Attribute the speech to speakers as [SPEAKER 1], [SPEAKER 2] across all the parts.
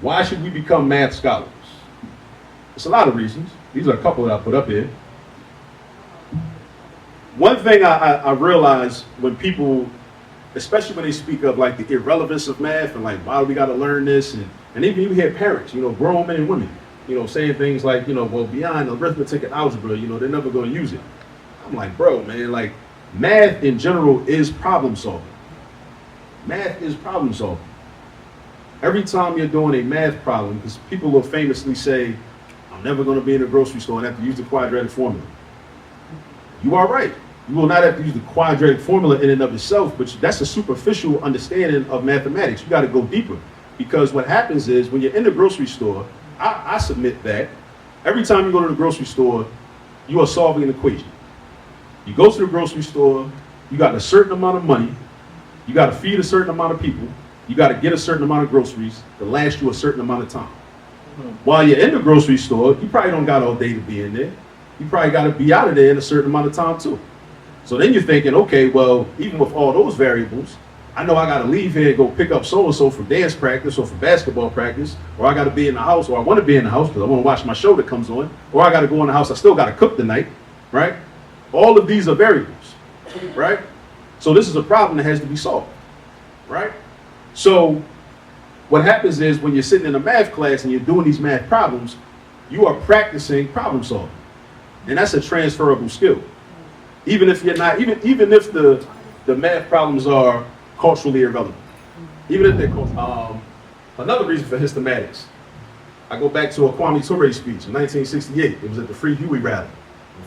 [SPEAKER 1] Why should we become math scholars? It's a lot of reasons. These are a couple that I put up here. One thing I realize when people, especially when they speak of like the irrelevance of math and like, why do we got to learn this? And even you hear parents, grown men and women, saying things like, well, beyond arithmetic and algebra, they're never going to use it. I'm like, bro, man, like math in general is problem solving. Math is problem solving. Every time you're doing a math problem, because people will famously say, I'm never going to be in a grocery store and have to use the quadratic formula. You are right. You will not have to use the quadratic formula in and of itself, but that's a superficial understanding of mathematics. You got to go deeper, because what happens is when you're in the grocery store, I submit that every time you go to the grocery store, you are solving an equation. You go to the grocery store, you got a certain amount of money, you got to feed a certain amount of people, you got to get a certain amount of groceries to last you a certain amount of time. While you're in the grocery store, you probably don't got all day to be in there. You probably got to be out of there in a certain amount of time too. So then you're thinking, okay, well, even with all those variables, I know I got to leave here and go pick up so-and-so for dance practice or for basketball practice, or I got to be in the house, or I want to be in the house because I want to watch my show that comes on, or I got to go in the house, I still got to cook tonight, right? All of these are variables, right? So this is a problem that has to be solved, right? So what happens is when you're sitting in a math class and you're doing these math problems, you are practicing problem solving. And that's a transferable skill. Even if you're not, even if the math problems are culturally irrelevant. Even if they're another reason for Histematics. I go back to a Kwame Ture speech in 1968. It was at the Free Huey rally.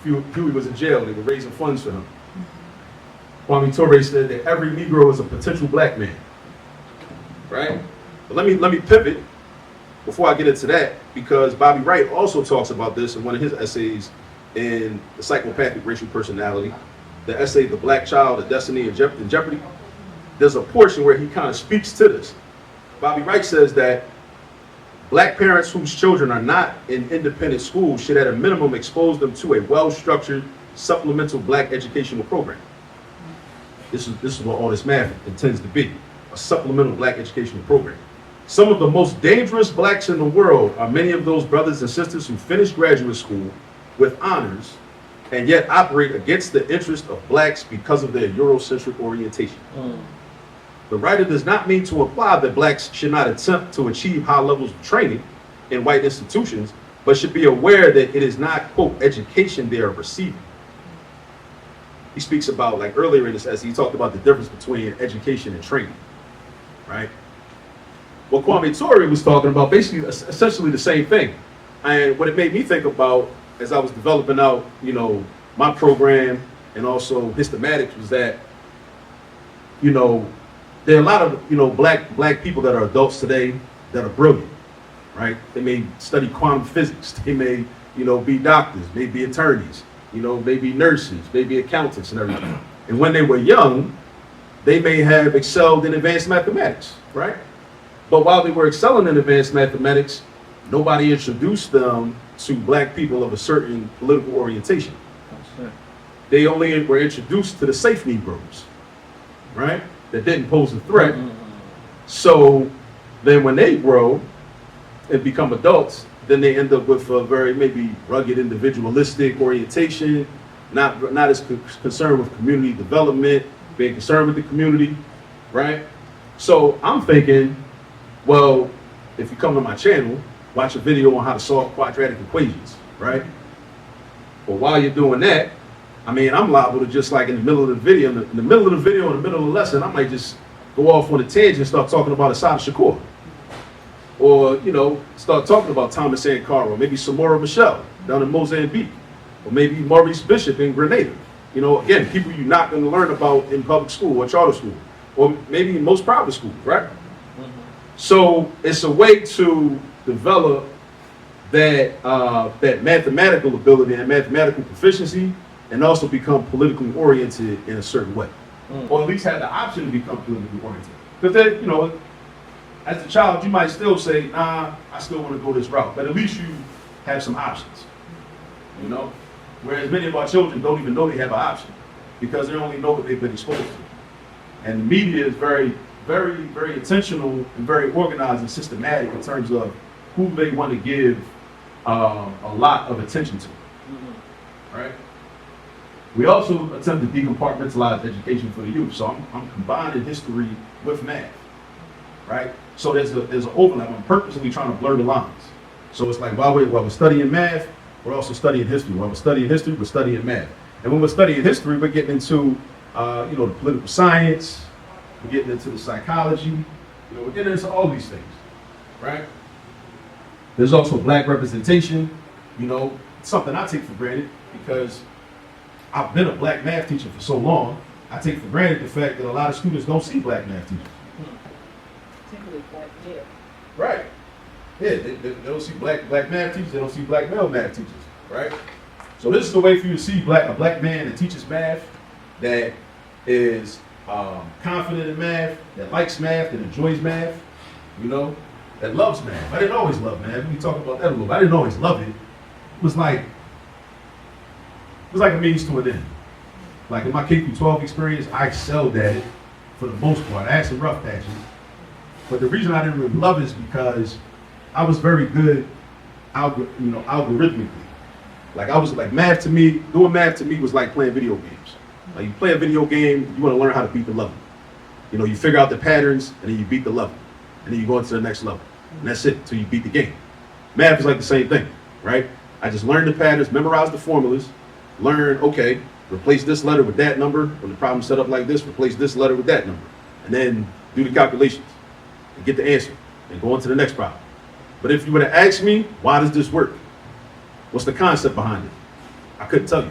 [SPEAKER 1] Huey was in jail. They were raising funds for him. Kwame Ture said that every Negro is a potential black man. Right? But let me pivot before I get into that, because Bobby Wright also talks about this in one of his essays in The Psychopathic Racial Personality, the essay The Black Child, The Destiny and Jeopardy. There's a portion where he kind of speaks to this. Bobby Wright says that black parents whose children are not in independent schools should at a minimum expose them to a well-structured supplemental black educational program. This is what all this math intends to be, a supplemental black educational program. Some of the most dangerous blacks in the world are many of those brothers and sisters who finish graduate school with honors and yet operate against the interest of blacks because of their Eurocentric orientation. The writer does not mean to imply that blacks should not attempt to achieve high levels of training in white institutions, but should be aware that it is not, quote, education they are receiving. He speaks about, like earlier in this essay, he talked about the difference between education and training, right? Well, Kwame Ture was talking about basically essentially the same thing. And what it made me think about as I was developing out, my program and also Histematics was that, there are a lot of, black people that are adults today that are brilliant, right? They may study quantum physics. They may, be doctors, may be attorneys, may be nurses, may be accountants and everything. And when they were young, they may have excelled in advanced mathematics, right? But while they were excelling in advanced mathematics, nobody introduced them to black people of a certain political orientation. They only were introduced to the safe Negroes, right? That didn't pose a threat. So then when they grow and become adults, then they end up with a very maybe rugged individualistic orientation, not as concerned with community development, being concerned with the community, right? So I'm thinking, well, if you come to my channel, watch a video on how to solve quadratic equations, right? But while you're doing that, I'm liable to just like in the middle of the video, in the middle of the lesson, I might just go off on a tangent and start talking about Assata Shakur. Or, start talking about Thomas Sankara, or maybe Samora Michelle down in Mozambique, or maybe Maurice Bishop in Grenada. Again, people you're not going to learn about in public school or charter school, or maybe in most private schools, right? So it's a way to develop that mathematical ability and mathematical proficiency, and also become politically oriented in a certain way, or at least have the option to become politically oriented. Because then, as a child, you might still say, I still want to go this route, but at least you have some options, Whereas many of our children don't even know they have an option because they only know what they've been exposed to. And the media is very, very, very intentional and very organized and systematic in terms of who they want to give a lot of attention to. Right? We also attempt to decompartmentalize education for the youth. So I'm combining history with math. Right? So there's an overlap. I'm purposely trying to blur the lines. So it's like while we're studying math, we're also studying history. While we're studying history, we're studying math. And when we're studying history, we're getting into the political science, we're getting into the psychology, we're getting into all these things, right? There's also black representation, something I take for granted because I've been a black math teacher for so long. I take for granted the fact that a lot of students don't see black math teachers.
[SPEAKER 2] Particularly black male.
[SPEAKER 1] Right. Yeah, they don't see black math teachers, they don't see black male math teachers, right? So this is the way for you to see a black man that teaches math, that is confident in math, that likes math, that enjoys math, that loves math. I didn't always love math. We talk about that a little bit. I didn't always love it. It was like a means to an end. Like in my K-12 experience, I excelled at it for the most part. I had some rough patches. But the reason I didn't really love it is because I was very good algorithmically. Like I was like doing math to me was like playing video games. Like you play a video game, you want to learn how to beat the level. You figure out the patterns and then you beat the level. And then you go into the next level. And that's it until you beat the game. Math is like the same thing, right? I just learned the patterns, memorized the formulas, learn, okay, replace this letter with that number. When the problem's set up like this, replace this letter with that number. And then do the calculations and get the answer and go on to the next problem. But if you were to ask me, why does this work? What's the concept behind it? I couldn't tell you.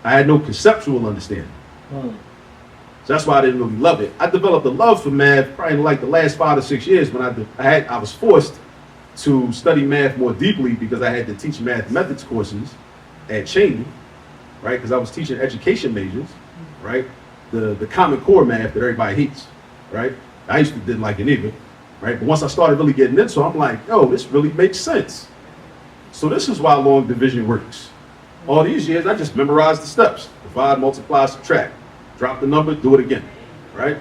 [SPEAKER 1] I had no conceptual understanding. So that's why I didn't really love it. I developed a love for math probably in like the last 5 to 6 years when I was forced to study math more deeply because I had to teach mathematics courses at Cheney, right? Because I was teaching education majors, right? The Common Core math that everybody hates, right? I used to didn't like it either, right? But once I started really getting into it, I'm like, yo, this really makes sense. So this is why long division works. All these years, I just memorized the steps. Divide, multiply, subtract. Drop the number, do it again, right?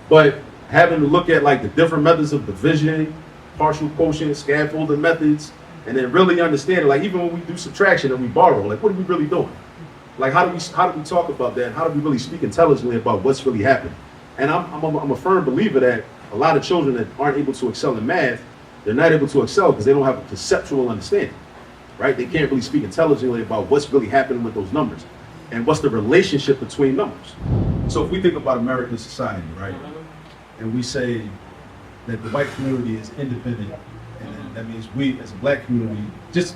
[SPEAKER 1] But having to look at like the different methods of division, partial quotient, scaffolding methods, and then really understand it, like even when we do subtraction and we borrow, like what are we really doing? Like how do we talk about that? And how do we really speak intelligently about what's really happening? And I'm a firm believer that a lot of children that aren't able to excel in math, they're not able to excel because they don't have a conceptual understanding, right? They can't really speak intelligently about what's really happening with those numbers and what's the relationship between numbers. So if we think about American society, right, and we say that the white community is independent, and then that means we as a black community, just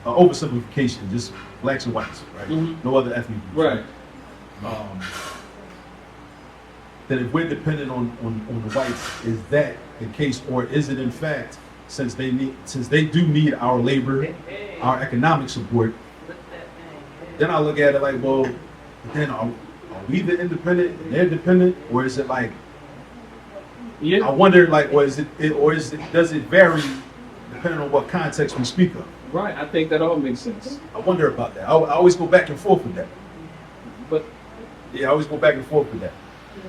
[SPEAKER 1] an oversimplification, just blacks and whites, right? No other ethnic groups.
[SPEAKER 3] Right.
[SPEAKER 1] Then if we're dependent on the whites, is that the case, or is it in fact, since they do need our labor, our economic support, then I look at it like, well, then are we the independent and they're dependent, or is it like, I wonder, like, does it vary depending on what context we speak of?
[SPEAKER 3] Right. I think that all makes sense.
[SPEAKER 1] I wonder about that. I always go back and forth with that.
[SPEAKER 3] But
[SPEAKER 1] yeah, I always go back and forth with that.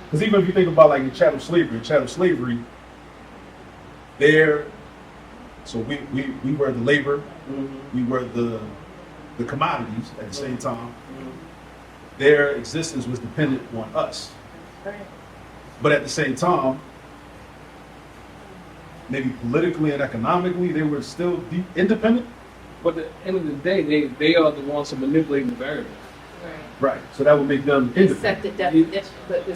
[SPEAKER 1] Because even if you think about like in chattel slavery, so we were the labor, we were the commodities at the same time. Their existence was dependent on us. But at the same time, maybe politically and economically, they were still independent.
[SPEAKER 3] But at the end of the day, they are the ones who manipulate the variable.
[SPEAKER 1] Right. So that would make them independent.
[SPEAKER 2] Set the definition, but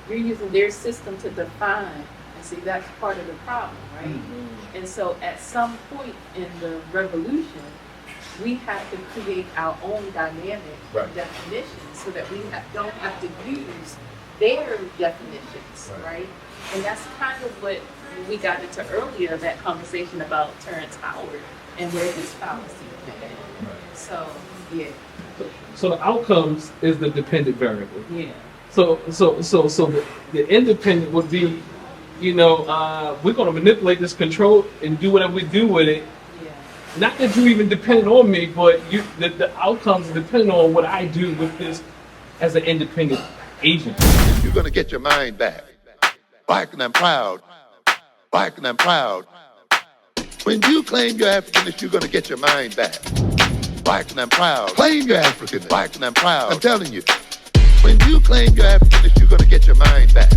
[SPEAKER 2] you're using their system to define. And see, that's part of the problem, right? And so at some point in the revolution, we have to create our own dynamic definitions so that we don't have to use their definitions, right? And that's kind of what we got into earlier, that conversation about Terrence Howard and where his fallacy came in. So, yeah.
[SPEAKER 3] So the outcomes is the dependent variable.
[SPEAKER 2] Yeah.
[SPEAKER 3] So the independent would be, we're going to manipulate this control and do whatever we do with it.
[SPEAKER 2] Yeah.
[SPEAKER 3] Not that you even depend on me, but the outcomes depend on what I do with this as an independent Asian.
[SPEAKER 4] You're gonna get your mind back. Black and I'm proud. Black and I'm proud. When you claim you're Africanist, you're gonna get your mind back. Black and I'm proud. Claim you're African. Black and I'm proud. I'm telling you. When you claim you're Africanist, you're gonna get your mind back.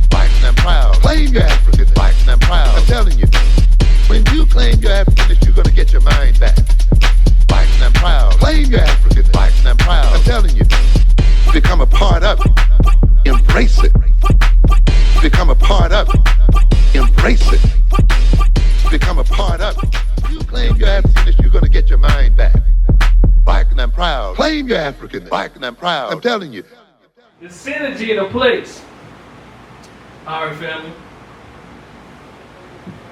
[SPEAKER 4] Black and I'm proud. Claim you're African. Black and I'm proud. I'm telling you. When you claim you're Africanist, you're gonna get your mind back. Black and I'm proud. Claim you're African. Black and I'm proud. I'm telling you. Become a part of it. Embrace it. Become a part of it. Embrace it. Become a part of it. You claim you're Africanist, you're gonna get your mind back. Black and I'm proud. Claim you're African. Black and I'm proud. I'm telling you.
[SPEAKER 3] The synergy in a place. All right, family.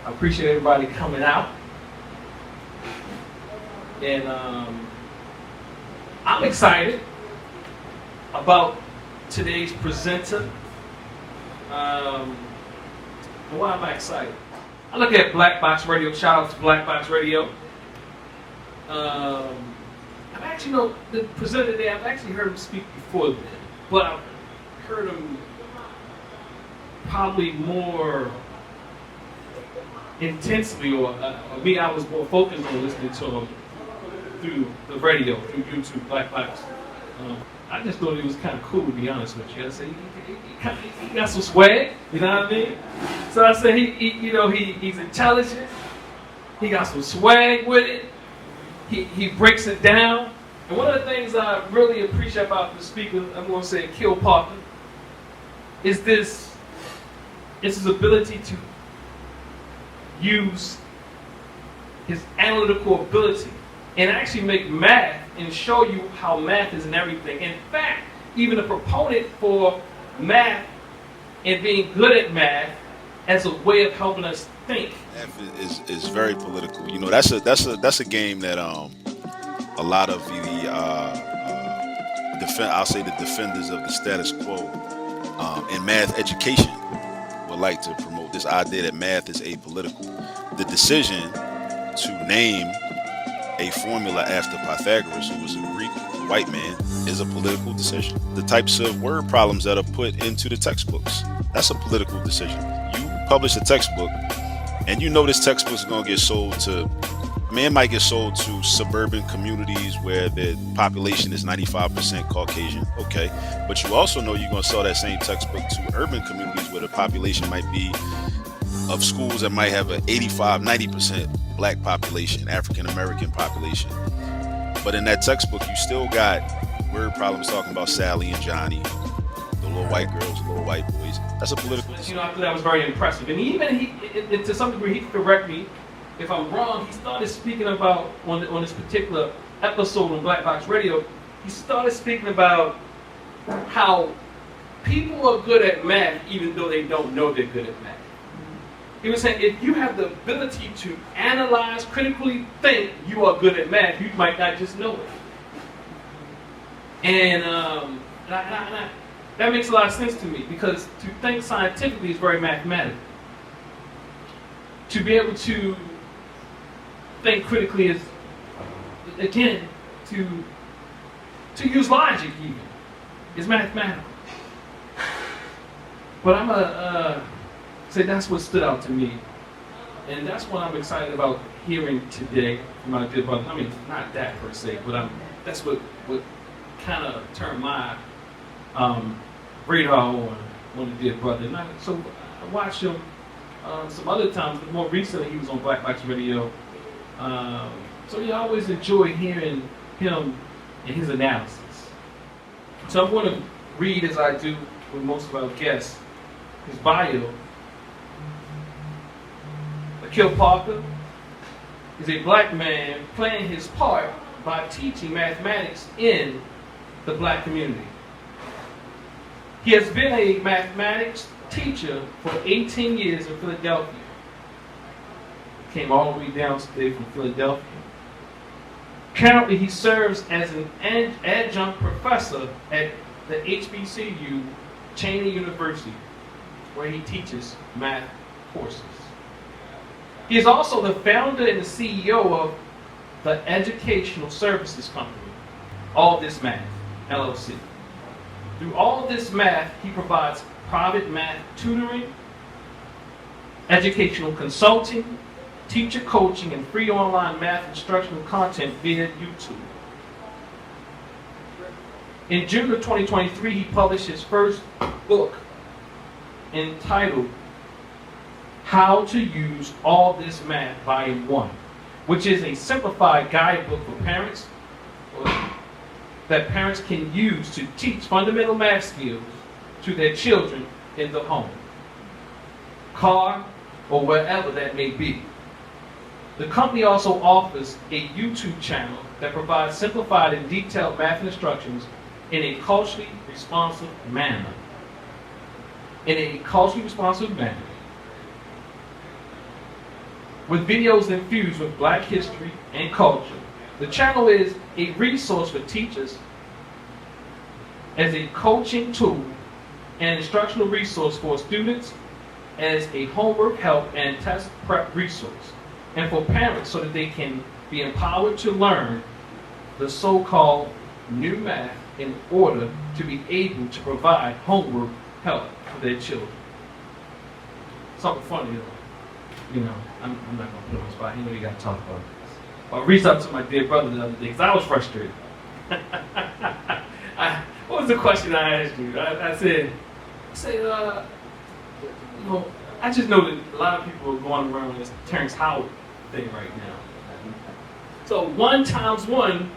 [SPEAKER 3] I appreciate everybody coming out. And I'm excited about today's presenter. Why am I excited? I look at Black Box Radio. Shout out to Black Box Radio. I've actually, the presenter today, I've actually heard him speak before then, but I've heard him probably more intensely, or me, I was more focused on listening to him through the radio, through YouTube, Black Box. I just thought he was kind of cool, to be honest with you. I said, he got some swag, you know what I mean? So I said, he's intelligent, he got some swag with it, he breaks it down. And one of the things I really appreciate about the speaker, I'm going to say Akil Parker, is his ability to use his analytical ability and actually make math and show you how math is in everything. In fact, even a proponent for math and being good at math as a way of helping us think.
[SPEAKER 5] Math is very political. That's a game that a lot of the I'll say the defenders of the status quo in math education would like to promote this idea that math is apolitical. The decision to name a formula after Pythagoras, who was a Greek white man, is a political decision. The types of word problems that are put into the textbooks, that's a political decision. You publish a textbook, and this textbook is going to get sold to, it might get sold to suburban communities where the population is 95% Caucasian, okay. But you also know you're going to sell that same textbook to urban communities where the population might be of schools that might have an 85, 90% black population, African American population. But in that textbook, you still got word problems talking about Sally and Johnny, the little white girls, the little white boys. That's a political decision.
[SPEAKER 3] I thought that was very impressive. And even to some degree, he could correct me if I'm wrong. He started speaking about, on this particular episode on Black Box Radio, he started speaking about how people are good at math even though they don't know they're good at math. He was saying if you have the ability to analyze, critically think, you are good at math. You might not just know it. And that makes a lot of sense to me, because to think scientifically is very mathematical. To be able to think critically is, again, to use logic even, is mathematical. But I'm say that's what stood out to me, and that's what I'm excited about hearing today from my good brother. I mean, not that per se, but that's what kind of turned my radar on the dear brother. So I watched him some other times, but more recently he was on Black Box Radio. So I always enjoy hearing him and his analysis. So I'm going to read, as I do with most of our guests, his bio. Akil Parker is a black man playing his part by teaching mathematics in the black community. He has been a mathematics teacher for 18 years in Philadelphia. Came all the way down today from Philadelphia. Currently, he serves as an adjunct professor at the HBCU, Cheney University, where he teaches math courses. He is also the founder and the CEO of the Educational Services Company, All This Math, LLC. Through all this math, he provides private math tutoring, educational consulting, teacher coaching, and free online math instructional content via YouTube. In June of 2023, he published his first book entitled How to Use All This Math, Volume 1, which is a simplified guidebook for parents that parents can use to teach fundamental math skills to their children in the home, car, or wherever that may be. The company also offers a YouTube channel that provides simplified and detailed math instructions in a culturally responsive manner. With videos infused with Black history and culture. The channel is a resource for teachers as a coaching tool and instructional resource for students as a homework help and test prep resource, and for parents so that they can be empowered to learn the so-called new math in order to be able to provide homework help for their children. Something funny, you know, I'm not going to put him on the spot. You know you got to talk about this. I reached out to my dear brother the other day because I was frustrated. What was the question I asked you? I said, you know, I just know that a lot of people are going around this Terrence Howard thing right now. So 1 times 1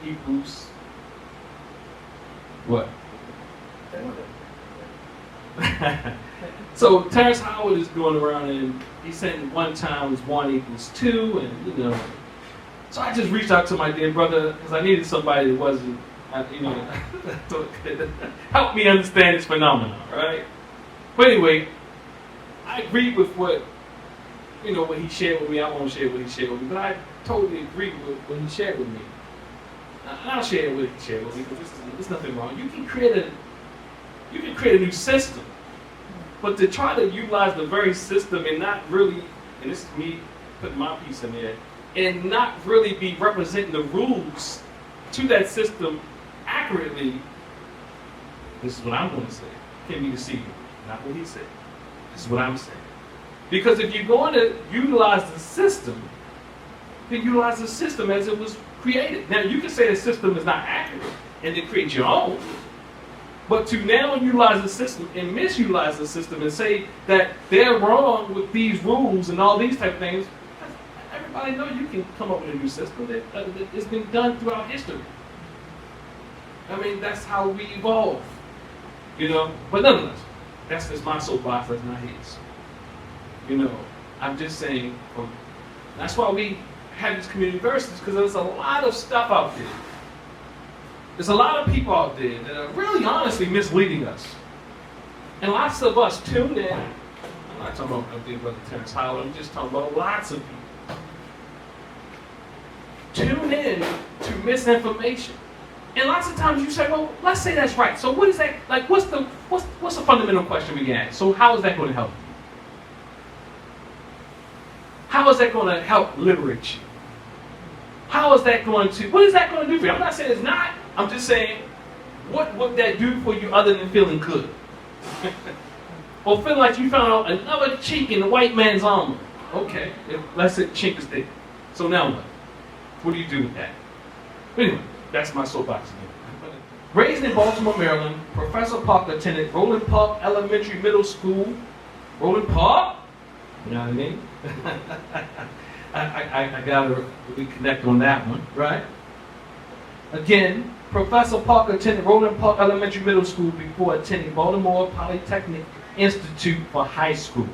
[SPEAKER 3] equals what? So Terrence Howard is going around and he's saying 1 times 1 equals 2, and you know. So I just reached out to my dear brother because I needed somebody that wasn't, you know, help me understand this phenomenon, right? But anyway, I agreed with what he shared with me. I won't share what he shared with me, but I totally agree with what he shared with me. And I'll share what he shared with me, but there's nothing wrong. You can create a new system, but to try to utilize the very system and not really, and this is me putting my piece in there, and not really be representing the rules to that system accurately, this is what I'm going to say. Can be deceiving. Not what he said. This is what I'm saying. Because if you're going to utilize the system, then utilize the system as it was created. Now, you can say the system is not accurate and then create your own, but to now utilize the system and misutilize the system and say that they're wrong with these rules and all these type of things, everybody know you can come up with a new system. It's been done throughout history. I mean, that's how we evolve, you know. But nonetheless, that's just my soapbox, that's not his. You know, I'm just saying, that's why we have these community universities, because there's a lot of stuff out there. There's a lot of people out there that are really honestly misleading us. And lots of us tune in. I'm not talking about my dear brother Terrence Howard, I'm just talking about lots of people. Tune in to misinformation. And lots of times you say, well, let's say that's right. So what is that, like, what's the fundamental question we can ask? So how is that going to help you? How is that going to help liberate you? How is that going to, what is that going to do for you? I'm not saying it's not. I'm just saying, what would that do for you other than feeling good? Or feeling like you found out another chink in the white man's armor. Okay, let's say the chink is there. So now what? What do you do with that? Anyway, that's my soapbox again. Raised in Baltimore, Maryland, Professor Parker attended Roland Park Elementary Middle School. Roland Park? You know what I mean? I gotta reconnect on that one, right? Again, Professor Parker attended Roland Park Elementary Middle School before attending Baltimore Polytechnic Institute for high school.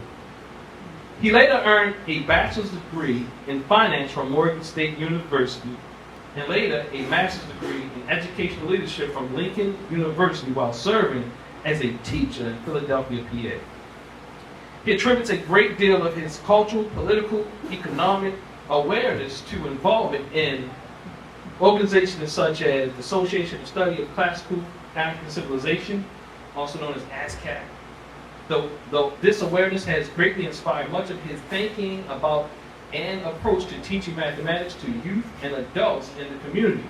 [SPEAKER 3] He later earned a bachelor's degree in finance from Morgan State University, and later a master's degree in educational leadership from Lincoln University while serving as a teacher in Philadelphia, PA. He attributes a great deal of his cultural, political, economic awareness to involvement in organizations such as the Association of Study of Classical African Civilization, also known as ASCAP. Though this awareness has greatly inspired much of his thinking about and approach to teaching mathematics to youth and adults in the community.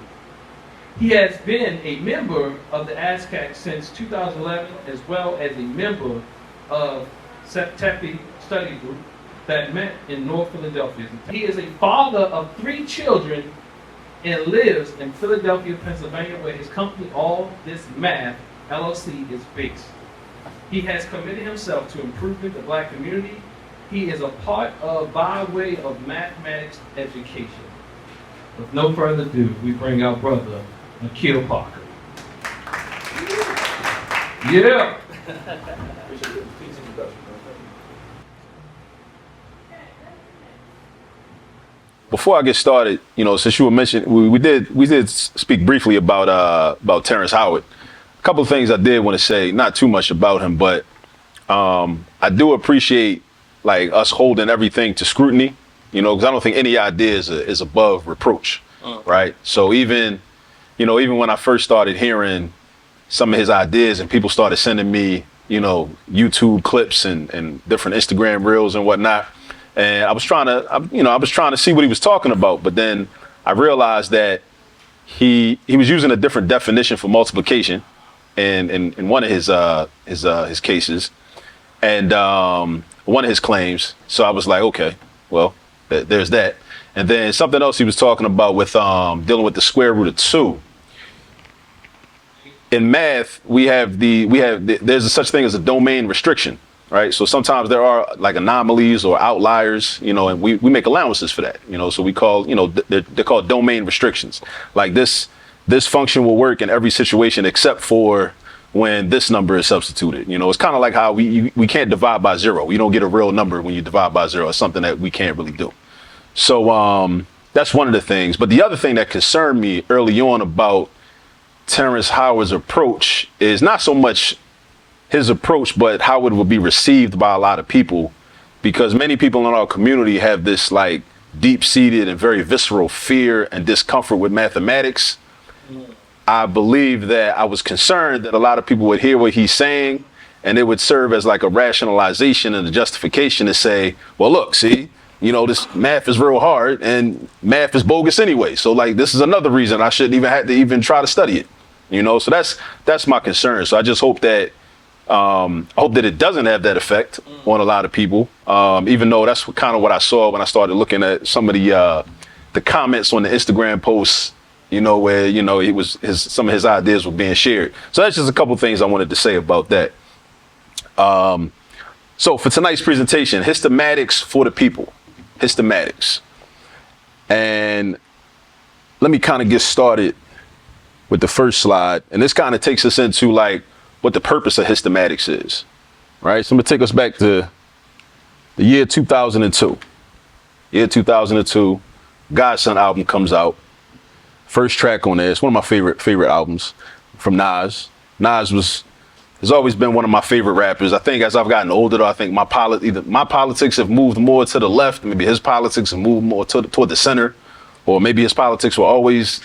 [SPEAKER 3] He has been a member of the ASCAC since 2011, as well as a member of Septepi Study Group that met in North Philadelphia. He is a father of 3 children and lives in Philadelphia, Pennsylvania, where his company, All This Math LLC, is based. He has committed himself to improving the black community. He is a part of by way of mathematics education. With no further ado, we bring our brother, Akil Parker. Yeah.
[SPEAKER 5] Before I get started, since you were mentioning, we did speak briefly about Terrence Howard. A couple of things I did want to say, not too much about him, but I do appreciate like us holding everything to scrutiny, because I don't think any idea is above reproach, right? So even when I first started hearing some of his ideas and people started sending me, YouTube clips and different Instagram reels and whatnot, and I was trying to see what he was talking about, but then I realized that he was using a different definition for multiplication in one of his cases, and one of his claims. So I was like, okay, well, there's that. And then something else he was talking about with dealing with the square root of 2. In math, there's a such thing as a domain restriction, right? So sometimes there are like anomalies or outliers, and we make allowances for that, so we call, they're called domain restrictions. Like this function will work in every situation except for when this number is substituted. It's kind of like how we can't divide by 0. You don't get a real number when you divide by 0. It's something that we can't really do. So that's one of the things. But the other thing that concerned me early on about Terrence Howard's approach is not so much his approach, but how it would be received by a lot of people, because many people in our community have this like deep-seated and very visceral fear and discomfort with mathematics. I believe that I was concerned that a lot of people would hear what he's saying and it would serve as like a rationalization and a justification to say, well, look, see, this math is real hard and math is bogus anyway. So like, this is another reason I shouldn't even have to even try to study it, so that's my concern. So I just hope that it doesn't have that effect on a lot of people, even though that's kind of what I saw when I started looking at some of the comments on the Instagram posts, where, some of his ideas were being shared. So that's just a couple things I wanted to say about that. So for tonight's presentation, Histematics for the people, Histematics. And let me kind of get started with the first slide. And this kind of takes us into like what the purpose of Histematics is, right? So I'm gonna take us back to the year 2002. Year 2002, Godson album comes out. First track on there. It's one of my favorite albums from Nas. Nas has always been one of my favorite rappers. I think as I've gotten older, though, I think my politics have moved more to the left. Maybe his politics have moved more toward the center, or maybe his politics were always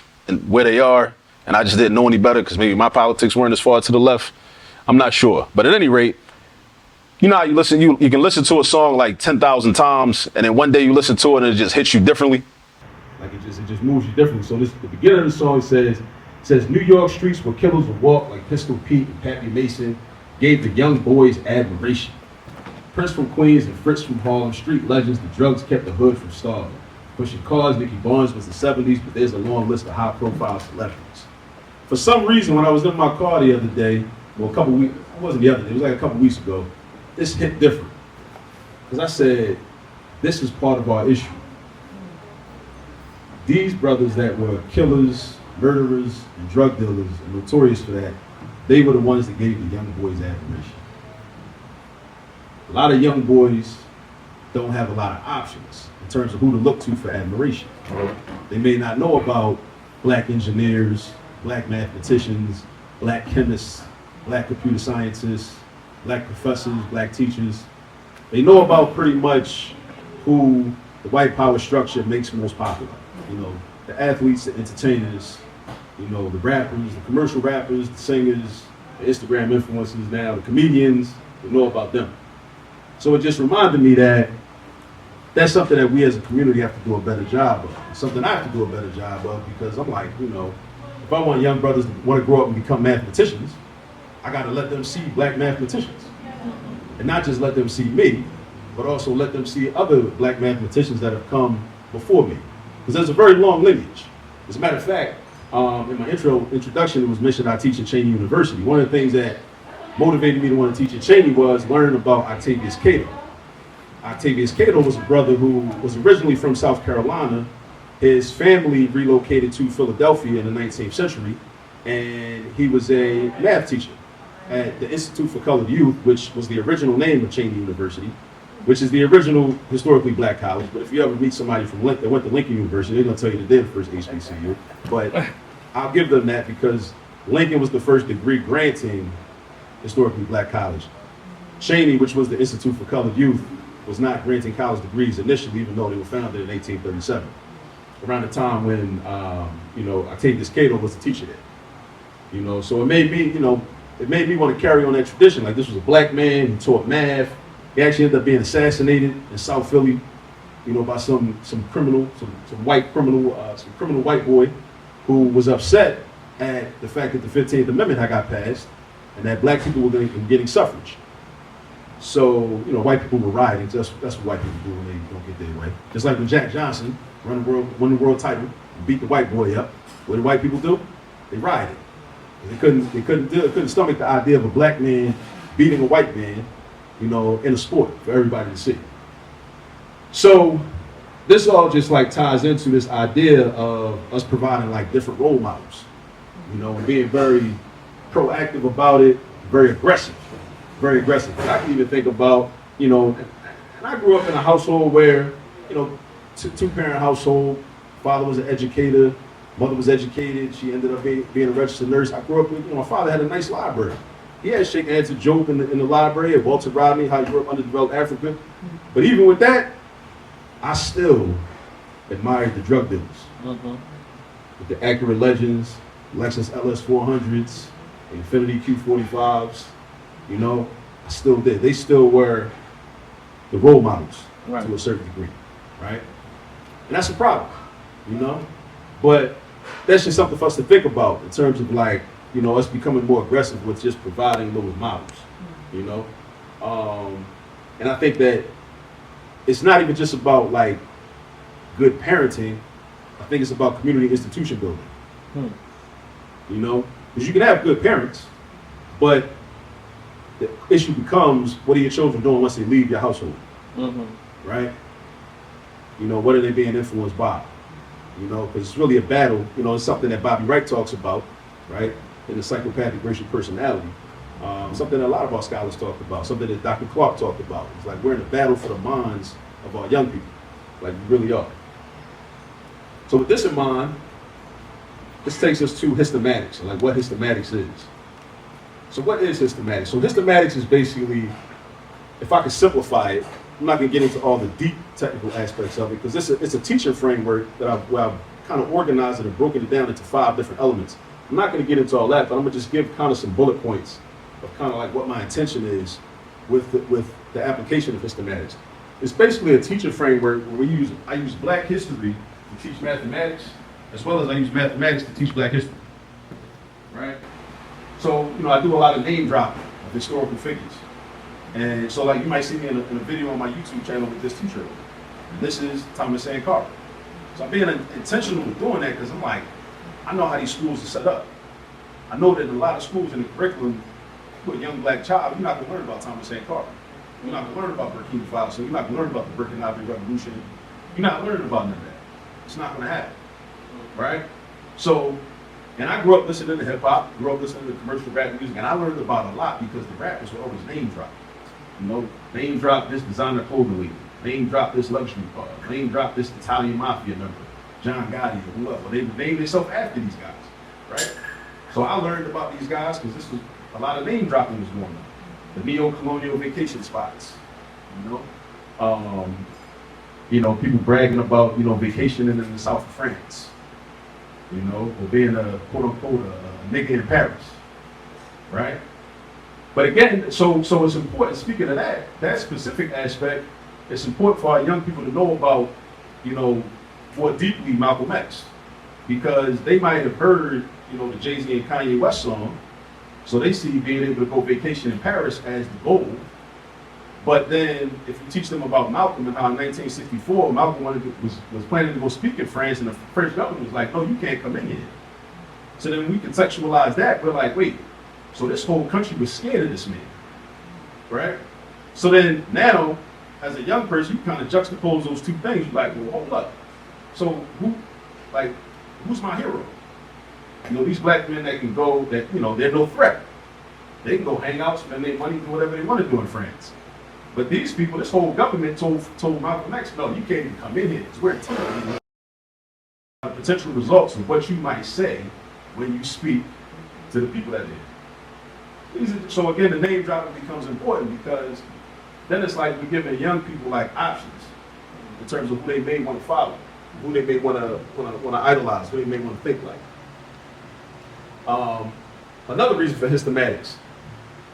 [SPEAKER 5] where they are, and I just didn't know any better because maybe my politics weren't as far to the left. I'm not sure. But at any rate, how you can listen to a song like 10,000 times, and then one day you listen to it and it just hits you differently.
[SPEAKER 1] Like it just moves you differently. So the beginning of the song says New York streets where killers would walk like Pistol Pete and Pappy Mason gave the young boys admiration. Prince from Queens and Fritz from Harlem, street legends, the drugs kept the hood from starving. Pushing cars, Nicky Barnes was the 70s, but there's a long list of high-profile celebrities. For some reason, when I was in my car the other day, well, it wasn't the other day, it was like a couple weeks ago, this hit different. Because I said, this is part of our issue. These brothers that were killers, murderers, and drug dealers, and notorious for that, they were the ones that gave the young boys admiration. A lot of young boys don't have a lot of options in terms of who to look to for admiration. They may not know about black engineers, black mathematicians, black chemists, black computer scientists, black professors, black teachers. They know about pretty much who the white power structure makes most popular. The athletes, the entertainers, the rappers, the commercial rappers, the singers, the Instagram influencers now, the comedians, we know about them. So it just reminded me that that's something that we as a community have to do a better job of. It's something I have to do a better job of, because I'm like, if I want young brothers to want to grow up and become mathematicians, I got to let them see black mathematicians. And not just let them see me, but also let them see other black mathematicians that have come before me. Because there's a very long lineage. As a matter of fact, in my introduction, it was mentioned I teach at Cheney University. One of the things that motivated me to want to teach at Cheney was learning about Octavius Cato. Octavius Cato was a brother who was originally from South Carolina. His family relocated to Philadelphia in the 19th century, and he was a math teacher at the Institute for Colored Youth, which was the original name of Cheney University, which is the original historically black college. But if you ever meet somebody from that went to Lincoln University, they're going to tell you that they're the first HBCU. But I'll give them that because Lincoln was the first degree granting historically black college. Cheney, which was the Institute for Colored Youth, was not granting college degrees initially, even though they were founded in 1837, around the time when Octavius Cato was the teacher there. So it made me want to carry on that tradition. Like, this was a black man who taught math. He actually ended up being assassinated in South Philly, by some criminal, some criminal white boy who was upset at the fact that the 15th Amendment had got passed and that black people were getting suffrage. So, white people were rioting. That's what white people do when they don't get their way. Just like when Jack Johnson won the world title, beat the white boy up. What did white people do? They rioted. They couldn't stomach the idea of a black man beating a white man, in a sport for everybody to see. So this all just like ties into this idea of us providing like different role models, and being very proactive about it, very aggressive. I can even think about, and I grew up in a household where, two-parent household, father was an educator, mother was educated, she ended up being a registered nurse. I grew up with, my father had a nice library. He had shaking hands with Job in the library, at Walter Rodney, how he grew up underdeveloped Africa. But even with that, I still admired the drug dealers. With the Accurate Legends, Lexus LS 400s, Infinity Q45s, I still did. They still were the role models to a certain degree, right? And that's a problem, But that's just something for us to think about in terms of like, us becoming more aggressive with just providing those models, And I think that it's not even just about like good parenting. I think it's about community institution building, because you can have good parents, but the issue becomes, what are your children doing once they leave your household, right? What are they being influenced by? Because it's really a battle. It's something that Bobby Wright talks about, right, in the psychopathic racial personality. Something that a lot of our scholars talked about, something that Dr. Clark talked about. It's like we're in a battle for the minds of our young people, like we really are. So with this in mind, this takes us to Histematics, like what Histematics is. So what is Histematics? So Histematics is basically, if I can simplify it, I'm not going to get into all the deep technical aspects of it, because it's a teaching framework that I've kind of organized it and broken it down into 5 different elements. I'm not going to get into all that, but I'm going to just give kind of some bullet points of kind of like what my intention is with the application of Histematics. It's basically a teaching framework where I use black history to teach mathematics, as well as I use mathematics to teach black history, right? So, I do a lot of name dropping of historical figures. And so, like, you might see me in a video on my YouTube channel with this teacher. And this is Thomas Sankara. So I'm being intentional with doing that because I'm like, I know how these schools are set up. I know that in a lot of schools in the curriculum, for a young black child, you're not going to learn about Thomas Sankara. You're not going to learn about Burkina Faso. You're not going to learn about the Burkinabe Revolution. You're not learning about none of that. It's not going to happen, right? So, and I grew up listening to hip hop, grew up listening to commercial rap music, and I learned about a lot because the rappers were always name dropping. Name drop this designer clothing leader, name drop this luxury car, name drop this Italian mafia member, John Gotti or whoever. They named themselves after these guys, right? So I learned about these guys because this was a lot of name dropping was going on. The neo-colonial vacation spots, people bragging about, vacationing in the south of France, or being a quote-unquote a nigga in Paris, right? But again, so it's important, speaking of that specific aspect, it's important for our young people to know about, more deeply Malcolm X. because they might have heard, you know, the Jay-Z and Kanye West song, so they see being able to go vacation in Paris as the goal. But then, if you teach them about Malcolm and how in 1964 Malcolm was planning to go speak in France, and the French government was like, "No, you can't come in here." So then we contextualize that. We're like, "Wait, so this whole country was scared of this man, right?" So then now, as a young person, you kind of juxtapose those two things. You're like, "Well, hold up. So who's my hero?" You know, these black men that can go, that, you know, they're no threat. They can go hang out, spend their money, do whatever they want to do in France. But these people, this whole government told Malcolm X, "No, you can't even come in here. It's we're intimidating the potential results of what you might say when you speak to the people that live." So again, the name dropping becomes important, because then it's like we're giving young people like options in terms of who they may want to follow, who they may want to idolize, who they may want to think like. Another reason for Histematics,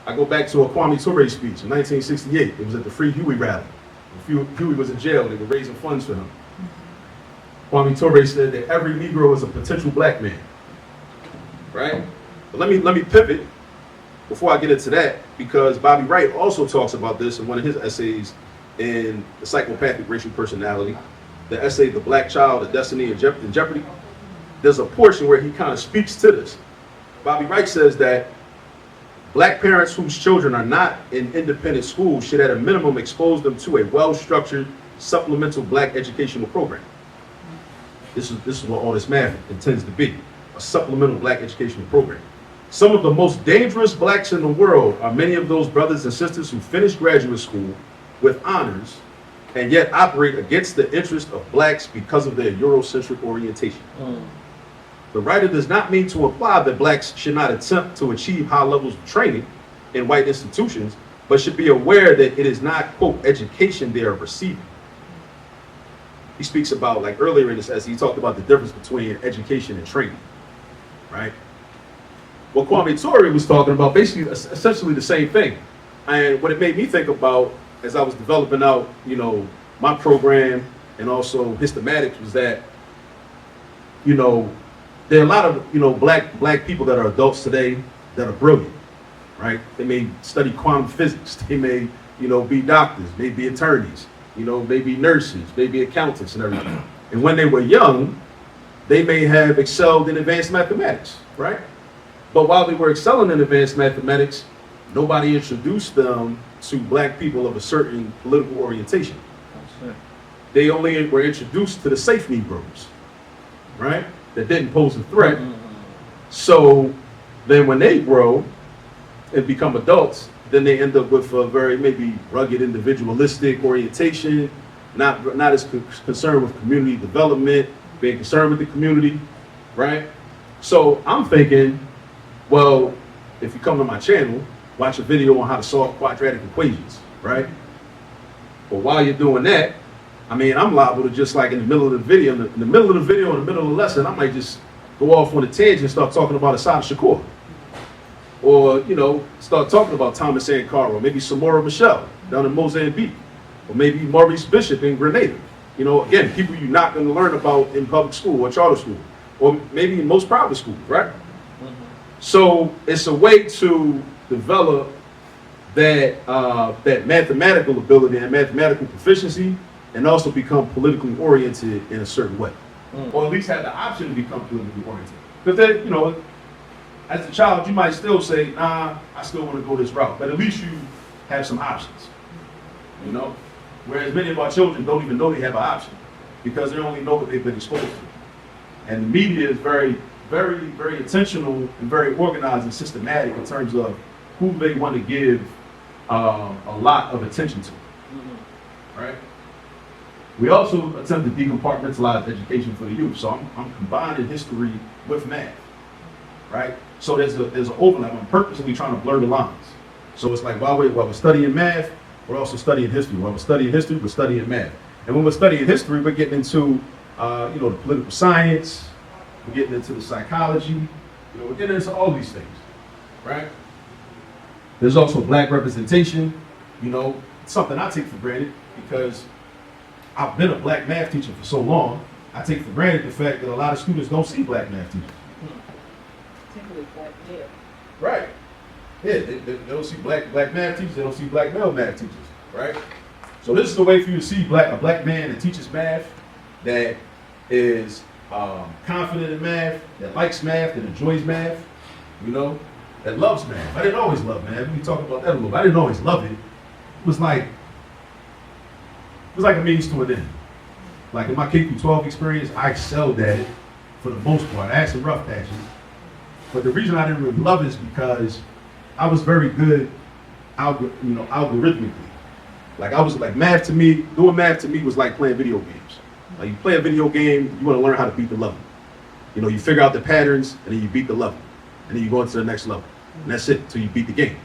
[SPEAKER 1] I go back to a Kwame Ture speech in 1968. It was at the Free Huey rally. Huey was in jail. They were raising funds for him. Kwame Ture said that every Negro is a potential black man. Right? But let me pivot before I get into that, because Bobby Wright also talks about this in one of his essays in The Psychopathic Racial Personality, the essay "The Black Child, A Destiny in Jeopardy." There's a portion where he kind of speaks to this. Bobby Wright says that black parents whose children are not in independent schools should at a minimum expose them to a well-structured supplemental black educational program. This is what all this math intends to be, a supplemental black educational program. Some of the most dangerous blacks in the world are many of those brothers and sisters who finish graduate school with honors and yet operate against the interest of blacks because of their Eurocentric orientation. The writer does not mean to imply that blacks should not attempt to achieve high levels of training in white institutions, but should be aware that it is not, quote, education they are receiving. He speaks about, like earlier in this essay, he talked about the difference between education and training, right? Well, Kwame Ture was talking about basically essentially the same thing. And what it made me think about as I was developing out, you know, my program and also Histematics was that, you know, there are a lot of, you know, black people that are adults today that are brilliant, right? They may study quantum physics. They may, you know, be doctors, may be attorneys, you know, maybe nurses, maybe accountants and everything. And when they were young, they may have excelled in advanced mathematics, right? But while they were excelling in advanced mathematics, nobody introduced them to black people of a certain political orientation. They only were introduced to the safe Negroes, right? That didn't pose a threat. So then when they grow and become adults, then they end up with a very maybe rugged individualistic orientation, not as concerned with community development, being concerned with the community, right? So I'm thinking, well, if you come to my channel, watch a video on how to solve quadratic equations, right? But while you're doing that, I mean, I'm liable to just like in the middle of the video, in the middle of the lesson, I might just go off on a tangent and start talking about Assata Shakur. Or, you know, start talking about Thomas Sankara, or maybe Samora Michelle down in Mozambique, or maybe Maurice Bishop in Grenada. You know, again, people you're not going to learn about in public school or charter school, or maybe in most private schools, right? So it's a way to develop that that mathematical ability and mathematical proficiency, and also become politically oriented in a certain way, or at least have the option to become politically oriented. Because then, you know, as a child, you might still say, "Nah, I still want to go this route," but at least you have some options, you know. Whereas many of our children don't even know they have an option because they only know what they've been exposed to. And the media is very, very, very intentional and very organized and systematic in terms of who they want to give a lot of attention to, right? We also attempt to decompartmentalize education for the youth. So I'm combining history with math, right? So there's an overlap. I'm purposely trying to blur the lines. So it's like while we're studying math, we're also studying history. While we're studying history, we're studying math. And when we're studying history, we're getting into you know, the political science, we're getting into the psychology, you know, we're getting into all these things, right? There's also black representation, you know, something I take for granted because I've been a black math teacher for so long, I take for granted the fact that a lot of students don't see black math teachers.
[SPEAKER 2] Particularly black male.
[SPEAKER 1] Right. Yeah, they don't see black math teachers, they don't see black male math teachers, right? So this is the way for you to see a black man that teaches math, that is confident in math, that likes math, that enjoys math, you know, that loves math. I didn't always love math. We can talk about that a little bit. I didn't always love it. It was like a means to an end. Like in my K through 12 experience, I excelled at it for the most part. I had some rough patches. But the reason I didn't really love it is because I was very good algorithmically. Like I was like doing math to me was like playing video games. Like you play a video game, you want to learn how to beat the level. You know, you figure out the patterns and then you beat the level. And then you go into the next level. And that's it, until you beat the game.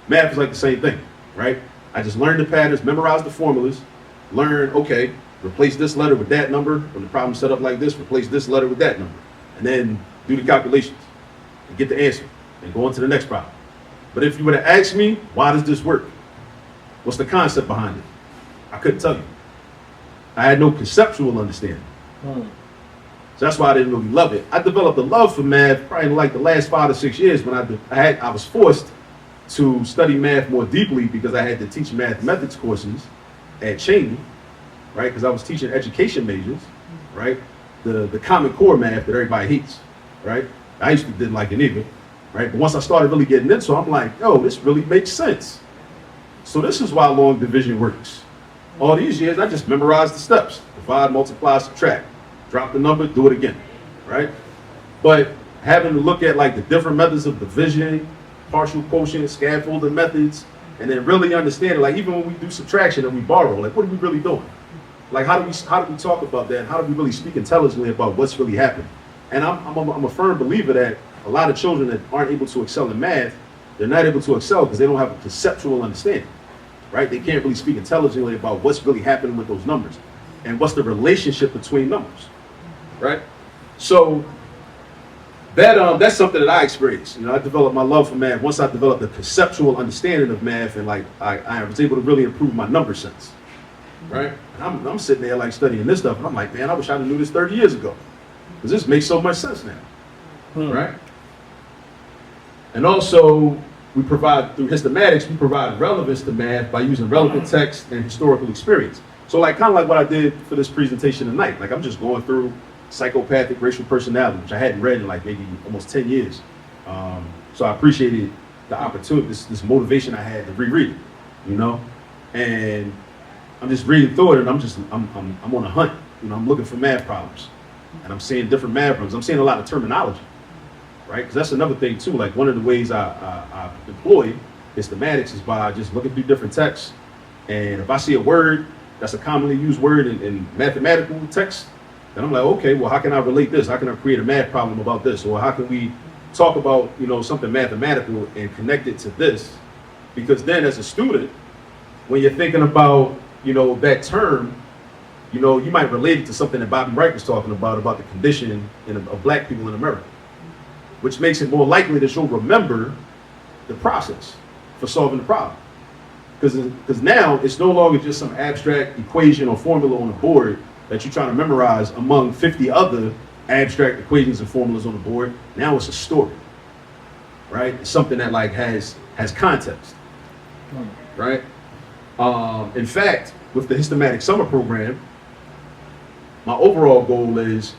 [SPEAKER 1] Math is like the same thing, right? I just learned the patterns, memorized the formulas, learn, okay, replace this letter with that number. When the problem's set up like this, replace this letter with that number. And then do the calculations and get the answer and go on to the next problem. But if you were to ask me, why does this work? What's the concept behind it? I couldn't tell you. I had no conceptual understanding. So that's why I didn't really love it. I developed a love for math probably in like the last 5 to 6 years when I was forced to study math more deeply because I had to teach mathematics courses at Cheney, right? Because I was teaching education majors, right? The common core math that everybody hates, right? I used to didn't like it either, right? But once I started really getting into it, I'm like, yo, this really makes sense. So this is why long division works. All these years, I just memorized the steps: divide, multiply, subtract. Drop the number, do it again, right? But having to look at like the different methods of division, partial quotient, scaffolding methods, and then really understand it, like even when we do subtraction and we borrow, like what are we really doing? Like how do we talk about that? And how do we really speak intelligently about what's really happening? And I'm a firm believer that a lot of children that aren't able to excel in math, they're not able to excel because they don't have a conceptual understanding, right? They can't really speak intelligently about what's really happening with those numbers and what's the relationship between numbers. Right, so that's something that I experienced. You know, I developed my love for math once I developed a conceptual understanding of math, and like I was able to really improve my number sense. Right, and I'm sitting there like studying this stuff, and I'm like, man, I wish I knew this 30 years ago, because this makes so much sense now. Right, and also we provide through Histematics, we provide relevance to math by using relevant text and historical experience. So like kind of like what I did for this presentation tonight. Like I'm just going through psychopathic racial personality, which I hadn't read in like maybe almost 10 years. So I appreciated the opportunity, this motivation I had to reread it, you know? And I'm just reading through it and I'm on a hunt. You know, I'm looking for math problems and I'm seeing different math problems. I'm seeing a lot of terminology, right? Because that's another thing too. Like one of the ways I employ Histematics is by just looking through different texts. And if I see a word that's a commonly used word in mathematical text, then I'm like, okay, well, how can I relate this? How can I create a math problem about this? Or how can we talk about, you know, something mathematical and connect it to this? Because then as a student, when you're thinking about, you know, that term, you know, you might relate it to something that Bobby Wright was talking about the condition of black people in America, which makes it more likely that you'll remember the process for solving the problem. Because now it's no longer just some abstract equation or formula on the board that you're trying to memorize among 50 other abstract equations and formulas on the board. Now it's a story, right? It's something that like has context, right? In fact, with the Histematics summer program, my overall goal is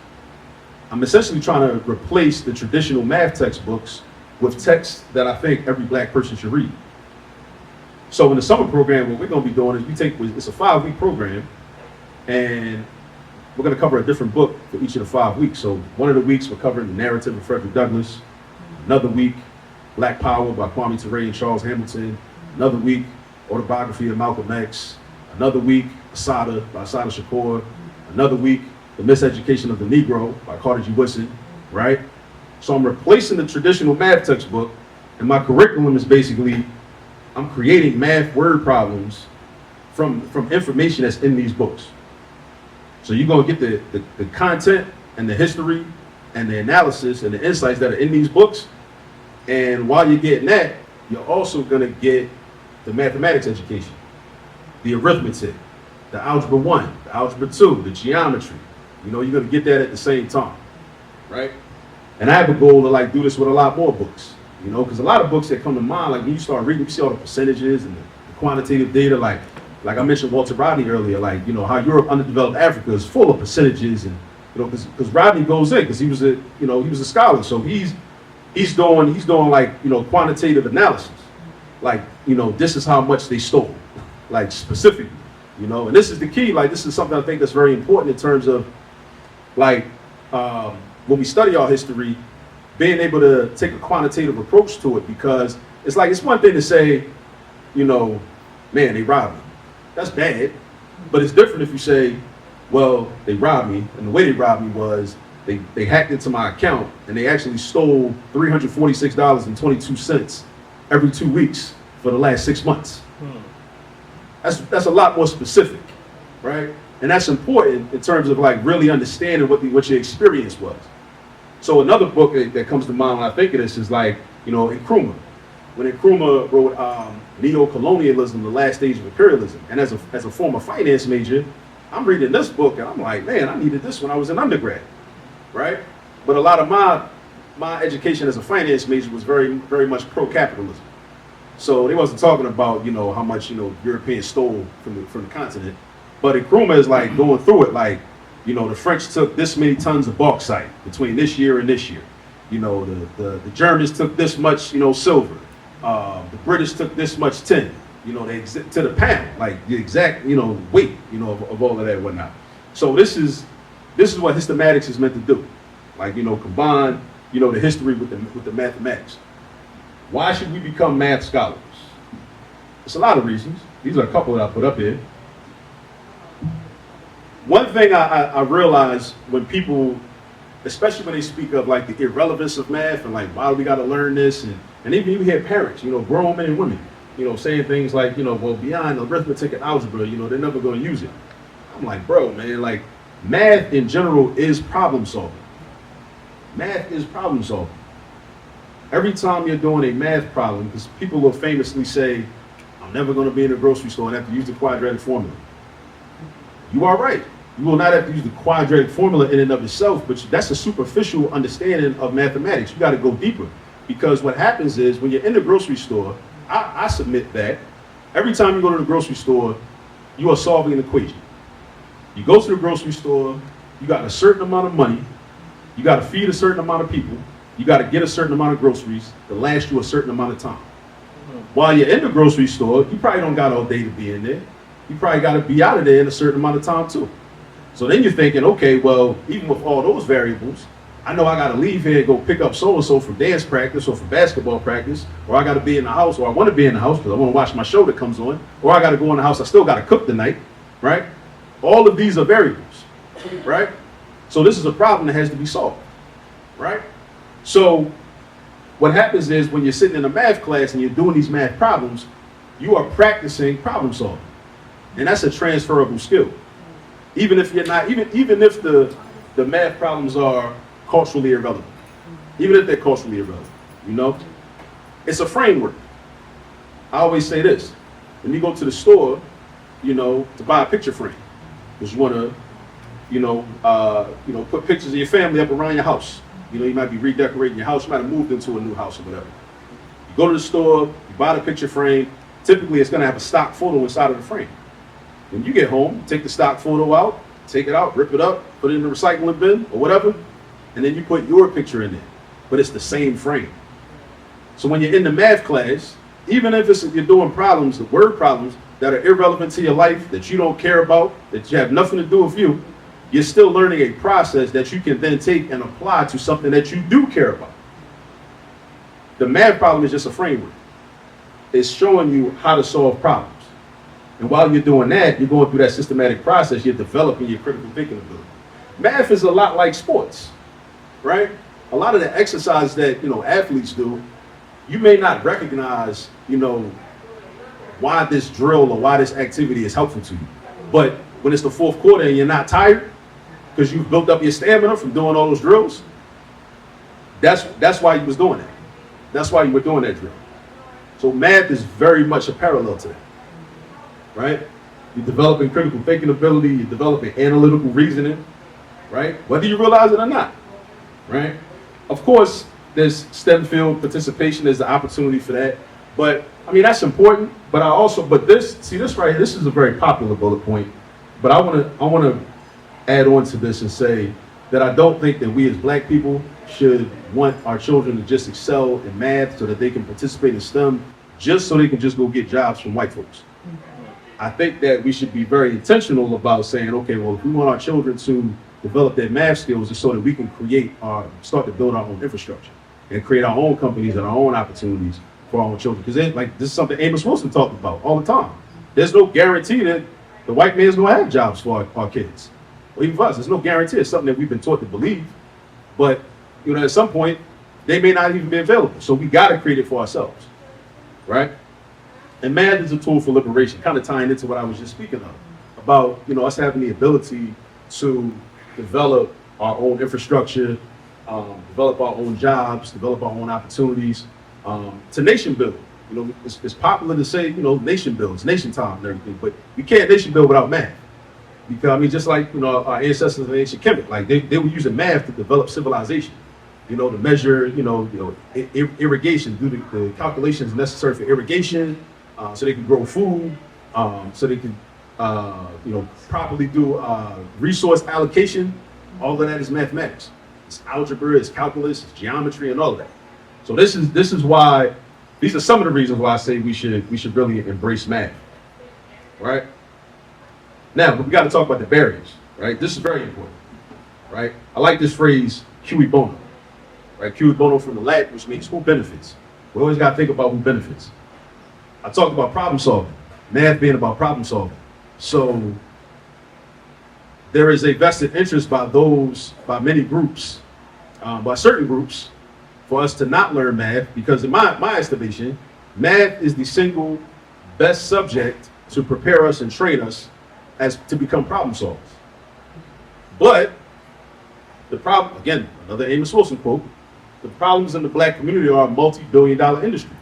[SPEAKER 1] I'm essentially trying to replace the traditional math textbooks with texts that I think every black person should read. So in the summer program, what we're going to be doing is it's a 5-week program, and we're going to cover a different book for each of the 5 weeks. So one of the weeks we're covering the narrative of Frederick Douglass. Another week, Black Power by Kwame Ture and Charles Hamilton. Another week, Autobiography of Malcolm X. Another week, Asada by Asada Shakur. Another week, The Miseducation of the Negro by Carter G. Woodson, right? So I'm replacing the traditional math textbook, and my curriculum is basically, I'm creating math word problems from information that's in these books. So you're gonna get the content and the history and the analysis and the insights that are in these books. And while you're getting that, you're also gonna get the mathematics education, the arithmetic, the algebra 1, the algebra 2, the geometry, You know, you're gonna get that at the same time, right? And I have a goal to like do this with a lot more books, you know, because a lot of books that come to mind, like when you start reading, you see all the percentages and the quantitative data, like I mentioned Walter Rodney earlier, like, you know, how Europe, underdeveloped Africa is full of percentages, and, you know, because Rodney goes in, because he was a scholar, so he's doing like, you know, quantitative analysis, like, you know, this is how much they stole, like specifically, you know, and this is the key, like this is something I think that's very important in terms of like when we study our history, being able to take a quantitative approach to it, because it's like, it's one thing to say, you know, man, they robbed me. That's bad. But it's different if you say, well, they robbed me, and the way they robbed me was they hacked into my account and they actually stole $346.22 every 2 weeks for the last 6 months. That's a lot more specific, right? And that's important in terms of like really understanding what your experience was. So another book that comes to mind when I think of this is like, you know, Nkrumah. When Nkrumah wrote Neo-Colonialism, the Last Stage of Imperialism. And as a former finance major, I'm reading this book and I'm like, man, I needed this when I was an undergrad, right? But a lot of my education as a finance major was very, very much pro-capitalism. So they wasn't talking about, you know, how much, you know, Europeans stole from the continent. But Nkrumah is like going through it like, you know, the French took this many tons of bauxite between this year and this year. You know, the Germans took this much, you know, silver. The British took this much tin, you know, to the pound, like the exact, you know, weight, you know, of all of that and whatnot. So this is what Histematics is meant to do. Like, you know, combine, you know, the history with the mathematics. Why should we become math scholars? It's a lot of reasons. These are a couple that I put up here. One thing I realize when people, especially when they speak of like the irrelevance of math and like why do we got to learn this, and even you hear parents, you know, grown men and women, you know, saying things like, you know, well, beyond arithmetic and algebra, you know, they're never going to use it. I'm like, bro, man, like math in general is problem solving. Math is problem solving. Every time you're doing a math problem, because people will famously say, I'm never going to be in a grocery store and have to use the quadratic formula. You are right. You will not have to use the quadratic formula in and of itself, but that's a superficial understanding of mathematics. You got to go deeper, because what happens is when you're in the grocery store, I submit that every time you go to the grocery store, you are solving an equation. You go to the grocery store, you got a certain amount of money, you got to feed a certain amount of people, you got to get a certain amount of groceries to last you a certain amount of time. While you're in the grocery store, you probably don't got all day to be in there. You probably got to be out of there in a certain amount of time too. So then you're thinking, okay, well, even with all those variables, I know I got to leave here and go pick up so-and-so for dance practice or for basketball practice, or I got to be in the house, or I want to be in the house because I want to watch my show that comes on, or I got to go in the house, I still got to cook tonight, right? All of these are variables, right? So this is a problem that has to be solved, right? So what happens is when you're sitting in a math class and you're doing these math problems, you are practicing problem solving. And that's a transferable skill. Even if you're not, even if the math problems are culturally irrelevant, even if they're culturally irrelevant, you know, it's a framework. I always say this: when you go to the store, you know, to buy a picture frame, because you want to, put pictures of your family up around your house. You know, you might be redecorating your house. You might have moved into a new house or whatever. You go to the store, you buy the picture frame. Typically, it's going to have a stock photo inside of the frame. When you get home, take the stock photo out, take it out, rip it up, put it in the recycling bin or whatever, and then you put your picture in there. But it's the same frame. So when you're in the math class, even if you're doing problems, the word problems that are irrelevant to your life, that you don't care about, that you have nothing to do with you, you're still learning a process that you can then take and apply to something that you do care about. The math problem is just a framework. It's showing you how to solve problems. And while you're doing that, you're going through that systematic process, you're developing your critical thinking ability. Math is a lot like sports, right? A lot of the exercises that, you know, athletes do, you may not recognize, you know, why this drill or why this activity is helpful to you. But when it's the fourth quarter and you're not tired, because you've built up your stamina from doing all those drills, that's why you was doing it. That's why you were doing that drill. So math is very much a parallel to that. Right? You're developing critical thinking ability, you're developing analytical reasoning, right? Whether you realize it or not, right? Of course, there's STEM field participation, there's the opportunity for that. But I mean, that's important. But this right here, this is a very popular bullet point. But I wanna add on to this and say that I don't think that we as black people should want our children to just excel in math so that they can participate in STEM just so they can just go get jobs from white folks. I think that we should be very intentional about saying, okay, well, if we want our children to develop their math skills, it's so that we can start to build our own infrastructure and create our own companies and our own opportunities for our own children. Because this is something Amos Wilson talked about all the time. There's no guarantee that the white man's gonna have jobs for our kids, or even for us. There's no guarantee. It's something that we've been taught to believe, but at some point, they may not even be available. So we gotta create it for ourselves, right? And math is a tool for liberation, kind of tying into what I was just speaking of, about us having the ability to develop our own infrastructure, develop our own jobs, develop our own opportunities, to nation build. It's popular to say, nation builds, nation time and everything, but you can't nation build without math. Because just like our ancestors in ancient Kemet, like they were using math to develop civilization. To measure, irrigation, do the calculations necessary for irrigation, so they can grow food, so they can, properly do resource allocation. All of that is mathematics. It's algebra, it's calculus, it's geometry, and all of that. So this is why. These are some of the reasons why I say we should really embrace math, right? Now, but we got to talk about the barriers, right? This is very important, right? I like this phrase, cui bono, right? Cui bono from the Latin, which means who benefits. We always got to think about who benefits. I talked about problem solving, math being about problem solving. So there is a vested interest by many groups, by certain groups, for us to not learn math, because in my estimation, math is the single best subject to prepare us and train us as to become problem solvers. But the problem, again, another Amos Wilson quote, the problems in the black community are a multi-billion-dollar industry.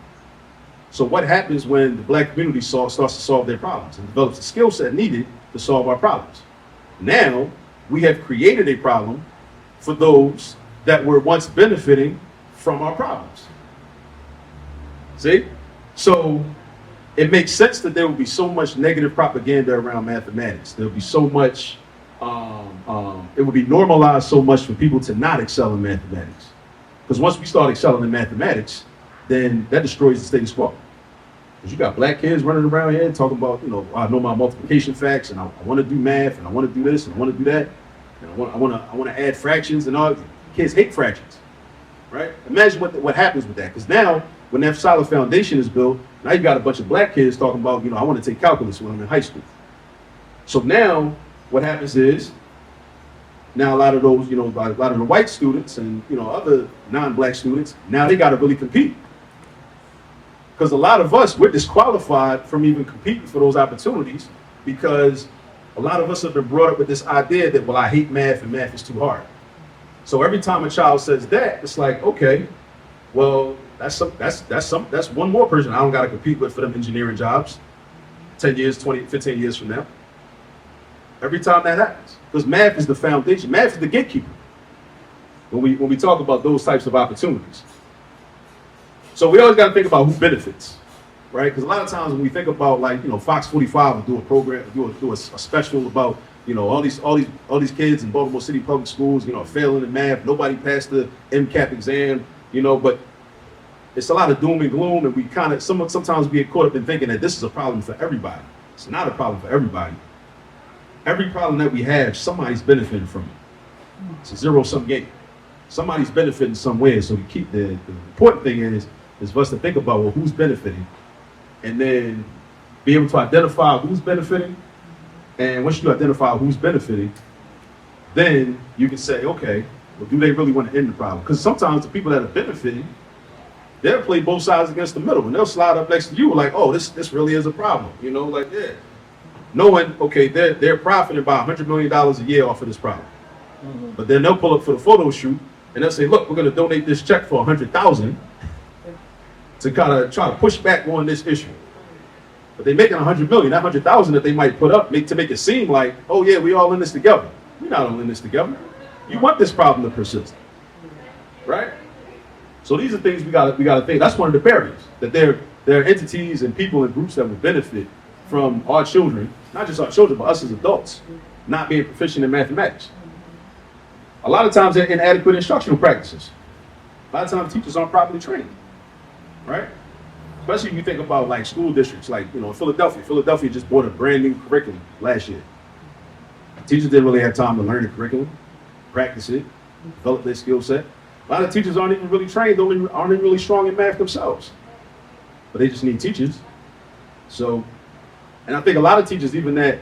[SPEAKER 1] So what happens when the black community starts to solve their problems and develops the skill set needed to solve our problems? Now, we have created a problem for those that were once benefiting from our problems. See? So it makes sense that there will be so much negative propaganda around mathematics. There will be so much, it will be normalized so much for people to not excel in mathematics. Because once we start excelling in mathematics, then that destroys the status quo. Because you got black kids running around here talking about, I know my multiplication facts, and I want to do math, and I want to do this, and I want to do that, and I want to add fractions, and all. Kids hate fractions, right? Imagine what happens with that. Because now, when that solid foundation is built, now you got a bunch of black kids talking about, I want to take calculus when I'm in high school. So now, what happens is, now a lot of those, a lot of the white students and other non-black students, now they got to really compete. Because a lot of us, we're disqualified from even competing for those opportunities, because a lot of us have been brought up with this idea that, well, I hate math and math is too hard. So every time a child says that, it's like, okay, well, that's one more person I don't got to compete with for them engineering jobs 10 years, 20, 15 years from now. Every time that happens. Because math is the foundation. Math is the gatekeeper when we talk about those types of opportunities. So we always got to think about who benefits, right? Because a lot of times when we think about, like, Fox 45 will do a program, do a special about, all these kids in Baltimore City public schools, failing in math, nobody passed the MCAP exam, but it's a lot of doom and gloom, and we kind of sometimes we get caught up in thinking that this is a problem for everybody. It's not a problem for everybody. Every problem that we have, somebody's benefiting from it. It's a zero-sum game. Somebody's benefiting somewhere. So we keep the important thing is for us to think about, well, who's benefiting, and then be able to identify who's benefiting. And once you identify who's benefiting, then you can say, okay, well, do they really want to end the problem? Because sometimes the people that are benefiting, they'll play both sides against the middle, and they'll slide up next to you like, oh, this really is a problem, like, yeah. Knowing, okay, they're profiting by $100 million a year off of this problem. Mm-hmm. But then they'll pull up for the photo shoot, and they'll say, look, we're going to donate this check for $100,000 to kind of try to push back on this issue. But they're making $100 million. That $100,000 that they might put up to make it seem like, oh yeah, we all in this together. We're not all in this together. You want this problem to persist, right? So these are things we gotta think. That's one of the barriers, that there are entities and people and groups that would benefit from our children, not just our children, but us as adults, not being proficient in mathematics. A lot of times they're inadequate instructional practices. A lot of times teachers aren't properly trained, right? Especially if you think about like school districts, like, you know, Philadelphia. Philadelphia just bought a brand new curriculum last year. Teachers didn't really have time to learn the curriculum, practice it, develop their skill set. A lot of teachers aren't even really trained, aren't even really strong in math themselves. But they just need teachers. So, and I think a lot of teachers, even that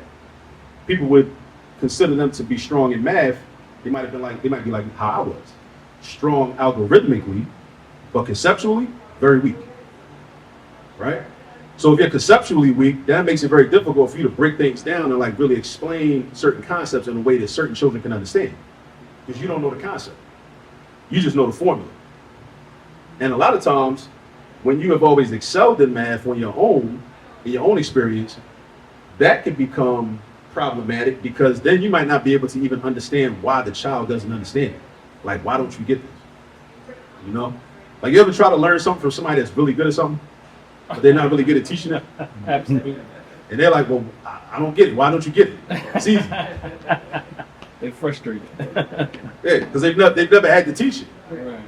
[SPEAKER 1] people would consider them to be strong in math, they might be like how I was. Strong algorithmically, but conceptually, very weak. Right? So if you're conceptually weak, that makes it very difficult for you to break things down and like really explain certain concepts in a way that certain children can understand. Because you don't know the concept. You just know the formula. And a lot of times, when you have always excelled in math on your own, in your own experience, that can become problematic because then you might not be able to even understand why the child doesn't understand it. Like, why don't you get this? You know? Like, you ever try to learn something from somebody that's really good at something, but they're not really good at teaching it?
[SPEAKER 3] Absolutely.
[SPEAKER 1] And they're like, well, I don't get it. Why don't you get it? It's easy.
[SPEAKER 3] They're frustrated.
[SPEAKER 1] Yeah, because they've never had to teach it.
[SPEAKER 3] Right.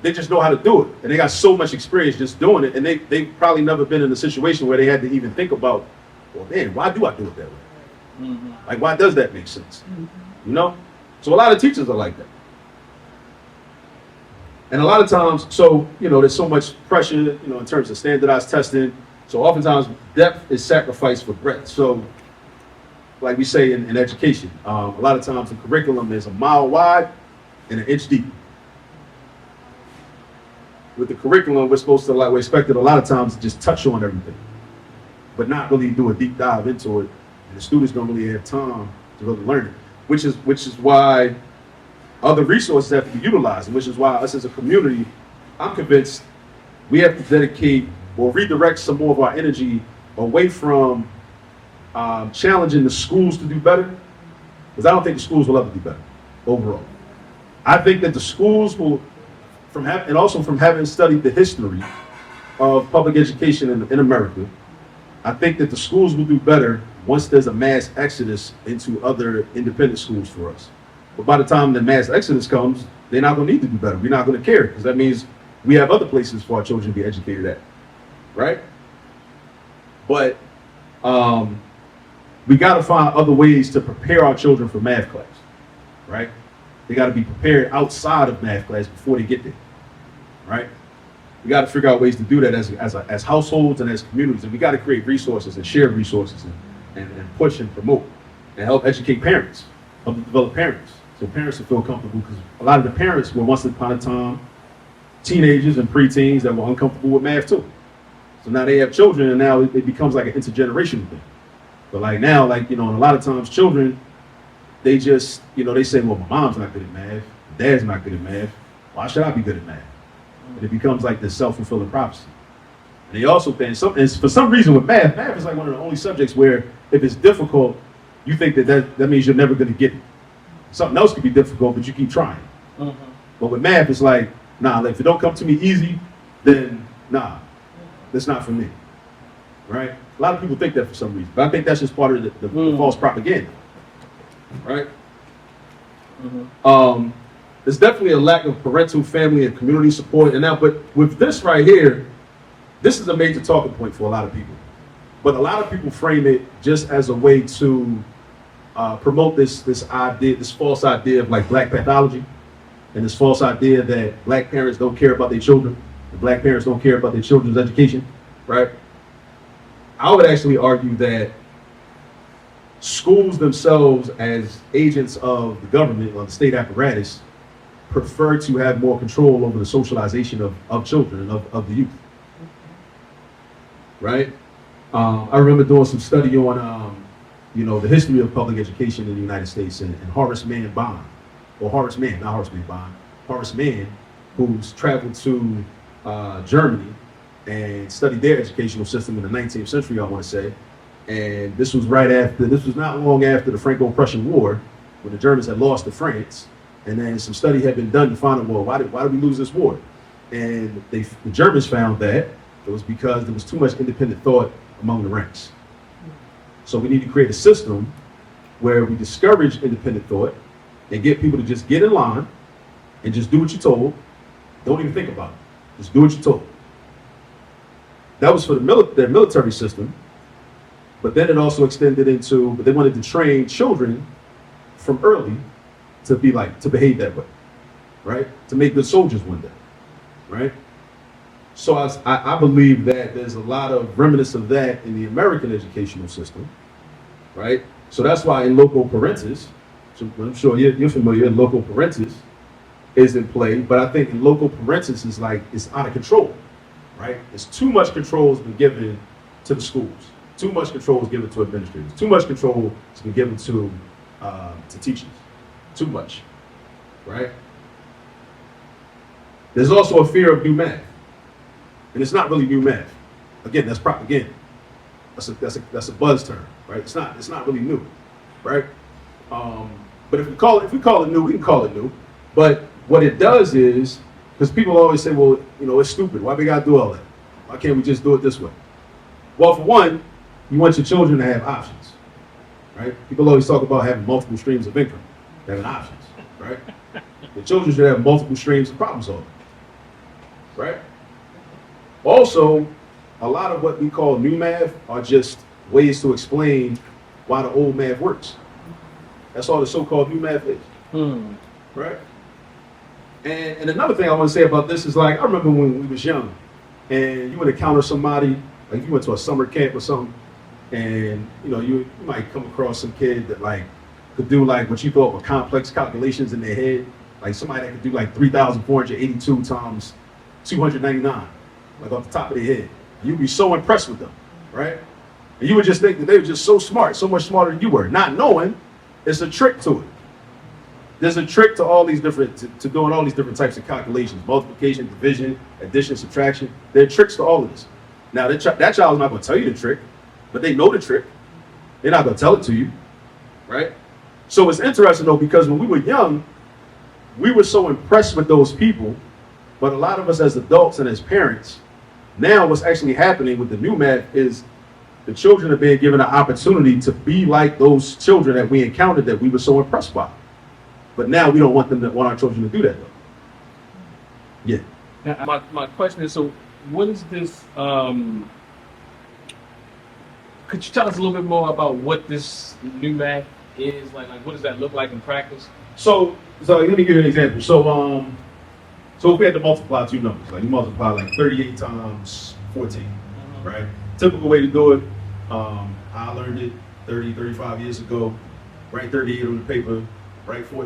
[SPEAKER 1] They just know how to do it. And they got so much experience just doing it. And they've probably never been in a situation where they had to even think about, well, man, why do I do it that way?
[SPEAKER 3] Mm-hmm.
[SPEAKER 1] Like, why does that make sense? You know? So a lot of teachers are like that. And a lot of times, so, you know, there's so much pressure, you know, in terms of standardized testing. So oftentimes depth is sacrificed for breadth. So like we say in education, a lot of times the curriculum is a mile wide and an inch deep. With the curriculum, we're expected a lot of times to just touch on everything, but not really do a deep dive into it. And the students don't really have time to really learn it, which is why other resources have to be utilized, and which is why us as a community, I'm convinced we have to dedicate or redirect some more of our energy away from challenging the schools to do better, because I don't think the schools will ever do better overall. I think that the schools will, from having studied the history of public education in America, I think that the schools will do better once there's a mass exodus into other independent schools for us. But by the time the mass exodus comes, they're not going to need to do better. We're not going to care, because that means we have other places for our children to be educated at, right? But we got to find other ways to prepare our children for math class, right? They got to be prepared outside of math class before they get there, right? We got to figure out ways to do that as households and as communities, and we got to create resources and share resources and push and promote and help educate parents, help develop parents, so parents will feel comfortable, because a lot of the parents were once upon a time teenagers and preteens that were uncomfortable with math too. So now they have children, and now it becomes like an intergenerational thing. But like now, like, you know, and a lot of times children, they just, you know, they say, well, my mom's not good at math, dad's not good at math, why should I be good at math? And it becomes like this self-fulfilling prophecy. And they also think, for some reason with math is like one of the only subjects where if it's difficult, you think that means you're never going to get it. Something else could be difficult, but you keep trying. Mm-hmm. But with math, it's like, nah, like, if it don't come to me easy, then nah, that's not for me, right? A lot of people think that for some reason, but I think that's just part of the false propaganda, right? Mm-hmm. There's definitely a lack of parental, family, and community support. And now, but with this right here, this is a major talking point for a lot of people. But a lot of people frame it just as a way to promote this idea, this false idea of like black pathology, and this false idea that black parents don't care about their children, and black parents don't care about their children's education, right? I would actually argue that schools themselves, as agents of the government or the state apparatus, prefer to have more control over the socialization of children and of the youth, right? I remember doing some study on, you know, the history of public education in the United States, and Horace Mann, who's traveled to Germany and studied their educational system in the 19th century, I want to say. And this was not long after the Franco-Prussian War, when the Germans had lost to France. And then some study had been done to find out, well, why did we lose this war? And the Germans found that it was because there was too much independent thought among the ranks. So we need to create a system where we discourage independent thought and get people to just get in line and just do what you're told. Don't even think about it. Just do what you're told. That was for their military system, but then it also extended into, but they wanted to train children from early to behave that way, right? To make good soldiers one day, right? So I believe that there's a lot of remnants of that in the American educational system, right? So that's why in loco parentis, so I'm sure you're familiar, loco parentis is in play, but I think in loco parentis is like, it's out of control, right? It's too much control has been given to the schools. Too much control is given to administrators. Too much control has been given to teachers. Too much, right? There's also a fear of new math, and it's not really new math. Again, that's propaganda. That's a buzz term, right? It's not really new, right? But if we call it new, we can call it new. But what it does is, because people always say, well, it's stupid. Why we gotta do all that? Why can't we just do it this way? Well, for one, you want your children to have options, right? People always talk about having multiple streams of income, having options, right? The children should have multiple streams of problem solving, right? Also, a lot of what we call new math are just ways to explain why the old math works. That's all the so-called new math is, right? And another thing I want to say about this is, like, I remember when we was young, and you would encounter somebody, like you went to a summer camp or something, and you might come across some kid that like could do like what you thought were complex calculations in their head, like somebody that could do like 3,482 times 299, like off the top of their head. You'd be so impressed with them, right? And you would just think that they were just so smart, so much smarter than you were, not knowing it's a trick to it. There's a trick to all these different, to doing all these different types of calculations: multiplication, division, addition, subtraction. There are tricks to all of this. Now that child's not going to tell you the trick, but they know the trick. They're not going to tell it to you, right? So it's interesting though, because when we were young, we were so impressed with those people, but a lot of us as adults and as parents, now what's actually happening with the new math is the children are being given an opportunity to be like those children that we encountered that we were so impressed by. But now we don't want our children to do that though. Yeah.
[SPEAKER 3] Now, my question is, so what is this, could you tell us a little bit more about what this new math is? Like what does that look like in practice?
[SPEAKER 1] So let me give you an example. So if we had to multiply two numbers, like you multiply like 38 times 14, right? Typical way to do it, I learned it 35 years ago. Write 38 on the paper,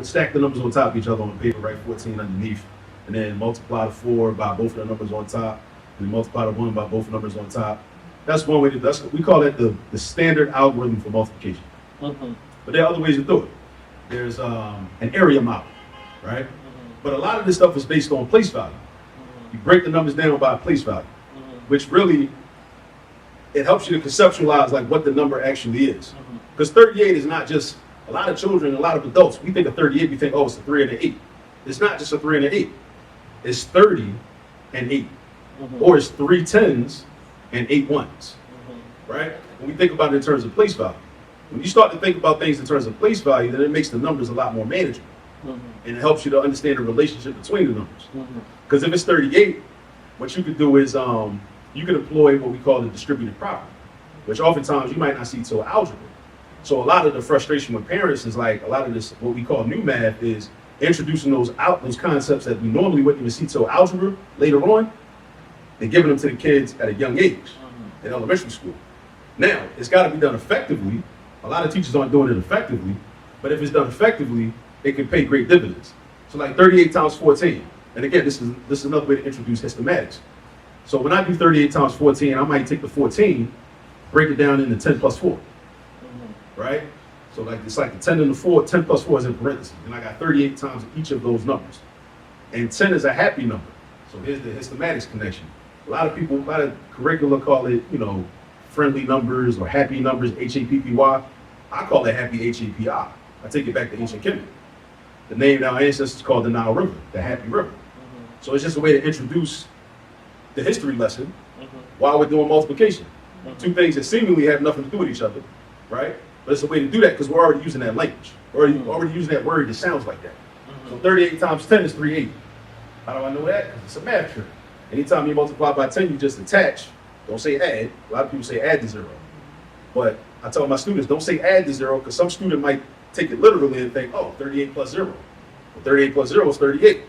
[SPEAKER 1] stack the numbers on top of each other on the paper, write 14 underneath, and then multiply the 4 by both of the numbers on top, and then multiply the 1 by both numbers on top. That's one way to do it. We call that the standard algorithm for multiplication. But there are other ways to do it. There's an area model, right? But a lot of this stuff is based on place value. You break the numbers down by place value, which really, it helps you to conceptualize like what the number actually is. Because 38 is not just, a lot of children, a lot of adults, we think of 38, we think, oh, it's a 3 and an 8. It's not just a 3 and an 8. It's 30 and 8. Or it's 3 10s and 8 1s, right? When we think about it in terms of place value. When you start to think about things in terms of place value, then it makes the numbers a lot more manageable. And it helps you to understand the relationship between the numbers. Because if it's 38, what you could do is you can employ what we call the distributed property, which oftentimes you might not see till algebra. So a lot of the frustration with parents is like a lot of this, what we call new math, is introducing those concepts that we normally wouldn't even see till algebra later on, and giving them to the kids at a young age in elementary school. Now, it's got to be done effectively. A lot of teachers aren't doing it effectively, but if it's done effectively, it can pay great dividends. So like 38 times 14, and again, this is another way to introduce Histematics. So when I do 38 times 14, I might take the 14, break it down into 10 plus 4, right? So like it's like the 10 and the 4, 10 plus 4 is in parentheses, and I got 38 times each of those numbers. And 10 is a happy number. So here's the Histematics connection. A lot of curricula call it, friendly numbers or happy numbers, HAPPY. I call it happy HAPI. I take it back to ancient Kemet. the name of our ancestors called the Nile River, the Happy River. So it's just a way to introduce the history lesson while we're doing multiplication. Two things that seemingly have nothing to do with each other, right? But it's a way to do that because we're already using that language. We're already using that word that sounds like that. So 38 times 10 is 380. How do I know that? Because it's a math trick. Anytime you multiply by 10, you just attach. Don't say add. A lot of people say add to 0. But I tell my students, don't say add to 0 because some student might take it literally and think, oh, 38 plus 0. Well, 38 plus 0 is 38,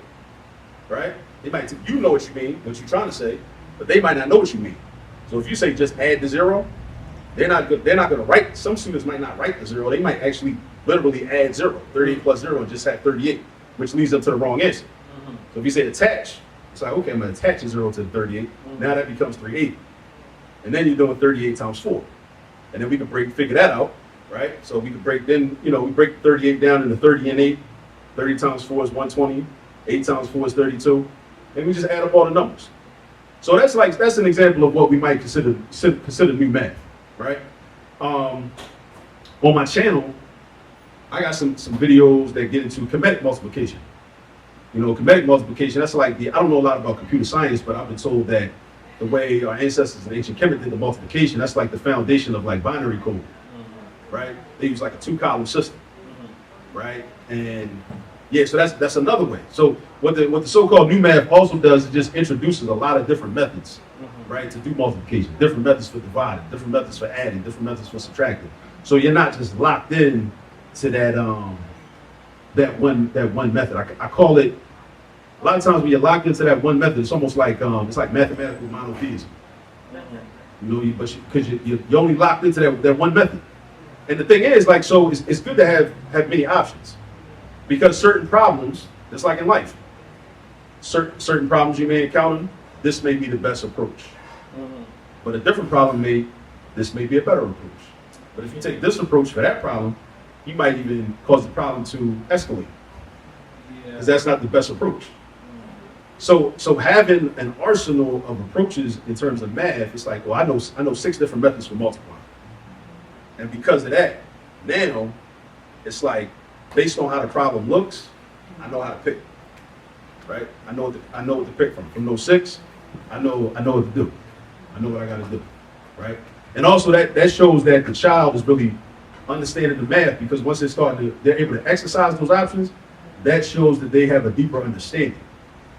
[SPEAKER 1] right? They might, you know what you mean, what you're trying to say, but they might not know what you mean. So if you say just add to 0, they're not going to write, some students might not write the 0, they might actually literally add 0, 38 plus 0 and just have 38, which leads them to the wrong answer. So if you say attach, it's like, okay, I'm going to attach a 0 to the 38, now that becomes 380. And then you're doing 38 times 4. And then we can figure that out, right? So we can break, then, we break 38 down into 30 and 8. 30 times 4 is 120. 8 times 4 is 32. And we just add up all the numbers. So that's an example of what we might consider new math, right? On my channel, I got some videos that get into kinetic multiplication. Kinetic multiplication, that's like I don't know a lot about computer science, but I've been told that the way our ancestors in ancient Kemet did the multiplication, that's like the foundation of like binary code, right? They use like a 2-column system, right? And yeah, so that's another way. So what the so-called new math also does is just introduces a lot of different methods, right, to do multiplication, different methods for dividing, different methods for adding, different methods for subtracting. So you're not just locked in to that one method. I call it, a lot of times when you're locked into that one method, it's almost like it's like mathematical monotheism. Because you're only locked into that one method. And the thing is, like, so it's good to have many options, because certain problems, it's like in life, certain problems you may encounter, this may be the best approach. But a different problem this may be a better approach. But if you take this approach for that problem, you might even cause the problem to escalate, because that's not the best approach. So having an arsenal of approaches in terms of math, it's like, well, I know 6 different methods for multiplying. And because of that, now it's like, based on how the problem looks, I know how to pick, right? I know what to pick from. From those 6, I know what to do. I know what I got to do, right? And also that shows that the child is really understanding the math, because once they're able to exercise those options, that shows that they have a deeper understanding.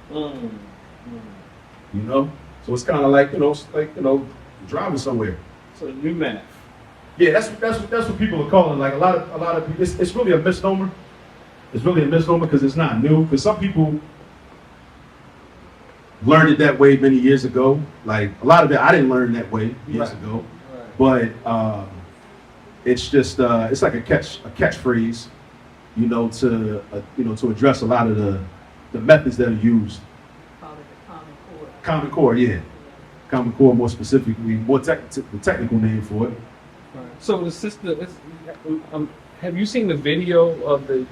[SPEAKER 1] So it's kind of like, driving somewhere.
[SPEAKER 3] So new math.
[SPEAKER 1] Yeah, that's what people are calling. Like a lot of people, it's really a misnomer. It's really a misnomer because it's not new. Because some people learned it that way many years ago. Like a lot of it, I didn't learn that way years ago. Right. But it's just it's like a catchphrase, to address a lot of the methods that are used.
[SPEAKER 2] Call it the Common Core.
[SPEAKER 1] Common Core, yeah. Common Core, more specifically, the technical name for it.
[SPEAKER 3] So the sister, have you seen the video of the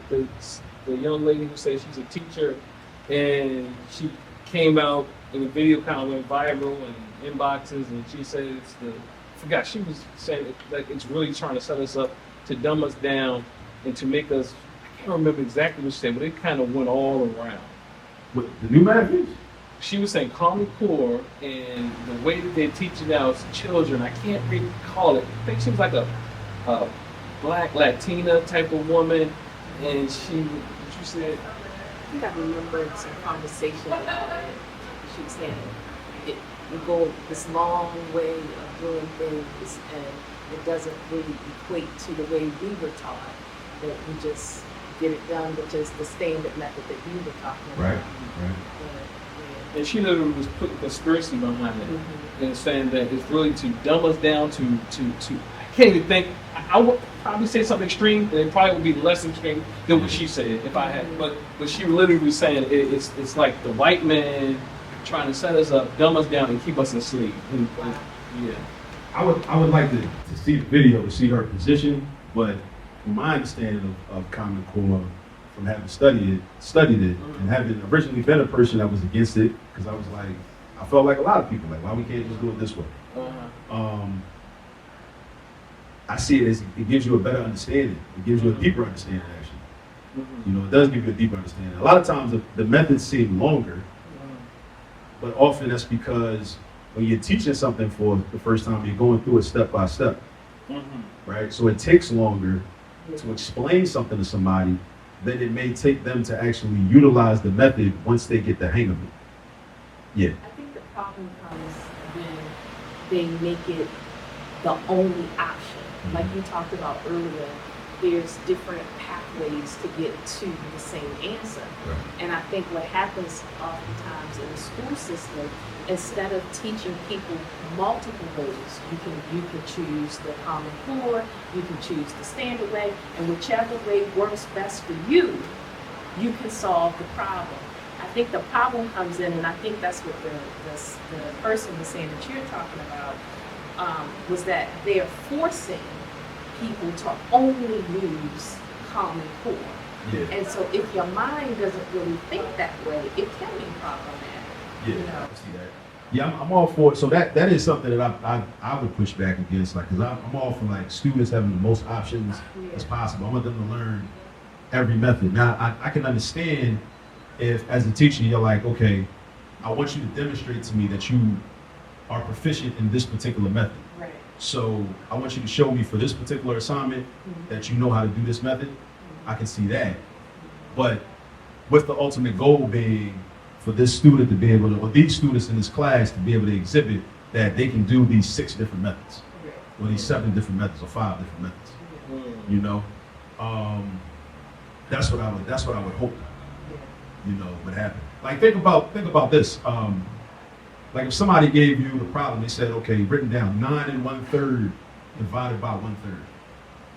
[SPEAKER 3] young lady who says she's a teacher, and she came out and the video kind of went viral and inboxes, and she said she was saying like it's really trying to set us up to dumb us down and to make us, I can't remember exactly what she said, but it kind of went all around.
[SPEAKER 1] What the new math is?
[SPEAKER 3] She was saying Common Core, and the way that they teach it now is children. I can't recall it. I think she was like a black Latina type of woman, and she said,
[SPEAKER 2] I think I remember some conversation about it. She was saying we go this long way of doing things, and it doesn't really equate to the way we were taught. That we just get it done, which is the standard method that you were talking about.
[SPEAKER 1] Right.
[SPEAKER 3] and she literally was putting conspiracy behind it and saying that it's really to dumb us down to I can't even think. I would probably say something extreme, and it probably would be less extreme than what she said if I had. But she literally was saying it's like the white man trying to set us up, dumb us down, and keep us asleep. And, yeah.
[SPEAKER 1] I would like to see the video to see her position, but from my understanding of Common Core, from having studied it, and having originally been a person that was against it, because I was like, I felt like a lot of people, like, why we can't just do it this way? I see it as it gives you a better understanding. It gives you a deeper understanding, actually. You know, it does give you a deeper understanding. A lot of times the methods seem longer, but often that's because when you're teaching something for the first time, you're going through it step by step, right? So it takes longer to explain something to somebody than it may take them to actually utilize the method once they get the hang of it. Yeah.
[SPEAKER 2] I think the problem comes when they make it the only option. Like you talked about earlier, there's different pathways to get to the same answer.
[SPEAKER 1] Right.
[SPEAKER 2] And I think what happens oftentimes in the school system, instead of teaching people multiple ways, you can choose the Common Core, you can choose the standard way, and whichever way works best for you, you can solve the problem. I think the problem comes in, and I think that's what the person was saying that you're talking about, was that they're forcing people to only use Common Core.
[SPEAKER 1] Yeah.
[SPEAKER 2] And so if your mind doesn't really think that way, it can be problematic.
[SPEAKER 1] Yeah,
[SPEAKER 2] You know?
[SPEAKER 1] I can see that. Yeah, I'm all for it. So that is something that I would push back against, like, because I'm all for like students having the most options as possible. I want them to learn every method. Now, I can understand if, as a teacher, you're like, okay, I want you to demonstrate to me that you are proficient in this particular method.
[SPEAKER 2] Right.
[SPEAKER 1] So I want you to show me for this particular assignment that you know how to do this method. I can see that. But with the ultimate goal being for this student to be able to, or these students in this class to be able to exhibit that they can do these 6 different methods, or these 7 different methods, or 5 different methods. You know, that's what I would hope, you know, would happen. Like think about this. Like if somebody gave you the problem, they said, okay, written down 9 1/3 divided by 1/3,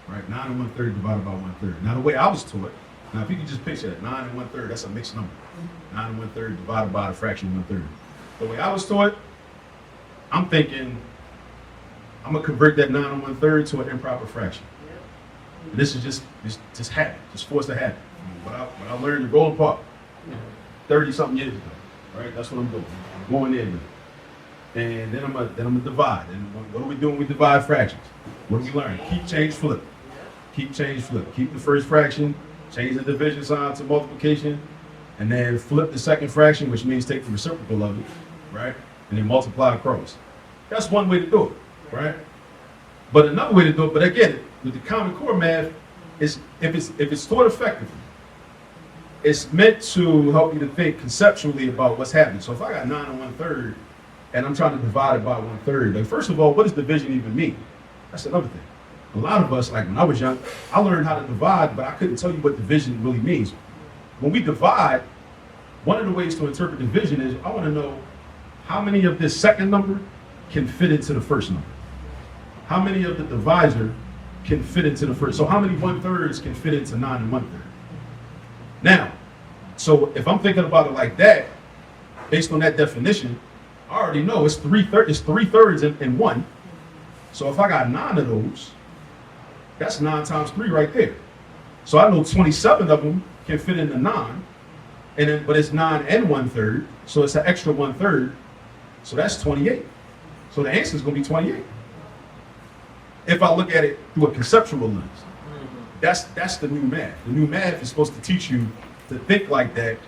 [SPEAKER 1] right? 9 1/3 divided by 1/3. Now the way I was taught, now if you could just picture that, 9 1/3, that's a mixed number. 9 1/3 divided by the fraction 1/3. The way I was taught, I'm thinking, I'm gonna convert that 9 1/3 to an improper fraction. And this is just habit, just force to habit. What I learned in Golden Park 30 something years ago, right? That's what I'm doing. I'm going there with it. And then I'm gonna divide. And what do we do when we divide fractions? What do we learn? Keep, change, flip. Keep, change, flip. Keep the first fraction, change the division sign to multiplication, and then flip the second fraction, which means take the reciprocal of it, right? And then multiply across. That's one way to do it, right? But another way to do it, but again, with the Common Core math, is if it's taught effectively, it's meant to help you to think conceptually about what's happening. So if I got 9 1/3 and I'm trying to divide it by 1/3, like first of all, what does division even mean? That's another thing. A lot of us, like when I was young, I learned how to divide, but I couldn't tell you what division really means. When we divide, one of the ways to interpret division is I want to know how many of this second number can fit into the first number. How many of the divisor can fit into the first? So how many 1/3s can fit into 9 1/3? Now, so if I'm thinking about it like that, based on that definition, I already know it's 3/3 in 1. So if I got 9 of those, that's 9 times 3 right there. So I know 27 of them can fit into 9, but it's 9 and 1/3, so it's an extra 1/3. So that's 28. So the answer is going to be 28. If I look at it through a conceptual lens, that's the new math. The new math is supposed to teach you to think like that,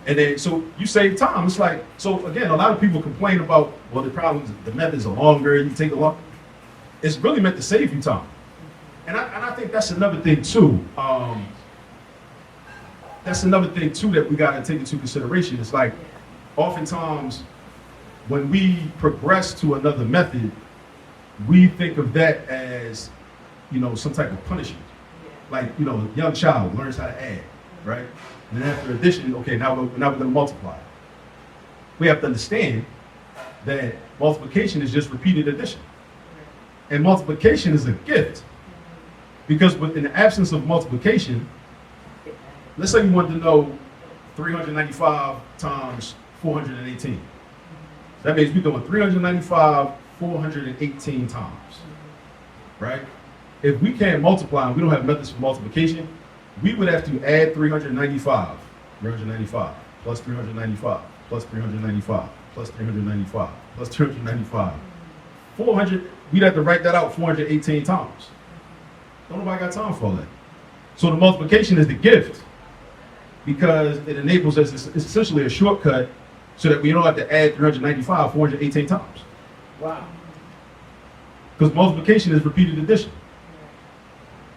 [SPEAKER 1] and then so you save time. It's like, so again, a lot of people complain about, well, the problems, the methods are longer, you take a lot. It's really meant to save you time, and I think that's another thing too. That's another thing too that we got to take into consideration. It's like, oftentimes when we progress to another method, we think of that as, you know, some type of punishment. Like, you know, a young child learns how to add, right? And then after addition, okay, now we're going to multiply. We have to understand that multiplication is just repeated addition. And multiplication is a gift. Because in the absence of multiplication, let's say you want to know 395 times 418. That means we're doing 395, 418 times, right? If we can't multiply and we don't have methods for multiplication, we would have to add 395 plus 395 plus 395 plus 395 plus 395. 400, we'd have to write that out 418 times. Don't nobody got time for all that. So the multiplication is the gift. because it enables us, it's essentially a shortcut so that we don't have to add 395 418 times.
[SPEAKER 3] Wow.
[SPEAKER 1] Because multiplication is repeated addition.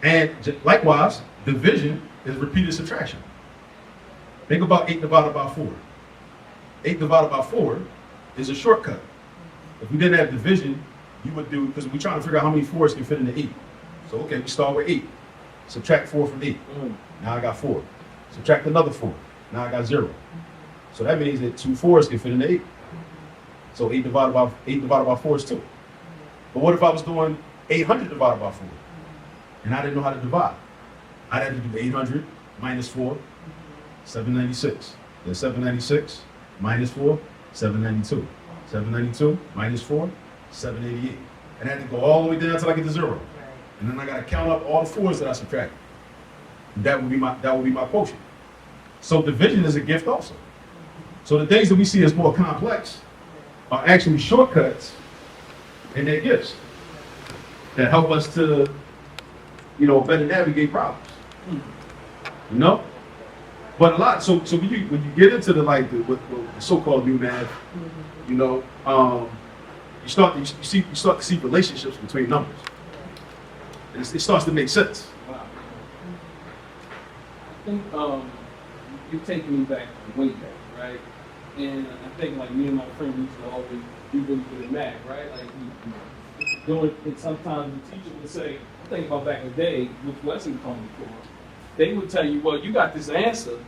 [SPEAKER 1] And likewise, division is repeated subtraction. Think about 8 divided by 4. 8 divided by 4 is a shortcut. If we didn't have division, you would do, because we're trying to figure out how many 4s can fit into 8. So, okay, we start with 8. Subtract 4 from 8. Now I got 4. Subtract another 4. Now I got 0. So that means that 2 4s can fit into 8. So 8 divided by 4 is 2. But what if I was doing 800 divided by 4? And I didn't know how to divide. I'd have to do 800 minus 4, 796. Then 796 minus 4, 792. 792 minus 4, 788. And I had to go all the way down until I get to 0. And then I got to count up all the 4s that I subtracted. That would be my quotient. So division is a gift also. So the things that we see as more complex are actually shortcuts, and they're gifts that help us to, better navigate problems. But a lot. So when you get into the so-called new math, you start to see relationships between numbers. And it starts to make sense.
[SPEAKER 3] Wow. I think you're taking me back way back, right? And I think like me and my friend used to always be really good at math, right? Like doing it. Sometimes the teacher would say, I think about back in the day, which lesson come before, they would tell you, well, you got this answer,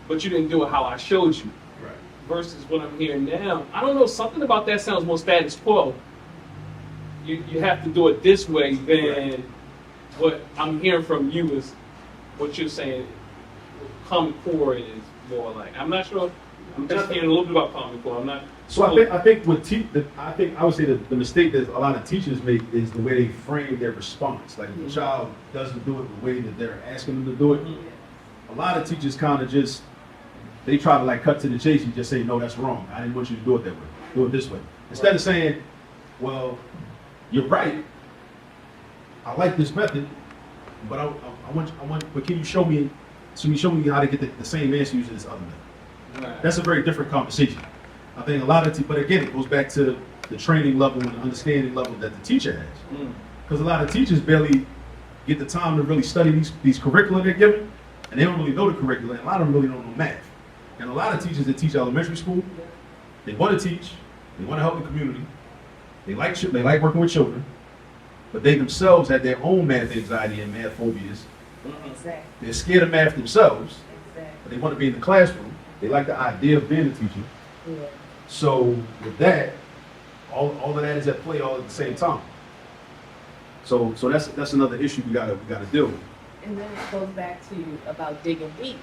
[SPEAKER 3] but you didn't do it how I showed you.
[SPEAKER 1] Right.
[SPEAKER 3] Versus what I'm hearing now, I don't know, something about that sounds more status quo. You have to do it this way than what I'm hearing from you is what you're saying. Common Core is more like. I'm not sure. I'm just hearing a little bit about Common Core. I'm not.
[SPEAKER 1] So I think I would say that the mistake that a lot of teachers make is the way they frame their response. Like if the child doesn't do it the way that they're asking them to do it, a lot of teachers kind of just they try to cut to the chase and just say, no, that's wrong. I didn't want you to do it that way. Do it this way. Instead of saying, well, you're right. I like this method, but I want. But can you show me how to get the same answer using this other method?
[SPEAKER 3] Right.
[SPEAKER 1] That's a very different conversation. I think a lot of, but again, it goes back to the training level and the understanding level that the teacher has. Because a lot of teachers barely get the time to really study these curricula they're given, and they don't really know the curricula, and a lot of them really don't know math. And a lot of teachers that teach elementary school, they want to teach, they want to help the community, they like working with children, but they themselves have their own math anxiety and math phobias.
[SPEAKER 2] Exactly.
[SPEAKER 1] They're scared of math themselves,
[SPEAKER 2] Exactly.
[SPEAKER 1] but they want to be in the classroom. They like the idea of being a teacher.
[SPEAKER 2] Yeah.
[SPEAKER 1] So with that, all of that is at play all at the same time. So that's another issue we gotta deal with.
[SPEAKER 2] And then it goes back to about digging deep,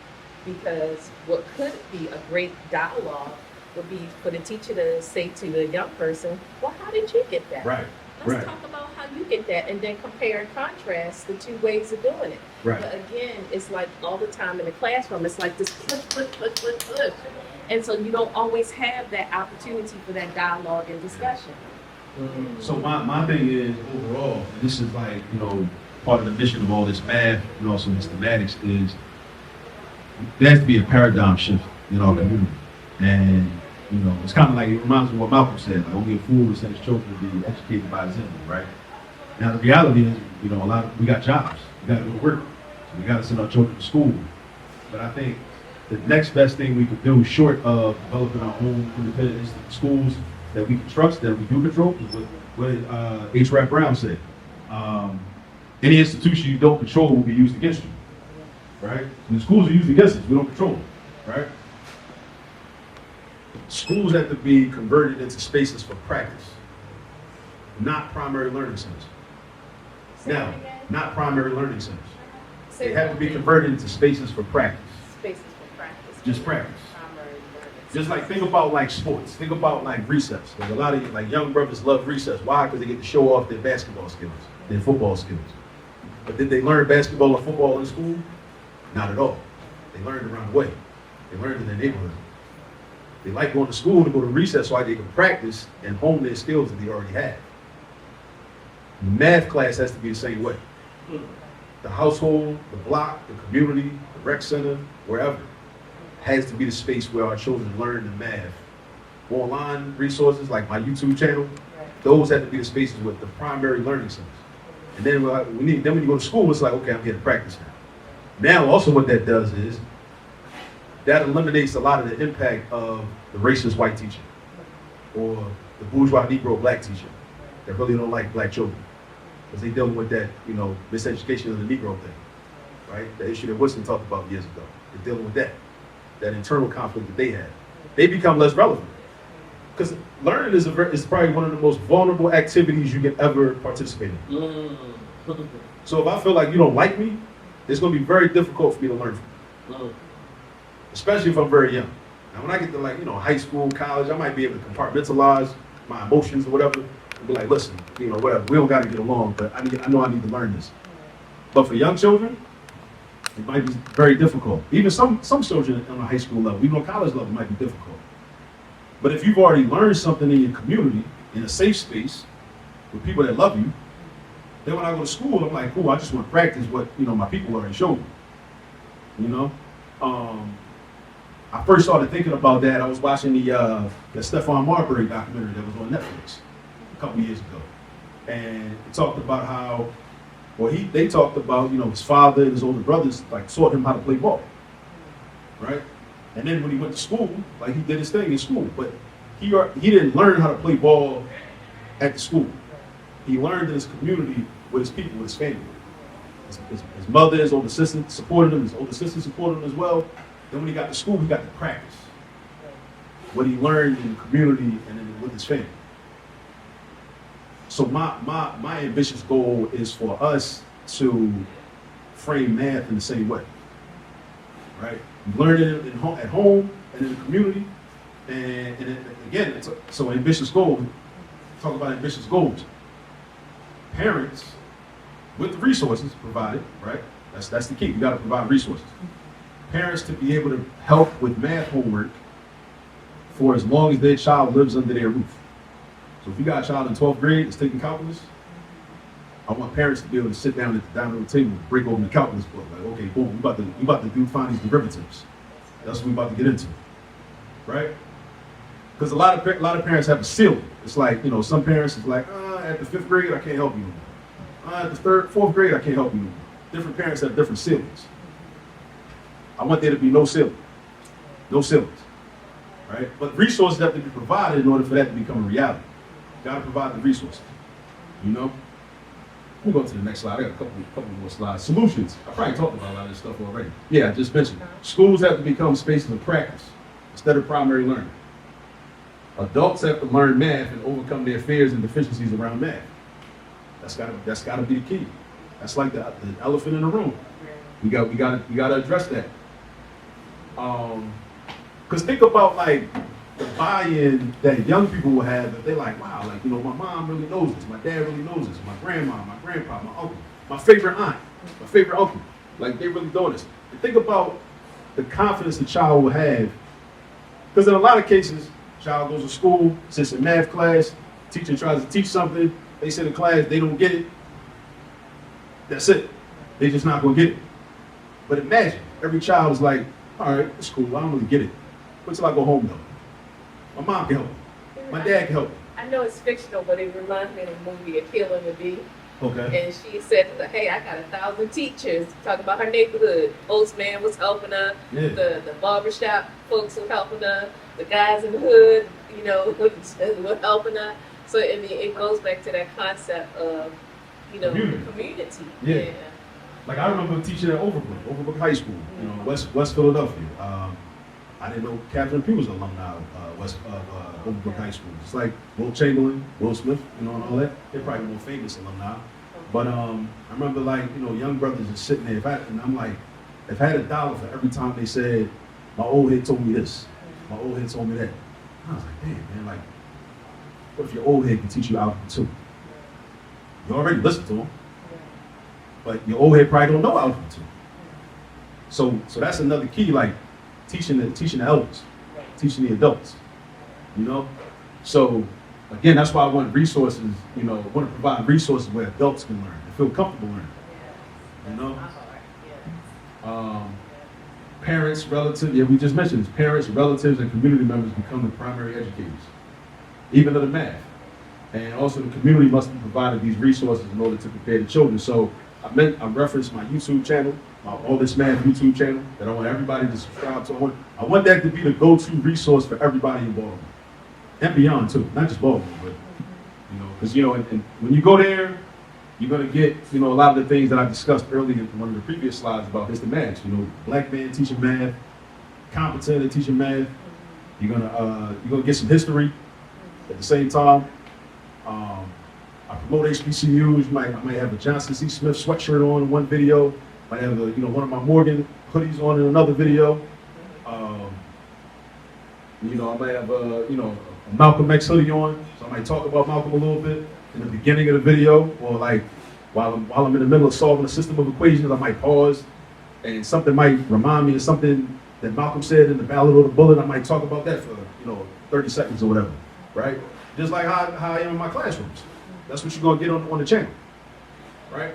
[SPEAKER 2] because what could be a great dialogue would be for the teacher to say to the young person, well, how did you get that?
[SPEAKER 1] Right.
[SPEAKER 2] Let's talk about how you get that, and then compare and contrast the two ways of doing it.
[SPEAKER 1] Right.
[SPEAKER 2] But again, it's like all the time in the classroom, it's like this flip. And so you don't always have that opportunity for that dialogue and discussion.
[SPEAKER 1] So my thing is overall, and this is part of the mission of all this math and also Histematics is there has to be a paradigm shift in our community. And it's kind of it reminds me of what Malcolm said, only a fool will send his children to be educated by his enemy, right? Now the reality is, we got jobs, we got to go to work, so we got to send our children to school. But I think the next best thing we could do, short of developing our own independent schools that we can trust, that we do control, is what H. Rap Brown said. Any institution you don't control will be used against you, right? And the schools are used against us, we don't control them, right? Schools have to be converted into spaces for practice, not primary learning centers. Now, not primary learning centers. They have to be converted into spaces for practice.
[SPEAKER 2] Spaces for practice.
[SPEAKER 1] Just practice.
[SPEAKER 2] Primary learning.
[SPEAKER 1] Just think about sports. Think about recess. Like a lot of young brothers love recess. Why? Because they get to show off their basketball skills, their football skills. But did they learn basketball or football in school? Not at all. They learned around the way. They learned in their neighborhood. They like going to school to go to recess so they can practice and hone their skills that they already have. The math class has to be the same way. The household, the block, the community, the rec center, wherever. has to be the space where our children learn the math. Online resources like my YouTube channel, those have to be the spaces with the primary learning centers. And then when you go to school, it's like, okay, I'm here to practice now. Now, also what that does is that eliminates a lot of the impact of the racist white teacher or the bourgeois Negro black teacher that really don't like black children because they dealing with that, miseducation of the Negro thing, right? The issue that Winston talked about years ago. They're dealing with that internal conflict that they have. They become less relevant because learning is probably one of the most vulnerable activities you can ever participate in. So if I feel like you don't like me, it's going to be very difficult for me to learn from you. Especially if I'm very young. Now, when I get to high school, college, I might be able to compartmentalize my emotions or whatever, and be like, listen, whatever, we don't got to get along, but I know I need to learn this. But for young children, it might be very difficult. Even some children on a high school level, even on college level, might be difficult. But if you've already learned something in your community, in a safe space, with people that love you, then when I go to school, I'm like, cool, I just want to practice what my people already showed me. I first started thinking about that. I was watching the Stephon Marbury documentary that was on Netflix a couple years ago, and it talked about how, they talked about his father and his older brothers taught him how to play ball, right? And then when he went to school, he did his thing in school, but he didn't learn how to play ball at the school. He learned in his community with his people, with his family. His mother, his older sister supported him. His older sister supported him as well. Then when he got to school, he got to practice what he learned in the community and then with his family. So my ambitious goal is for us to frame math in the same way, right? You learn it at home and in the community, and again, so ambitious goal. Talk about ambitious goals. Parents, with the resources provided, right? That's the key. You got to provide resources. Parents to be able to help with math homework for as long as their child lives under their roof. So if you got a child in 12th grade that's taking calculus, I want parents to be able to sit down at the dining room table and break open the calculus book. Like, okay, boom, we about to find these derivatives. That's what we about to get into, right? Because a lot of parents have a ceiling. It's like, some parents is like, at the 5th grade, I can't help you no more. At the 4th grade, I can't help you no more. Different parents have different ceilings. I want there to be no ceiling. No ceilings, right? But resources have to be provided in order for that to become a reality. You got to provide the resources, Let me go to the next slide. I got a couple more slides. Solutions. I probably talked about a lot of this stuff already. Yeah, I just mentioned. Schools have to become spaces of practice instead of primary learning. Adults have to learn math and overcome their fears and deficiencies around math. That's gotta be the key. That's like the elephant in the room. We gotta address that. Because think about the buy-in that young people will have if they're like, wow, my mom really knows this, my dad really knows this, my grandma, my grandpa, my uncle, my favorite aunt, my favorite uncle, they really know this. And think about the confidence the child will have, because in a lot of cases, child goes to school, sits in math class, teacher tries to teach something, they sit in class, they don't get it. That's it. They're just not gonna get it. But imagine, every child is like, all right, it's cool, I don't really get it. Wait till I go home though. My mom can help me. My dad can help me.
[SPEAKER 2] I know it's fictional, but it reminds me of the movie Akil and the Bee.
[SPEAKER 1] Okay.
[SPEAKER 2] And she said, hey, I got 1,000 teachers. Talking about her neighborhood. Postman was helping her.
[SPEAKER 1] Yeah.
[SPEAKER 2] The barbershop folks were helping her. The guys in the hood, were helping her. So it goes back to that concept of, community.
[SPEAKER 1] Yeah. I remember teaching at Overbrook High School, West Philadelphia. I didn't know Catherine Pugh was an alumni of Overbrook High School. Just like Will Chamberlain, Will Smith, and all that. They're probably more famous alumni. But I remember young brothers just sitting there, if I had $1 for every time they said, my old head told me this, my old head told me that. I was like, damn, man, what if your old head can teach you algebra too? You already listened to him, but your old head probably don't know algebra too. So that's another key, teaching the elders, teaching the adults, So again, that's why I want resources, I want to provide resources where adults can learn and feel comfortable learning, Parents, relatives, yeah, we just mentioned this. Parents, relatives, and community members become the primary educators, even of the math. And also the community must be provided these resources in order to prepare the children. So I referenced my YouTube channel, my All This Math YouTube channel, that I want everybody to subscribe to. I want that to be the go-to resource for everybody in Baltimore. And beyond too, not just Baltimore, but, because, and when you go there, you're going to get, a lot of the things that I discussed earlier in one of the previous slides about Histematics. Black man teaching math, competent at teaching math. You're gonna get some history at the same time. I promote HBCUs. I might have a Johnson C. Smith sweatshirt on in one video. Might have one of my Morgan hoodies on in another video. I might have a Malcolm X hoodie on, so I might talk about Malcolm a little bit in the beginning of the video, or like while I'm in the middle of solving a system of equations, I might pause and something might remind me of something that Malcolm said in the Ballad of the Bullet. I might talk about that for 30 seconds or whatever, right? Just like how I am in my classrooms. That's what you're gonna get on the channel, right?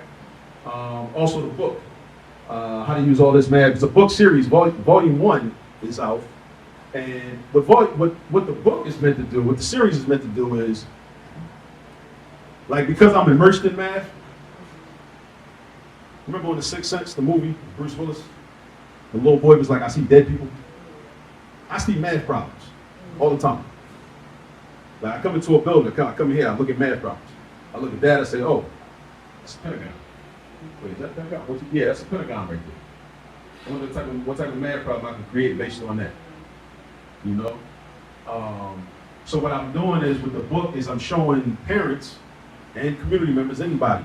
[SPEAKER 1] Also the book, How to Use All This Math. It's a book series. Volume 1 is out, and what the book is meant to do, what the series is meant to do is, like, because I'm immersed in math. Remember in The Sixth Sense, the movie, Bruce Willis? The little boy was like, I see dead people. I see math problems all the time. Like, I come into a building, I come in here, I look at math problems. I look at that, I say, oh, it's a Pentagon. Wait, is that Pentagon? Yeah, that's a Pentagon right there. I wonder what type of math problem I can create based on that. So what I'm doing is, with the book, is I'm showing parents and community members, anybody,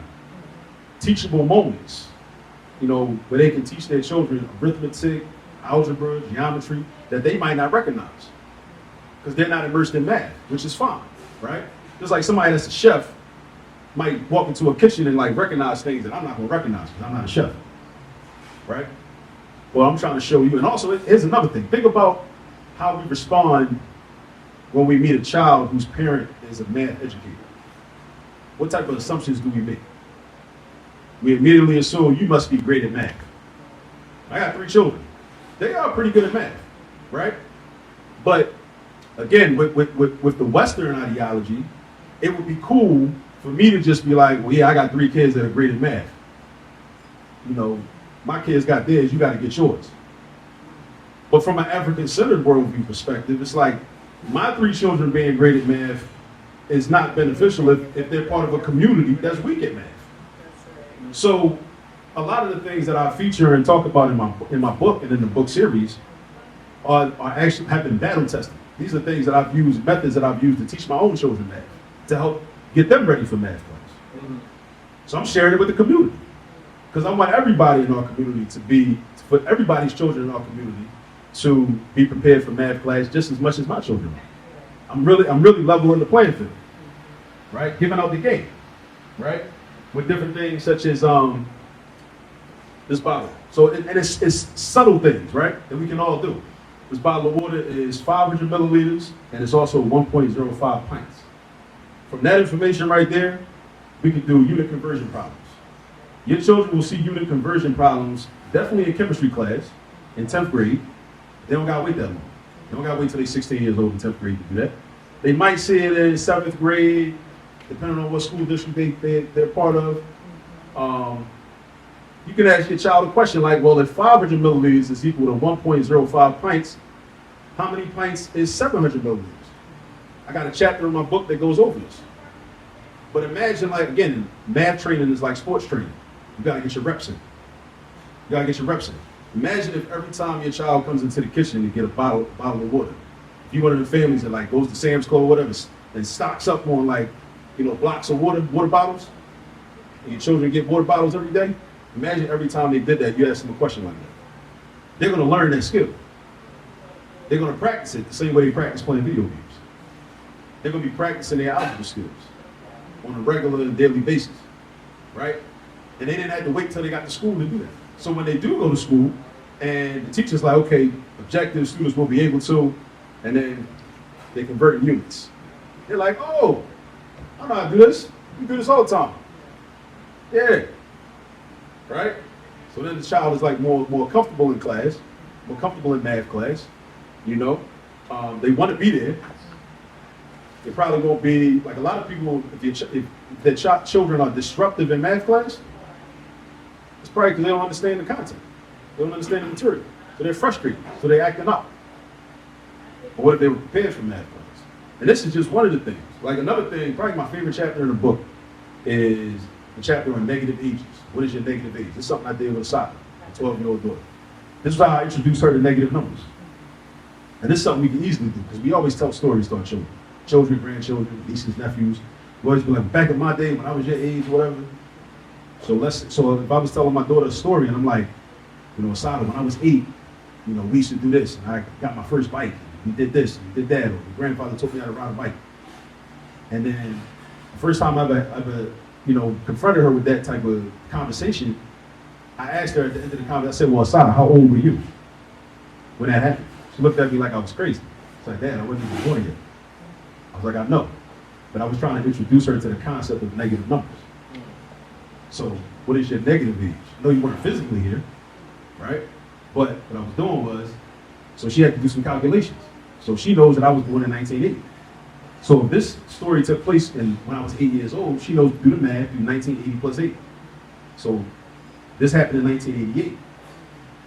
[SPEAKER 1] teachable moments, where they can teach their children arithmetic, algebra, geometry, that they might not recognize because they're not immersed in math, which is fine, right? Just like somebody that's a chef might walk into a kitchen and like recognize things that I'm not gonna recognize because I'm not a chef, right? Well, I'm trying to show you. And also, here's another thing. Think about how we respond when we meet a child whose parent is a math educator. What type of assumptions do we make? We immediately assume you must be great at math. I got 3 children. They are pretty good at math, right? But again, with the Western ideology, it would be cool for me to just be like, well, yeah, I got 3 kids that are great at math. My kids got theirs, you got to get yours. But from an African-centered worldview perspective, it's like, my 3 children being great at math is not beneficial if they're part of a community that's weak at math. So a lot of the things that I feature and talk about in my book and in the book series are actually have been battle tested. These are things that I've used, methods that I've used to teach my own children math, to help get them ready for math class. Mm-hmm. So I'm sharing it with the community, because I want everybody in our community for everybody's children in our community to be prepared for math class just as much as my children are. I'm really leveling the playing field, right? Giving out the game, right? With different things such as this bottle. So it's subtle things, right, that we can all do. This bottle of water is 500 milliliters, and it's also 1.05 pints. From that information right there, we can do unit conversion problems. Your children will see unit conversion problems definitely in chemistry class in 10th grade. They don't gotta wait that long. They don't gotta wait till they're 16 years old in 10th grade to do that. They might see it in 7th grade, depending on what school district they're part of. You can ask your child a question like, well, if 500 milliliters is equal to 1.05 pints, how many pints is 700 milliliters? I got a chapter in my book that goes over this. But imagine, like, again, math training is like sports training. You gotta get your reps in. Imagine if every time your child comes into the kitchen to get a bottle of water, if you're one of the families that like goes to Sam's Club or whatever and stocks up on like, blocks of water bottles, and your children get water bottles every day, imagine every time they did that, you ask them a question like that. They're gonna learn that skill. They're gonna practice it the same way they practice playing video games. They're gonna be practicing their algebra skills on a regular and daily basis, right? And they didn't have to wait till they got to school to do that. So when they do go to school, and the teacher's like, okay, objective students will be able to, and then they convert in units. They're like, oh, I know how to do this. You do this all the time. Yeah, right? So then the child is like more comfortable in class, more comfortable in math class, you know. They want to be there. They're probably going to be, like a lot of people, if their children are disruptive in math class, it's probably because they don't understand the content. They don't understand the material. So they're frustrated. So they're acting up. But what if they were prepared for math class? And this is just one of the things. Like another thing, probably my favorite chapter in the book is the chapter on negative ages. What is your negative age? This is something I did with Asada, a 12-year-old daughter. This is how I introduced her to negative numbers. And this is something we can easily do because we always tell stories to our children. Children, grandchildren, nieces, nephews. We always be like, back in my day when I was your age, whatever. So if I was telling my daughter a story and I'm like, Asada, when I was 8, we used to do this and I got my first bike. We did this, we did that, or my grandfather taught me how to ride a bike. And then the first time I ever confronted her with that type of conversation, I asked her at the end of the conversation, I said, well, Asada, how old were you when that happened? She looked at me like I was crazy. It's like, Dad, I wasn't even born yet. I was like, I know. But I was trying to introduce her to the concept of negative numbers. So, what is your negative age? I know you weren't physically here, right? But what I was doing was, so she had to do some calculations. So she knows that I was born in 1980. So if this story took place when I was 8 years old, she knows to do the math, do 1980 plus 8. So this happened in 1988.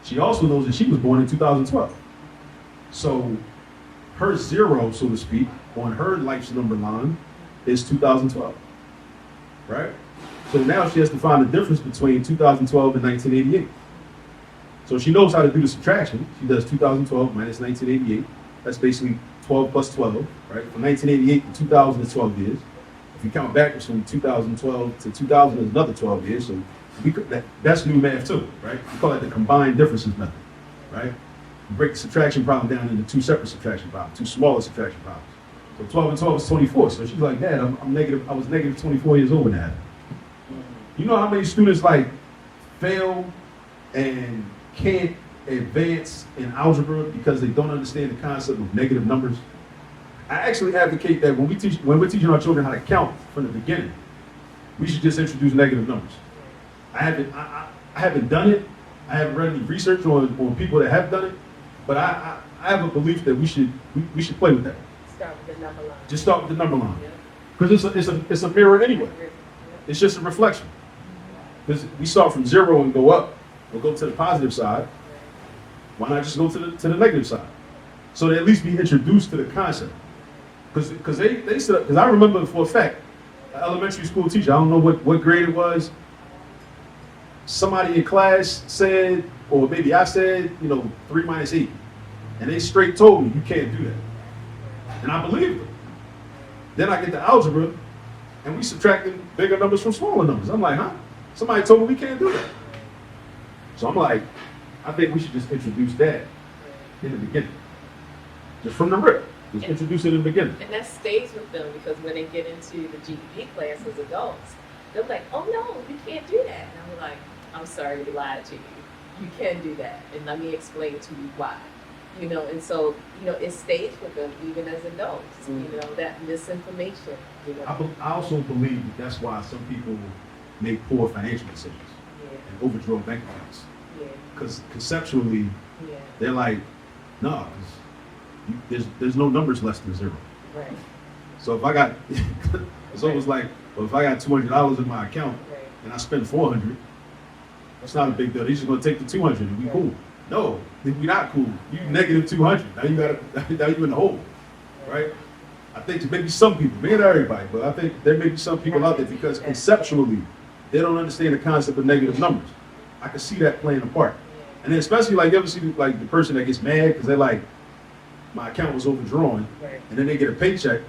[SPEAKER 1] She also knows that she was born in 2012. So her zero, so to speak, on her life's number line is 2012, right? So now she has to find the difference between 2012 and 1988. So she knows how to do the subtraction. She does 2012 minus 1988. That's basically 12 plus 12, right? From 1988 to 2000 is 12 years. If you count backwards from 2012 to 2000 is another 12 years. So that's new math too, right? We call it the combined differences method, right? You break the subtraction problem down into two separate subtraction problems, two smaller subtraction problems. So 12 and 12 is 24. So she's like, Dad, I was negative 24 years old when that happened. You know how many students fail and can't advance in algebra because they don't understand the concept of negative numbers? I actually advocate that when we're teaching our children how to count from the beginning, we should just introduce negative numbers. I haven't done it. I haven't read any research on people that have done it, but I have a belief that we should play with that.
[SPEAKER 2] Start with the number line.
[SPEAKER 1] Just start with the number line, because it's a mirror anyway. It's just a reflection. Because we start from 0 and go up, or go to the positive side. Why not just go to the negative side? So they at least be introduced to the concept. Because I remember for a fact, an elementary school teacher, I don't know what grade it was, somebody in class said, or maybe I said, 3 minus 8. And they straight told me, you can't do that. And I believed them. Then I get to algebra, and we subtracting bigger numbers from smaller numbers. I'm like, huh? Somebody told me we can't do that. So I'm like, I think we should just introduce that in the beginning. Just from the rip. Just introduce it in the beginning.
[SPEAKER 2] And that stays with them because when they get into the GED class as adults, they're like, oh no, you can't do that. And I'm like, I'm sorry we lied to you. You can do that. And let me explain to you why. And so, it stays with them even as adults, that misinformation.
[SPEAKER 1] I also believe that's why some people make poor financial decisions and overdraw bank accounts. Because conceptually, they're like, no, there's no numbers less than 0.
[SPEAKER 2] Right.
[SPEAKER 1] So if I got, it's almost like, well, if I got $200 in my account and I spend $400, that's not a big deal. They're just gonna take the 200 and we cool. No, we're not cool. You negative 200. Now you in the hole, right? I think maybe some people, maybe not everybody, but I think there may be some people out there because conceptually they don't understand the concept of negative numbers. I can see that playing a part. And then especially you ever see the person that gets mad because they're like, my account was overdrawn, and then they get a paycheck,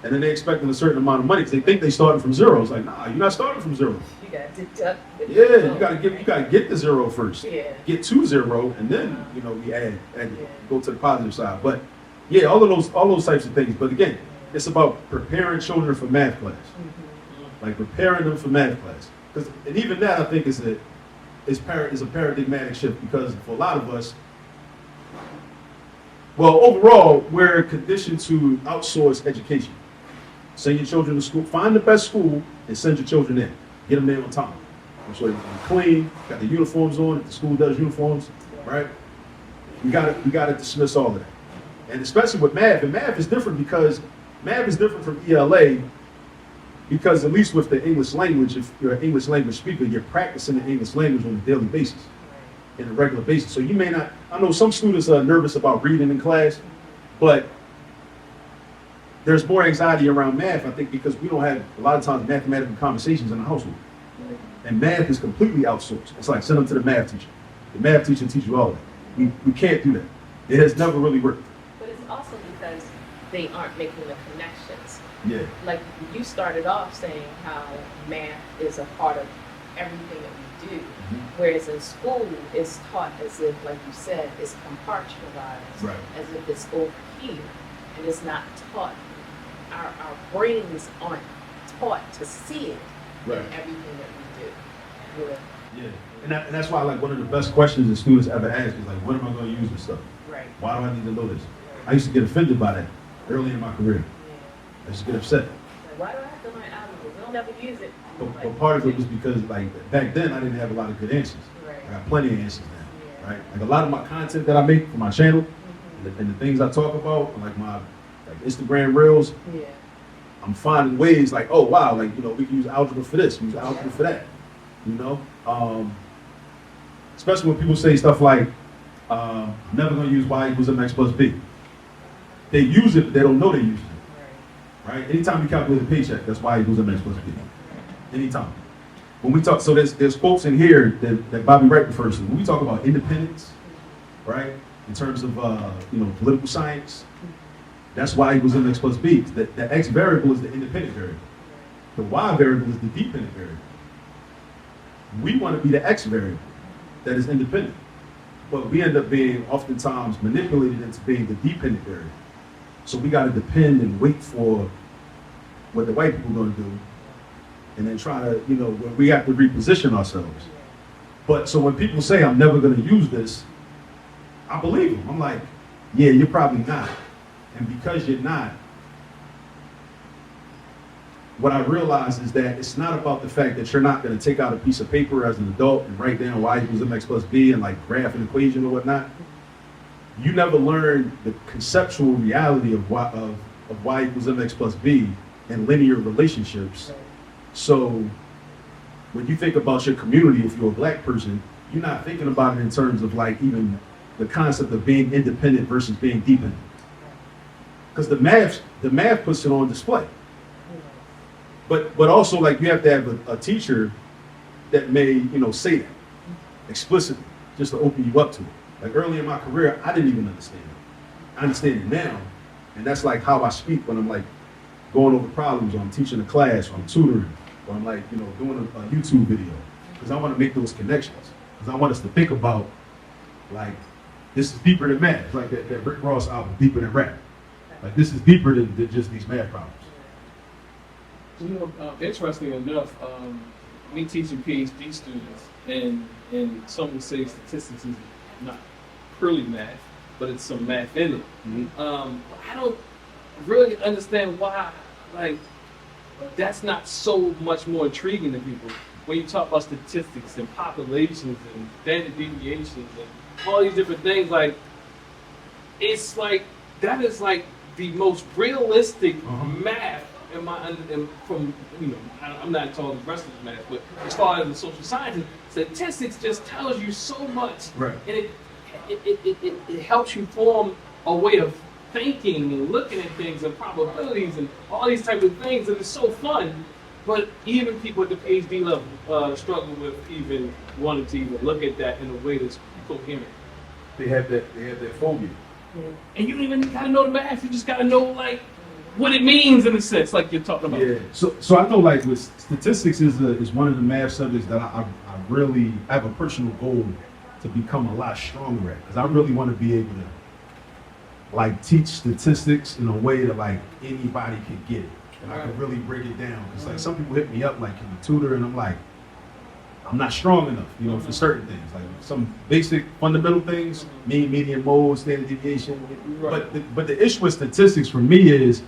[SPEAKER 1] and then they expecting a certain amount of money because they think they started from 0. It's like, nah, you're not starting from 0.
[SPEAKER 2] You got to deduct.
[SPEAKER 1] You gotta get the 0 first.
[SPEAKER 2] Yeah.
[SPEAKER 1] Get to 0, and then we add go to the positive side. But yeah, all those types of things. But again, it's about preparing children for math class, preparing them for math class. And even that I think is a paradigmatic shift because for a lot of us, well, overall, we're conditioned to outsource education. Send your children to school, find the best school, and send your children in. Get them there on time. I'm sure they're clean, got the uniforms on, if the school does uniforms, right? We gotta dismiss all of that. And especially with math, and math is different because math is different from ELA because at least with the English language, if you're an English language speaker, you're practicing the English language on a daily basis, in a regular basis. So you may not, I know some students are nervous about reading in class, but there's more anxiety around math, I think, because we don't have a lot of times mathematical conversations in the household. And math is completely outsourced. It's like send them to the math teacher. The math teacher teaches you all of that. We can't do that. It has never really worked.
[SPEAKER 2] But it's also because they aren't making the connections.
[SPEAKER 1] Yeah.
[SPEAKER 2] Like you started off saying how math is a part of everything that we do, whereas in school it's taught as if, like you said, it's compartmentalized,
[SPEAKER 1] Right.
[SPEAKER 2] as if it's over here, and it's not taught. Our brains aren't taught to see it
[SPEAKER 1] Right.
[SPEAKER 2] in everything that we do.
[SPEAKER 1] Yeah. And that's why, like, one of the best questions that students ever ask is like, when am I going to use this stuff?
[SPEAKER 2] Right.
[SPEAKER 1] Why do I need to know this? I used to get offended by that early in my career. I used to get upset.
[SPEAKER 2] Like, why do I have to learn algebra? We don't ever use it.
[SPEAKER 1] But part of it was because, like, back then I didn't have a lot of good answers.
[SPEAKER 2] Right.
[SPEAKER 1] I got plenty of answers now, right? Like, a lot of my content that I make for my channel and the things I talk about, like my Instagram reels,
[SPEAKER 2] Yeah.
[SPEAKER 1] I'm finding ways like, oh, wow, like, you know, we can use algebra for this, use algebra for that, you know? Especially when people say stuff like, I'm never going to use y equals mx plus b. They use it, but they don't know they use it, right? Anytime you calculate a paycheck, that's y equals mx plus b. Anytime. When we talk, so there's quotes in here that Bobby Wright refers to. When we talk about independence, right, in terms of, you know, political science, that's y equals mx plus b. The x variable is the independent variable. The y variable is the dependent variable. We want to be the x variable that is independent. But we end up being oftentimes manipulated into being the dependent variable. So we got to depend and wait for what the white people are going to do, and then try to, you know, we have to reposition ourselves. But so when people say, I'm never going to use this, I believe them. I'm like, yeah, you're probably not. And because you're not, what I realize is that it's not about the fact that you're not going to take out a piece of paper as an adult and write down y equals mx plus b and like graph an equation or whatnot. You never learn the conceptual reality of y equals mx plus b and linear relationships. So when you think about your community, if you're a black person, you're not thinking about it in terms of like even the concept of being independent versus being dependent. Because the math puts it on display. But also, like, you have to have a teacher that may, you know, say that explicitly just to open you up to it. Like early in my career, I didn't even understand it. I understand it now, and that's like how I speak when I'm like going over problems, or I'm teaching a class, or I'm tutoring, or I'm like, you know, doing a YouTube video, because I want to make those connections. Because I want us to think about, like, this is deeper than math. It's like that Rick Ross album, Deeper Than Rap. Like, this is deeper than just these math problems.
[SPEAKER 3] You know, interesting enough, me teaching PhD students, and some would say statistics is not purely math, but it's some math in it. I don't really understand why, like, that's not so much more intriguing to people when you talk about statistics and populations and standard deviations and all these different things. Like, it's like, that is like the most realistic math in my, from, you know, I'm not talking the rest of the math, but as far as the social sciences, statistics just tells you so much,
[SPEAKER 1] Right.
[SPEAKER 3] And it helps you form a way of thinking and looking at things and probabilities and all these types of things, and it's so fun. But even people at the PhD level struggle with even wanting to even look at that in a way that's coherent.
[SPEAKER 1] They have that phobia.
[SPEAKER 3] And you don't even gotta know the math, you just gotta know, like, what it means in a sense, like you're talking about.
[SPEAKER 1] Yeah. So I know, like, with statistics is one of the math subjects that I really have a personal goal to become a lot stronger at, because I really want to be able to, like, teach statistics in a way that, like, anybody can get it, and I can really break it down. Because like some people hit me up like, can you tutor? And I'm like, I'm not strong enough, you know, for certain things, like some basic fundamental things, mean, median, mode, standard deviation.
[SPEAKER 3] Right.
[SPEAKER 1] But the issue with statistics for me is,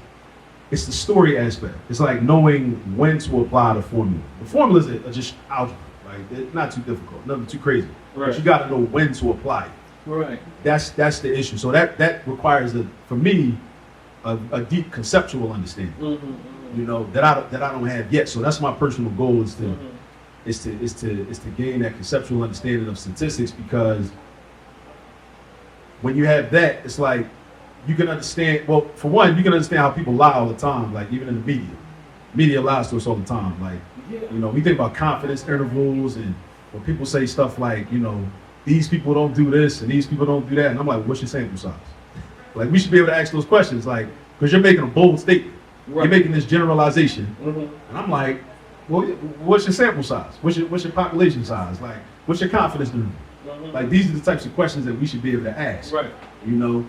[SPEAKER 1] it's the story aspect. It's like knowing when to apply the formula. The formulas are just algebra, right? They're not too difficult, nothing too crazy.
[SPEAKER 3] Right.
[SPEAKER 1] But you got to know when to apply it.
[SPEAKER 3] Right.
[SPEAKER 1] That's the issue. So that requires for me a deep conceptual understanding.
[SPEAKER 3] Mm-hmm.
[SPEAKER 1] You know, that I don't have yet. So that's my personal goal is to
[SPEAKER 3] Mm-hmm.
[SPEAKER 1] is to gain that conceptual understanding of statistics, because when you have that, it's like you can understand. Well, for one, you can understand how people lie all the time. Like even in the media, media lies to us all the time. Like you know, we think about confidence intervals, and when people say stuff like, you know, these people don't do this and these people don't do that, and I'm like, what's your sample size? Like we should be able to ask those questions, like, because you're making a bold statement.
[SPEAKER 3] Right.
[SPEAKER 1] You're making this generalization,
[SPEAKER 3] Mm-hmm.
[SPEAKER 1] and I'm like, well, what's your sample size? What's your population size? Like, what's your confidence interval?
[SPEAKER 3] Mm-hmm.
[SPEAKER 1] Like, these are the types of questions that we should be able to ask.
[SPEAKER 3] Right.
[SPEAKER 1] You know,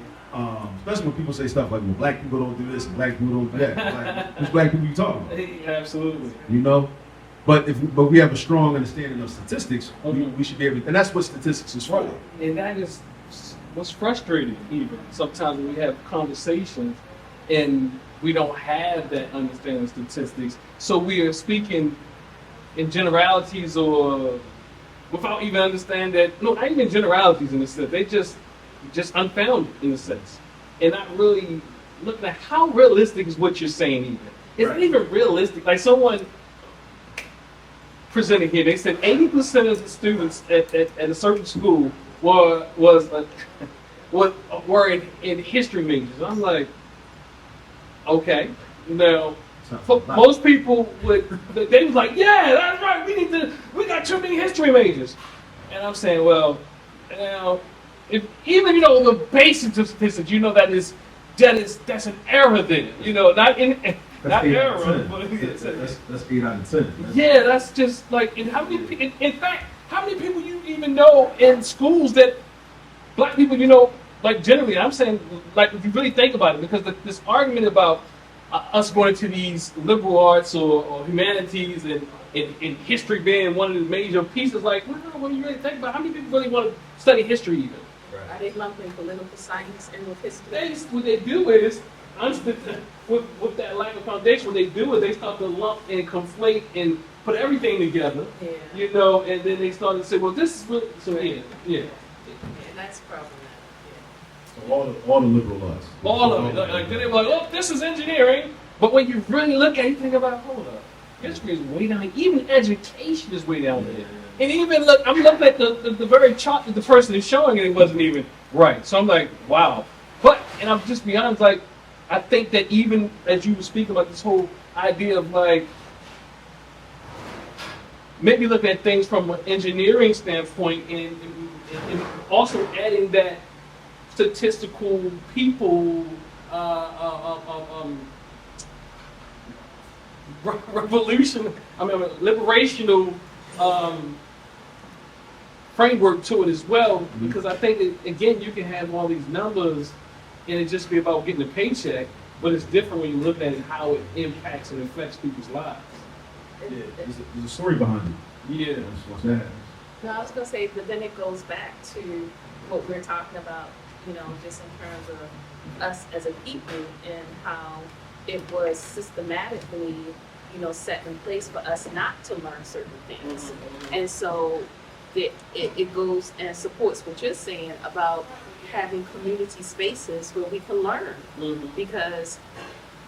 [SPEAKER 1] especially when people say stuff like, well, black people don't do this and black people don't do that. Like, which black people you talking about?
[SPEAKER 3] Absolutely.
[SPEAKER 1] You know? But we have a strong understanding of statistics,
[SPEAKER 3] Mhm.
[SPEAKER 1] we should be able to, and that's what statistics is for.
[SPEAKER 3] And that is what's frustrating even. Sometimes when we have conversations and we don't have that understanding of statistics, so we are speaking in generalities or without even understanding that, no, not even generalities in a sense, they just unfounded in a sense. And not really looking at how realistic is what you're saying even. Is
[SPEAKER 1] Right.
[SPEAKER 3] it even realistic? Like someone presented here, they said 80% of the students at a certain school were in history majors. I'm like, okay, now most people they was like, yeah, that's right. We got too many history majors, and I'm saying, well, now if even you know the basics of statistics, you know that's an error then, you know, not error, but
[SPEAKER 1] that's 8 out of 10.
[SPEAKER 3] yeah, that's just like, and how many? In fact, how many people you even know in schools that black people, you know, like generally, I'm saying, like if you really think about it, because this argument about us going to these liberal arts or humanities and history being one of the major pieces, like, well, when you really think about it, how many people really want to study history even?
[SPEAKER 2] Are they lumping political science in with history?
[SPEAKER 3] What they do is, with that lack of foundation, what they do is they start to lump and conflate and put everything together,
[SPEAKER 2] Yeah.
[SPEAKER 3] you know, and then they start to say, well, this is really, so yeah.
[SPEAKER 2] Yeah, that's problematic.
[SPEAKER 1] So all the liberal arts.
[SPEAKER 3] All of it. Like then they're like, oh, this is engineering. But when you really look at it, you think about, hold up, history is way down. Even education is way down there. And even look, I'm looking at the very chart that the person is showing, and it wasn't even right. So I'm like, wow. But, and I'll just be honest, like, I think that even as you were speaking about this whole idea of like, maybe looking at things from an engineering standpoint and also adding that statistical people liberational framework to it as well, because I think that, again, you can have all these numbers and it just be about getting a paycheck, but it's different when you look at it, how it impacts and affects people's lives.
[SPEAKER 1] Yeah, there's a story behind it.
[SPEAKER 3] Yeah.
[SPEAKER 1] That's what's that.
[SPEAKER 2] No, I was gonna say, but then it goes back to what we're talking about, you know, just in terms of us as a people and how it was systematically, you know, set in place for us not to learn certain things. And so it goes and supports what you're saying about having community spaces where we can learn, because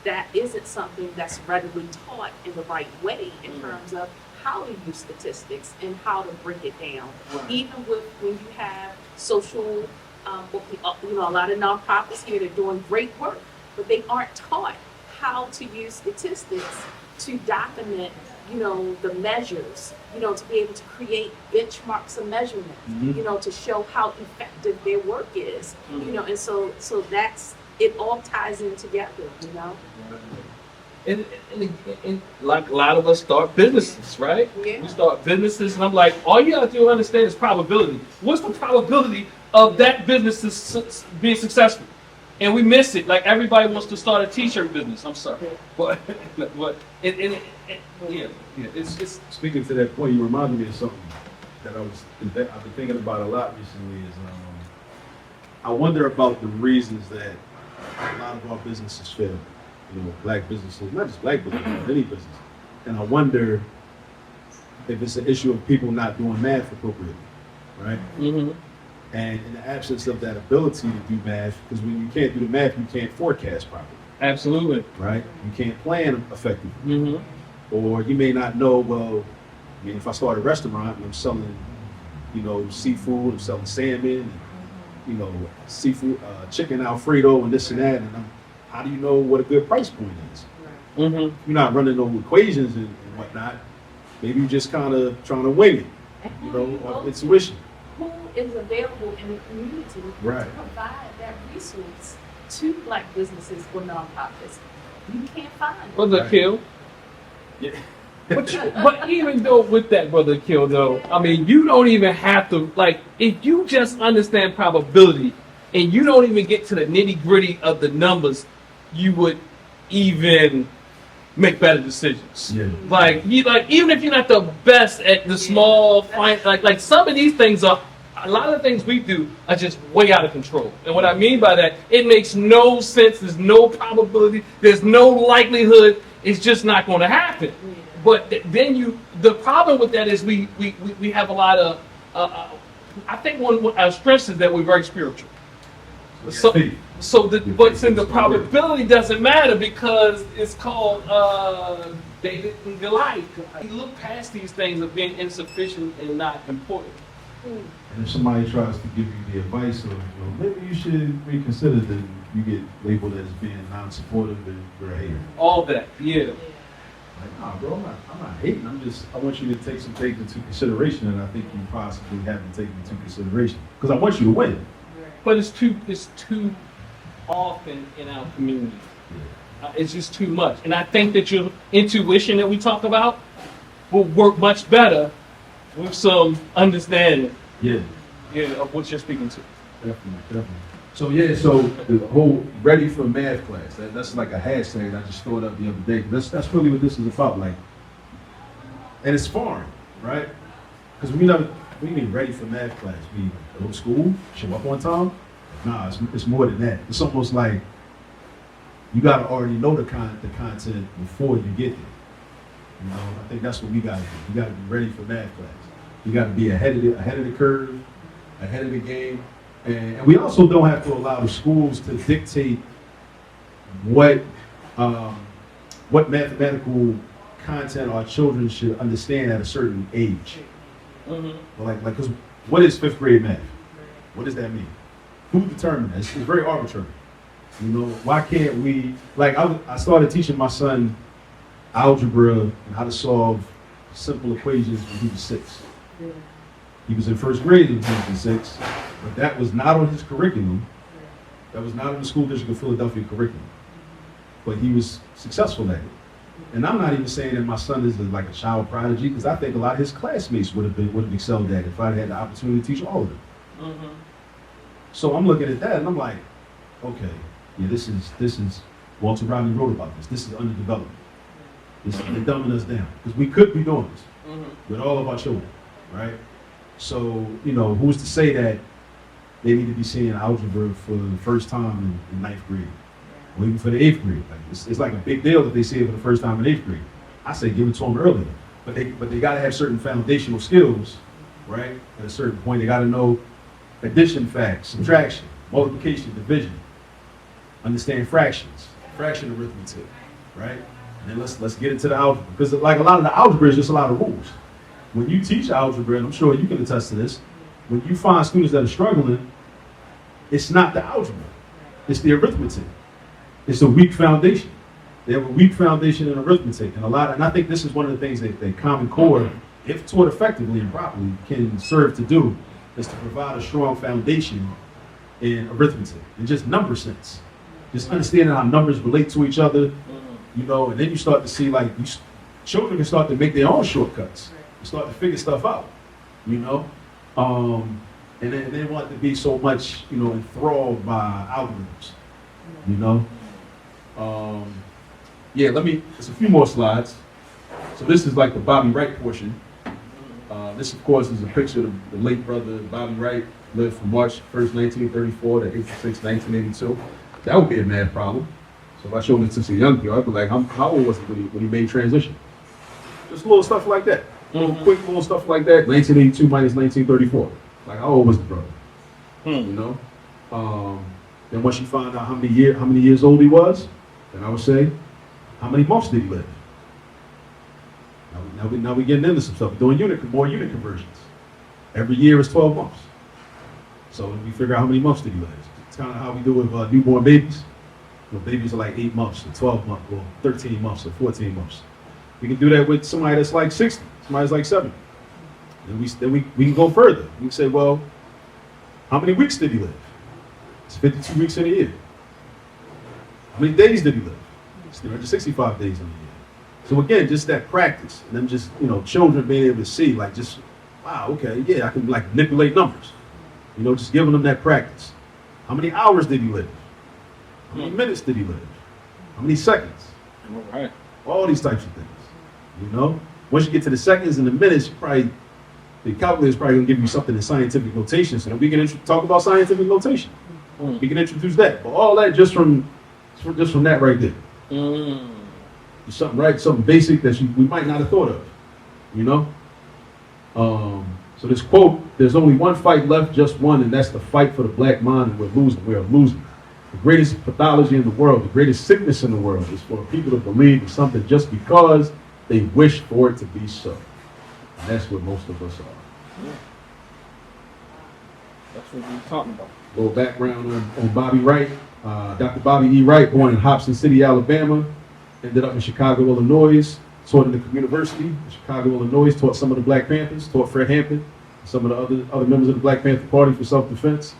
[SPEAKER 2] that isn't something that's readily taught in the right way in terms of how to use statistics and how to break it down.
[SPEAKER 3] Right.
[SPEAKER 2] Even with when you have social, you know, a lot of nonprofits here, they're doing great work, but they aren't taught how to use statistics to document, you know, the measures, you know, to be able to create benchmarks of measurement, you know, to show how effective their work is, you know, and so that's, it all ties in together, you know?
[SPEAKER 3] And like a lot of us start businesses, right?
[SPEAKER 2] Yeah.
[SPEAKER 3] We start businesses, and I'm like, all you have to understand is probability. What's the probability of that business being successful? And we miss it. Like everybody wants to start a T-shirt business. I'm sorry, but it's
[SPEAKER 1] Speaking to that point, you reminded me of something that I've been thinking about a lot recently. Is I wonder about the reasons that a lot of our businesses fail. You know, black businesses, not just black businesses, but any business. And I wonder if it's an issue of people not doing math appropriately, right? And in the absence of that ability to do math, because when you can't do the math, you can't forecast properly,
[SPEAKER 3] Absolutely.
[SPEAKER 1] right? You can't plan effectively.
[SPEAKER 3] Mm-hmm.
[SPEAKER 1] Or you may not know, well, I mean, if I start a restaurant and I'm selling, seafood, I'm selling salmon, and, seafood, chicken Alfredo and this and that, and how do you know what a good price point is?
[SPEAKER 3] Mm-hmm.
[SPEAKER 1] You're not running no equations and whatnot. Maybe you're just kind of trying to wing it, off intuition.
[SPEAKER 2] Who is available in the community
[SPEAKER 1] Right.
[SPEAKER 2] to provide that resource to Black businesses or nonprofits? You can't find it.
[SPEAKER 3] Brother Akil.
[SPEAKER 1] Yeah.
[SPEAKER 3] But even though with that, Brother Akil, though, I mean, you don't even have to, if you just understand probability and you don't even get to the nitty gritty of the numbers, you would even make better decisions.
[SPEAKER 1] Yeah.
[SPEAKER 3] Even if you're not the best at the small, fine, like some of these things are, a lot of things we do are just way out of control. And what I mean by that, it makes no sense. There's no probability. There's no likelihood. It's just not going to happen.
[SPEAKER 2] Yeah.
[SPEAKER 3] But then the problem with that is we have a lot of, I think one of our strengths is that we're very spiritual. But then the probability doesn't matter because it's called David and Goliath. You look past these things of being insufficient and not important.
[SPEAKER 1] And if somebody tries to give you the advice of, maybe you should reconsider, then you get labeled as being non-supportive and you're a hater.
[SPEAKER 3] All that, yeah.
[SPEAKER 1] Like, nah, bro, I'm not hating. I want you to take some things into consideration, and I think you possibly haven't taken into consideration because I want you to win.
[SPEAKER 3] But it's too often in our community. It's just too much. And I think that your intuition that we talk about will work much better with some understanding of what you're speaking to.
[SPEAKER 1] Definitely. So the whole ready for math class, that's like a hashtag I just threw it up the other day. That's really what this is about. And it's foreign, right? Because we mean ready for math class. We go to school, show up on time. Nah, it's more than that. It's almost like you gotta already know the content before you get there. I think that's what we gotta do. We gotta be ready for math class. You gotta be ahead of the curve, ahead of the game. And we also don't have to allow the schools to dictate what mathematical content our children should understand at a certain age. Mm-hmm. Because what is fifth grade math? What does that mean? Who determined that? It's very arbitrary. Why can't we? I started teaching my son algebra and how to solve simple equations when he was 6. Yeah. He was in first grade in 2006, but that was not on his curriculum. That was not in the school district of Philadelphia curriculum. But he was successful at it. And I'm not even saying that my son is like a child prodigy, because I think a lot of his classmates would have excelled at it if I had the opportunity to teach all of them. Mm-hmm. So I'm looking at that and I'm like, okay, yeah, this is Walter Rodney wrote about this. This is underdevelopment. They're dumbing us down because we could be doing this with all of our children, right? So, who's to say that they need to be seeing algebra for the first time in 9th grade or even for the 8th grade? It's like a big deal that they see it for the first time in 8th grade. I say give it to them earlier, but they got to have certain foundational skills, right? At a certain point, they got to know addition facts, subtraction, multiplication, division, understand fractions, fraction arithmetic, right? And then let's get into the algebra, because like a lot of the algebra is just a lot of rules. When you teach algebra, and I'm sure you can attest to this, when you find students that are struggling, it's not the algebra, it's the arithmetic. It's a weak foundation. They have a weak foundation in arithmetic, and I think this is one of the things that Common Core, if taught effectively and properly, can serve to do, is to provide a strong foundation in arithmetic and just number sense. Just understanding how numbers relate to each other, and then you start to see children can start to make their own shortcuts. You start to figure stuff out, and then they want to be so much, enthralled by algorithms, There's a few more slides. So this is like the Bobby Wright portion. This, of course, is a picture of the late brother Bobby Wright, lived from March 1st, 1934 to April 6th, 1982. That would be a math problem. So if I showed this to a young girl, I'd be like, how old was he when he made transition? Just little stuff like that. Quick little stuff like that. 1982 minus 1934. Like, how old was the brother? You know. Then once you find out how many years old he was, then I would say, how many months did he live? Now we getting into some stuff. We're doing more unit conversions. Every year is 12 months. So we figure out how many months did he live. It's kind of how we do with newborn babies. Babies are like 8 months, or 12 months, or 13 months, or 14 months. We can do that with somebody that's like 60, somebody that's like 70. Then we can go further. We can say, well, how many weeks did he live? It's 52 weeks in a year. How many days did he live? It's 365 days in a year. So again, just that practice, and them just, children being able to see, like, just, wow, okay, yeah, I can like manipulate numbers. Just giving them that practice. How many hours did he live? How many minutes did he live? How many seconds?
[SPEAKER 3] All right.
[SPEAKER 1] All these types of things. Once you get to the seconds and the minutes, the calculator is probably going to give you something in scientific notation, so that we can talk about scientific notation. We can introduce that. But all that just from that right there. Something basic that we might not have thought of. So this quote, there's only one fight left, just one, and that's the fight for the black mind, and we're losing. We are losing. The greatest pathology in the world, the greatest sickness in the world is for people to believe in something just because they wish for it to be so. And that's what most of us are.
[SPEAKER 3] Yeah. That's what we're talking about.
[SPEAKER 1] A little background on Bobby Wright. Dr. Bobby E. Wright, born in Hobson City, Alabama, ended up in Chicago, Illinois, taught in the University in Chicago, Illinois, taught some of the Black Panthers, taught Fred Hampton, some of the other members of the Black Panther Party for self-defense.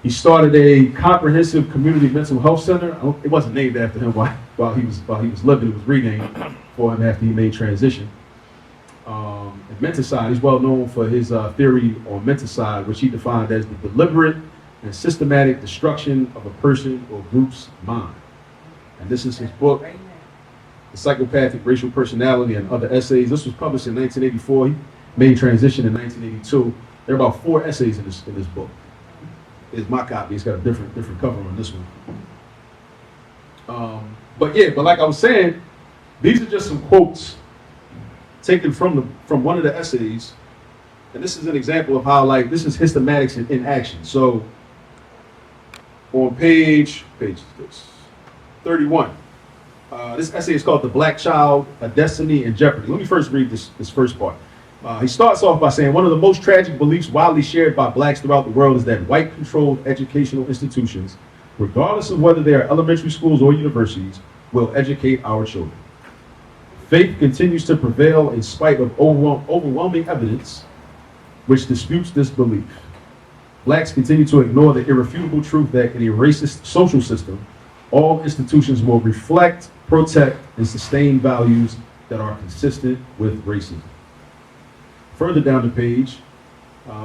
[SPEAKER 1] He started a comprehensive community mental health center. It wasn't named after him while he was living. It was renamed for him after he made transition. And menticide, he's well known for his theory on menticide, which he defined as the deliberate and systematic destruction of a person or group's mind. And this is his book, The Psychopathic Racial Personality and Other Essays. This was published in 1984. He made transition in 1982. There are about 4 essays in this book. Is my copy. It's got a different cover on this one. But like I was saying, these are just some quotes taken from one of the essays, and this is an example of how, like, this is Histematics in action. So on page 31, this essay is called "The Black Child: A Destiny in Jeopardy." Let me first read this first part. He starts off by saying, one of the most tragic beliefs widely shared by blacks throughout the world is that white-controlled educational institutions, regardless of whether they are elementary schools or universities, will educate our children. Faith continues to prevail in spite of overwhelming evidence which disputes this belief. Blacks continue to ignore the irrefutable truth that in a racist social system, all institutions will reflect, protect, and sustain values that are consistent with racism. Further down the page,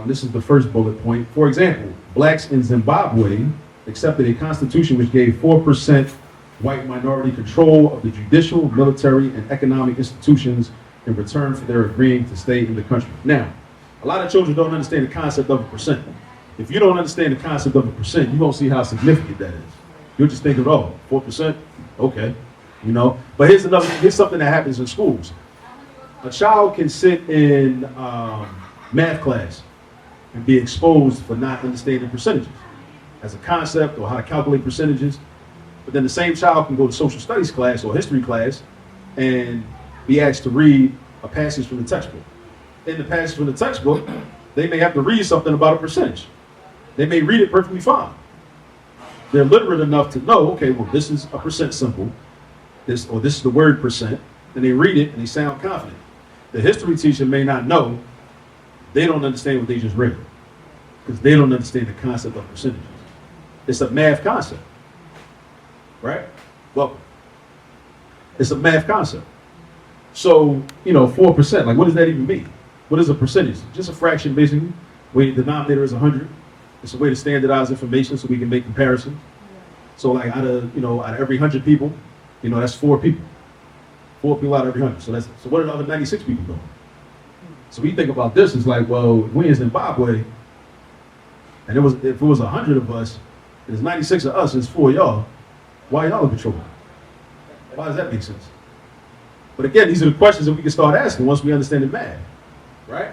[SPEAKER 1] this is the first bullet point. For example, blacks in Zimbabwe accepted a constitution which gave 4% white minority control of the judicial, military, and economic institutions in return for their agreeing to stay in the country. Now, a lot of children don't understand the concept of a percent. If you don't understand the concept of a percent, you won't see how significant that is. You'll just think of, 4%, okay, But here's something that happens in schools. A child can sit in math class and be exposed for not understanding percentages as a concept or how to calculate percentages. But then the same child can go to social studies class or history class and be asked to read a passage from the textbook. In the passage from the textbook, they may have to read something about a percentage. They may read it perfectly fine. They're literate enough to know, okay, well, this is a percent symbol, this is the word percent, and they read it and they sound confident. The history teacher may not know, they don't understand what they just read, because they don't understand the concept of percentages. It's a math concept, right? Well, it's a math concept. So, 4%, like, what does that even mean? What is a percentage? Just a fraction, basically, where the denominator is 100. It's a way to standardize information so we can make comparisons. So, like, out of every 100 people, that's 4 people. 4 people out of every 100. So what are the other 96 people doing? So we think about this, it's like, well, if we in Zimbabwe, and if it was 100 of us, there's 96 of us, and it's 4 of y'all, why y'all in control? Why does that make sense? But again, these are the questions that we can start asking once we understand the math, right?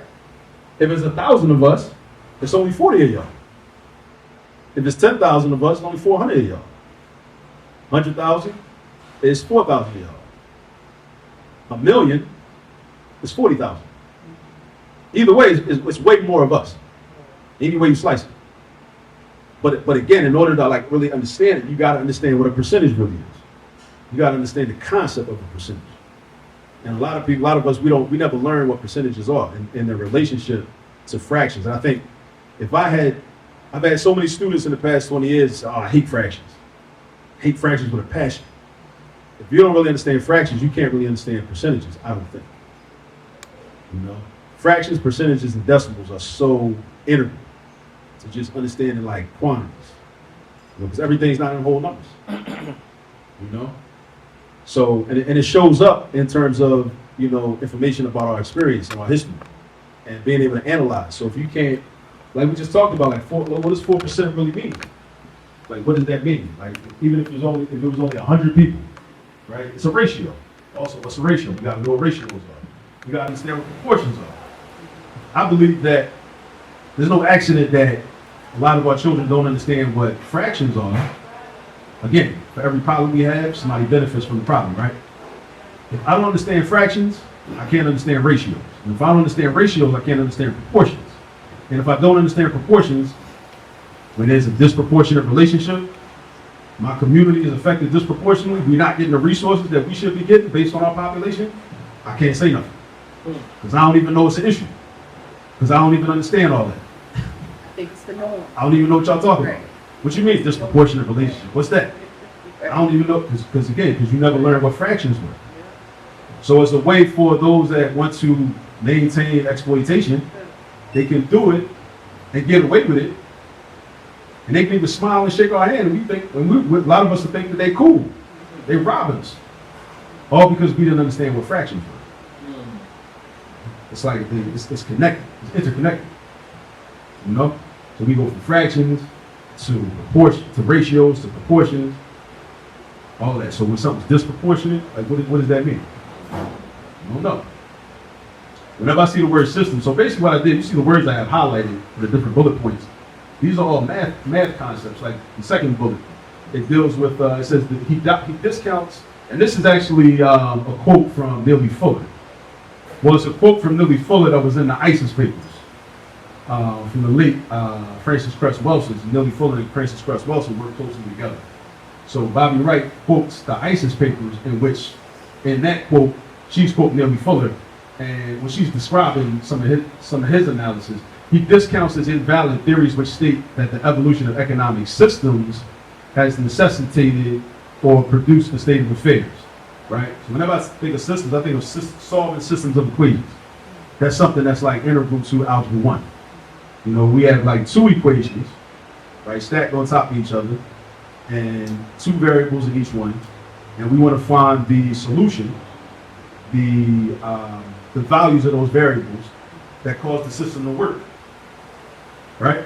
[SPEAKER 1] If it's 1,000 of us, it's only 40 of y'all. If it's 10,000 of us, it's only 400 of y'all. 100,000 is 4,000 of y'all. 1,000,000 is 40,000. Either way, it's way more of us. Any way you slice it. But again, in order to like really understand it, you got to understand what a percentage really is. You got to understand the concept of a percentage. And a lot of us, we never learn what percentages are in their relationship to fractions. And I think I've had so many students in the past 20 years, I hate fractions. Hate fractions with a passion. If you don't really understand fractions, you can't really understand percentages, I don't think. You know? Fractions, percentages, and decimals are so integral to just understanding like quantities. You know, because everything's not in whole numbers. You know? So, and it shows up in terms of, you know, information about our experience and our history and being able to analyze. So if you can't, like we just talked about, like what does 4% really mean? Like, what does that mean? Like, even if it was only 100 people, right? It's a ratio. Also, what's a ratio? You gotta know what ratios are. You gotta understand what proportions are. I believe that there's no accident that a lot of our children don't understand what fractions are. Again, for every problem we have, somebody benefits from the problem, right? If I don't understand fractions, I can't understand ratios. And if I don't understand ratios, I can't understand proportions. And if I don't understand proportions, when there's a disproportionate relationship, my community is affected disproportionately, we're not getting the resources that we should be getting based on our population, I can't say nothing. Because I don't even know it's an issue. Because I don't even understand all that.
[SPEAKER 2] I think it's the norm.
[SPEAKER 1] I don't even know what y'all talking about.
[SPEAKER 2] Right.
[SPEAKER 1] What you mean disproportionate relationship? What's that? I don't even know, because you never learned what fractions were. So it's a way for those that want to maintain exploitation, they can do it and get away with it. And they can even smile and shake our hand, and we think, a lot of us think that they cool. They rob us. All because we didn't understand what fractions were. It's like, it's connected, it's interconnected. You know? So we go from fractions to proportion, to ratios, to proportions, all that. So when something's disproportionate, like what does that mean? I don't know. Whenever I see the word system, so basically what I did, you see the words I have highlighted for the different bullet points. These are all math concepts. Like the second bullet, it deals with, it says that he discounts, and this is actually a quote from Neely Fuller. Well, it's a quote from Neely Fuller that was in the ISIS papers from the late Francis Cress Welsing. Neely Fuller and Francis Cress Welsing worked closely together. So Bobby Wright quotes the ISIS papers, in which, in that quote, she's quoting Neely Fuller, and when she's describing some of his analysis, he discounts as invalid theories which state that the evolution of economic systems has necessitated or produced the state of affairs, right? So whenever I think of systems, I think of solving systems of equations. That's something that's like integral to Algebra 1. You know, we have like two equations, right, stacked on top of each other, and two variables in each one, and we want to find the solution, the values of those variables that cause the system to work, right?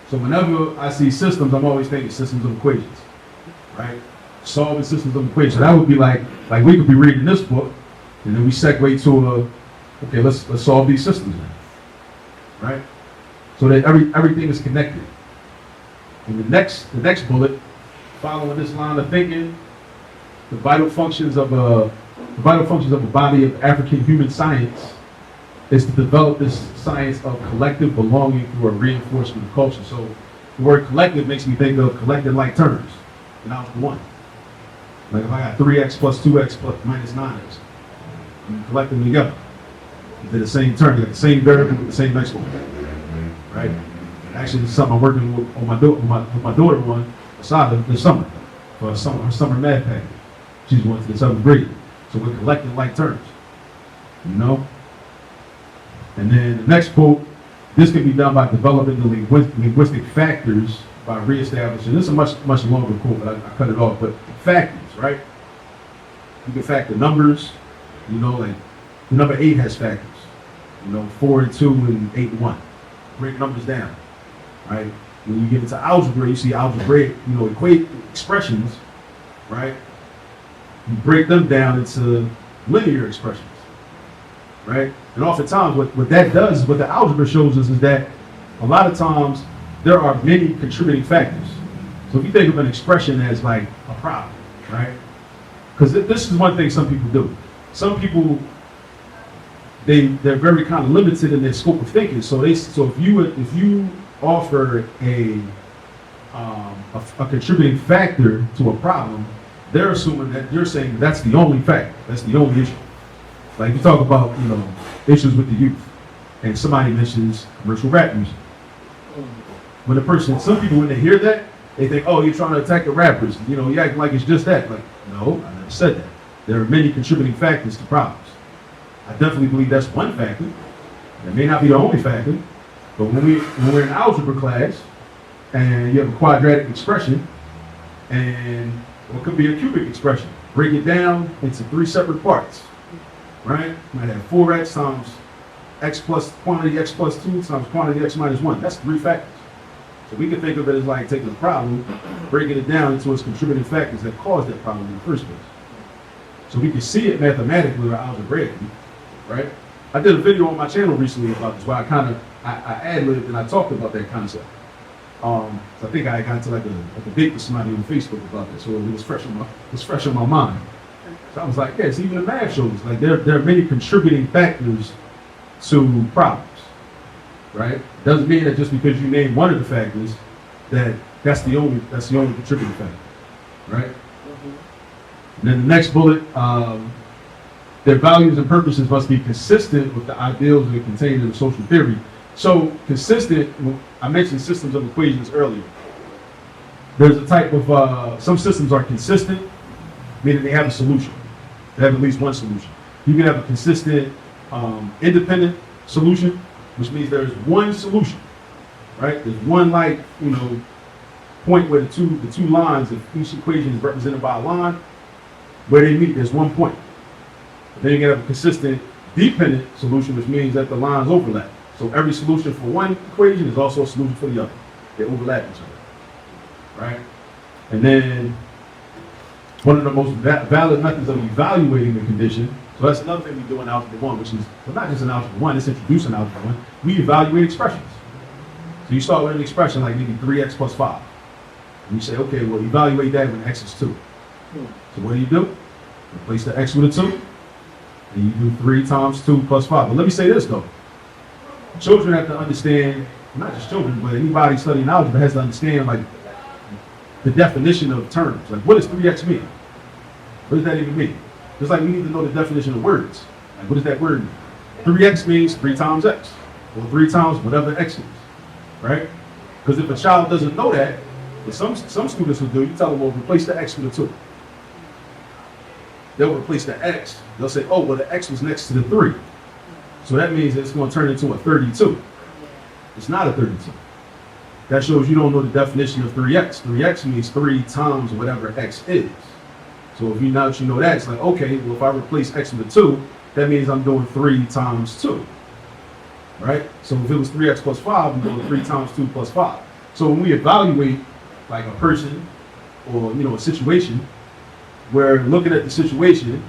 [SPEAKER 1] So whenever I see systems, I'm always thinking systems of equations, right? Solving systems of equations. That would be like we could be reading this book, and then we segue to okay, let's solve these systems now, right? So that everything is connected. And the next bullet, following this line of thinking, the vital functions of a body of African human science is to develop this science of collective belonging through a reinforcement of culture. So the word collective makes me think of collecting like terms in Algebra 1. Like if I got 3x plus 2x plus minus 9x, you collect them together. They're the same term, you got the same variable with the same exponent, right? Actually, this is something I'm working with my daughter on aside this summer for her summer math package. She's going to the 7th grade, so we're collecting like terms, you know. And then the next quote, this can be done by developing the linguistic factors by reestablishing. This is a much longer quote, but I cut it off. But factors, right? You can factor numbers, you know, like the number 8 has factors, you know, 4 and 2 and 8 and 1. Break numbers down, right? When you get into algebra, you see algebraic, you know, equate expressions, right? You break them down into linear expressions, right? And oftentimes what that does, what the algebra shows us, is that a lot of times there are many contributing factors. So if you think of an expression as like a problem, right? Because this is one thing some people do. Some people, they're very kind of limited in their scope of thinking. So if you offer a contributing factor to a problem, they're assuming that you're saying that's the only factor, that's the only issue. Like you talk about, issues with the youth, and somebody mentions commercial rap music. Some people, when they hear that, they think, oh, you're trying to attack the rappers. You acting like it's just that. Like, no, I never said that. There are many contributing factors to problems. I definitely believe that's one factor. That may not be the only factor, but when we're in algebra class and you have a quadratic expression and what could be a cubic expression, break it down into 3 separate parts, right? You might have 4x times x plus quantity x plus 2 times quantity x minus 1. That's 3 factors. So we can think of it as like taking a problem, breaking it down into its contributing factors that caused that problem in the first place. So we can see it mathematically or algebraically, right? I did a video on my channel recently about this where I ad-libbed and I talked about that concept. So I think I got into like a debate with somebody on Facebook about that, so it was fresh on my mind. So I was like, yes, even the math shows like there are many contributing factors to problems, right? Doesn't mean that just because you name one of the factors that's the only contributing factor, right? And then the next bullet, their values and purposes must be consistent with the ideals that are contained in the social theory. So consistent, I mentioned systems of equations earlier. There's a type of, some systems are consistent, meaning they have a solution. They have at least one solution. You can have a consistent, independent solution, which means there's one solution, right? There's one point where the two lines of each equation is represented by a line. Where they meet, there's one point. But then you can have a consistent dependent solution, which means that the lines overlap. So every solution for one equation is also a solution for the other. They overlap each other, right? And then one of the most valid methods of evaluating the condition, so that's another thing we do in Algebra 1, which is, well, not just in Algebra 1, it's introduced in Algebra 1, we evaluate expressions. So you start with an expression like maybe 3x plus 5. And you say, okay, well, evaluate that when x is 2. So what do? Replace the x with a 2, and you do 3 times 2 plus 5. But let me say this, though. Children have to understand, not just children, but anybody studying algebra has to understand, like, the definition of terms. Like, what does 3x mean? What does that even mean? Just like we need to know the definition of words. Like, what does that word mean? 3x means 3 times x, or 3 times whatever x is, right? Because if a child doesn't know that, what some students will do, you tell them, well, replace the x with a 2. They'll replace the x. They'll say, oh, well, the x was next to the 3. So that means it's going to turn into a 32. It's not a 32. That shows you don't know the definition of 3x. 3x means 3 times whatever x is. So if you know that, it's like, okay, well, if I replace x with a 2, that means I'm doing 3 times 2. Right? So if it was 3x plus 5, I'm doing 3 times 2 plus 5. So when we evaluate like a person or, a situation, we're looking at the situation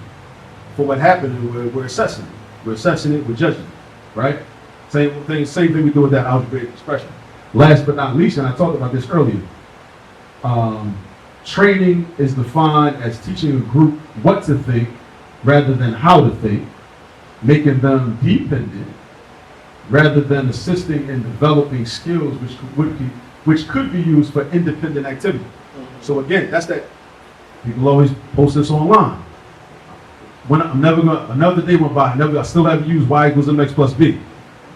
[SPEAKER 1] for what happened and we're assessing it. We're assessing it, we're judging it, right? Same thing we do with that algebraic expression. Last but not least, and I talked about this earlier, training is defined as teaching a group what to think rather than how to think, making them dependent rather than assisting in developing skills which could be used for independent activity. So again, that's that. People always post this online. Another day went by, I still haven't used y equals mx plus b.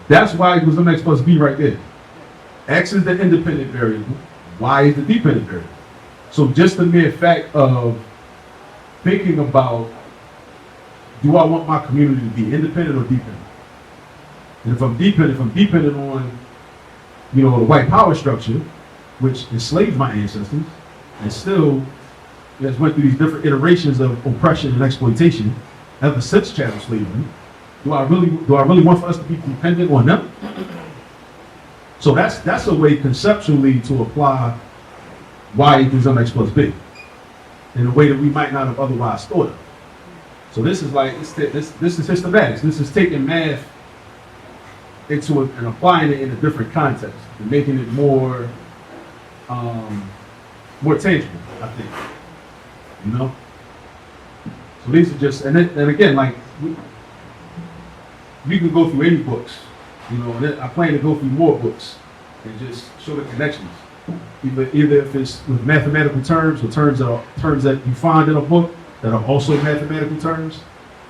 [SPEAKER 1] That's y equals mx plus b right there. X is the independent variable, y is the dependent variable. So just the mere fact of thinking about, do I want my community to be independent or dependent? And if I'm dependent on, the white power structure, which enslaved my ancestors, and still has went through these different iterations of oppression and exploitation ever since chattel slavery. Do I really want for us to be dependent on them? So that's a way conceptually to apply y equals mx plus b in a way that we might not have otherwise thought of. So this is like this is Histematics. This is taking math into it and applying it in a different context and making it more tangible, I think. You know? So these are just, and again, like, you can go through any books, you know, and I plan to go through more books and just show the connections. Either if it's with mathematical terms or terms that you find in a book that are also mathematical terms,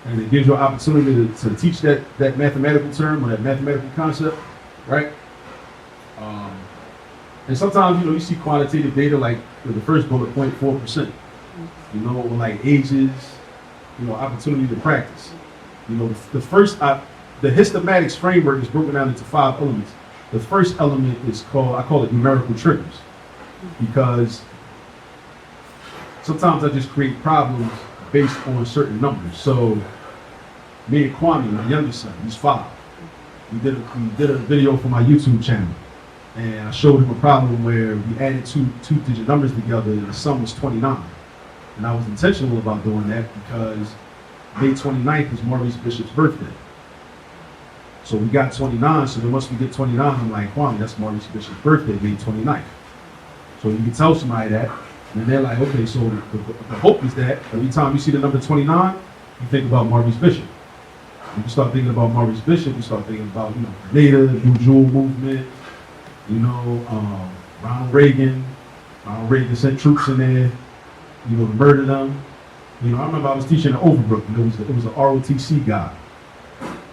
[SPEAKER 1] and it gives you an opportunity to teach that mathematical term or that mathematical concept, right? And sometimes, you know, you see quantitative data like with the first bullet point, 4%, you know, or like ages, you know, opportunity to practice. You know, the Histematics framework is broken down into 5 elements. The first element is I call it numerical triggers, because sometimes I just create problems based on certain numbers. So me and Kwame, my youngest son, he's 5. We did a video for my YouTube channel, and I showed him a problem where we added two-digit numbers together, and the sum was 29. And I was intentional about doing that because May 29th is Maurice Bishop's birthday. So we got 29, so then once we get 29, I'm like, Kwame, that's Maurice Bishop's birthday, May 29th. So you can tell somebody that, and they're like, okay, so the hope is that every time you see the number 29, you think about Maurice Bishop. When you start thinking about Maurice Bishop, you start thinking about, you know, Grenada, the New Jewel movement, you know, Ronald Reagan. Ronald Reagan sent troops in there, you know, to murder them. You know, I remember I was teaching at Overbrook, and it was an ROTC guy.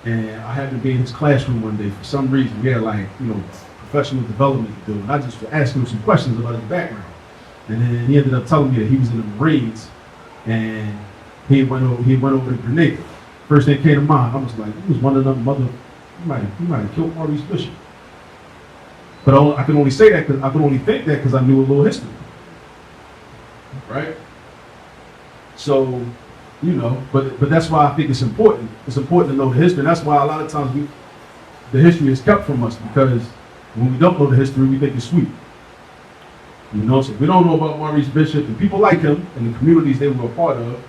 [SPEAKER 1] And I happened to be in his classroom one day. For some reason, we had, like, you know, professional development to do. And I just was asking him some questions about his background. And then he ended up telling me that he was in the Marines, and he went over to Grenada. First thing came to mind, I was like, he was one of them he might have killed Maurice Bishop. But I can only say that, I could only think that because I knew a little history. Right? So, you know, but that's why I think it's important. It's important to know the history. And that's why a lot of times the history is kept from us, because when we don't know the history, we think it's sweet. You know, so if we don't know about Maurice Bishop and people like him and the communities they were a part of,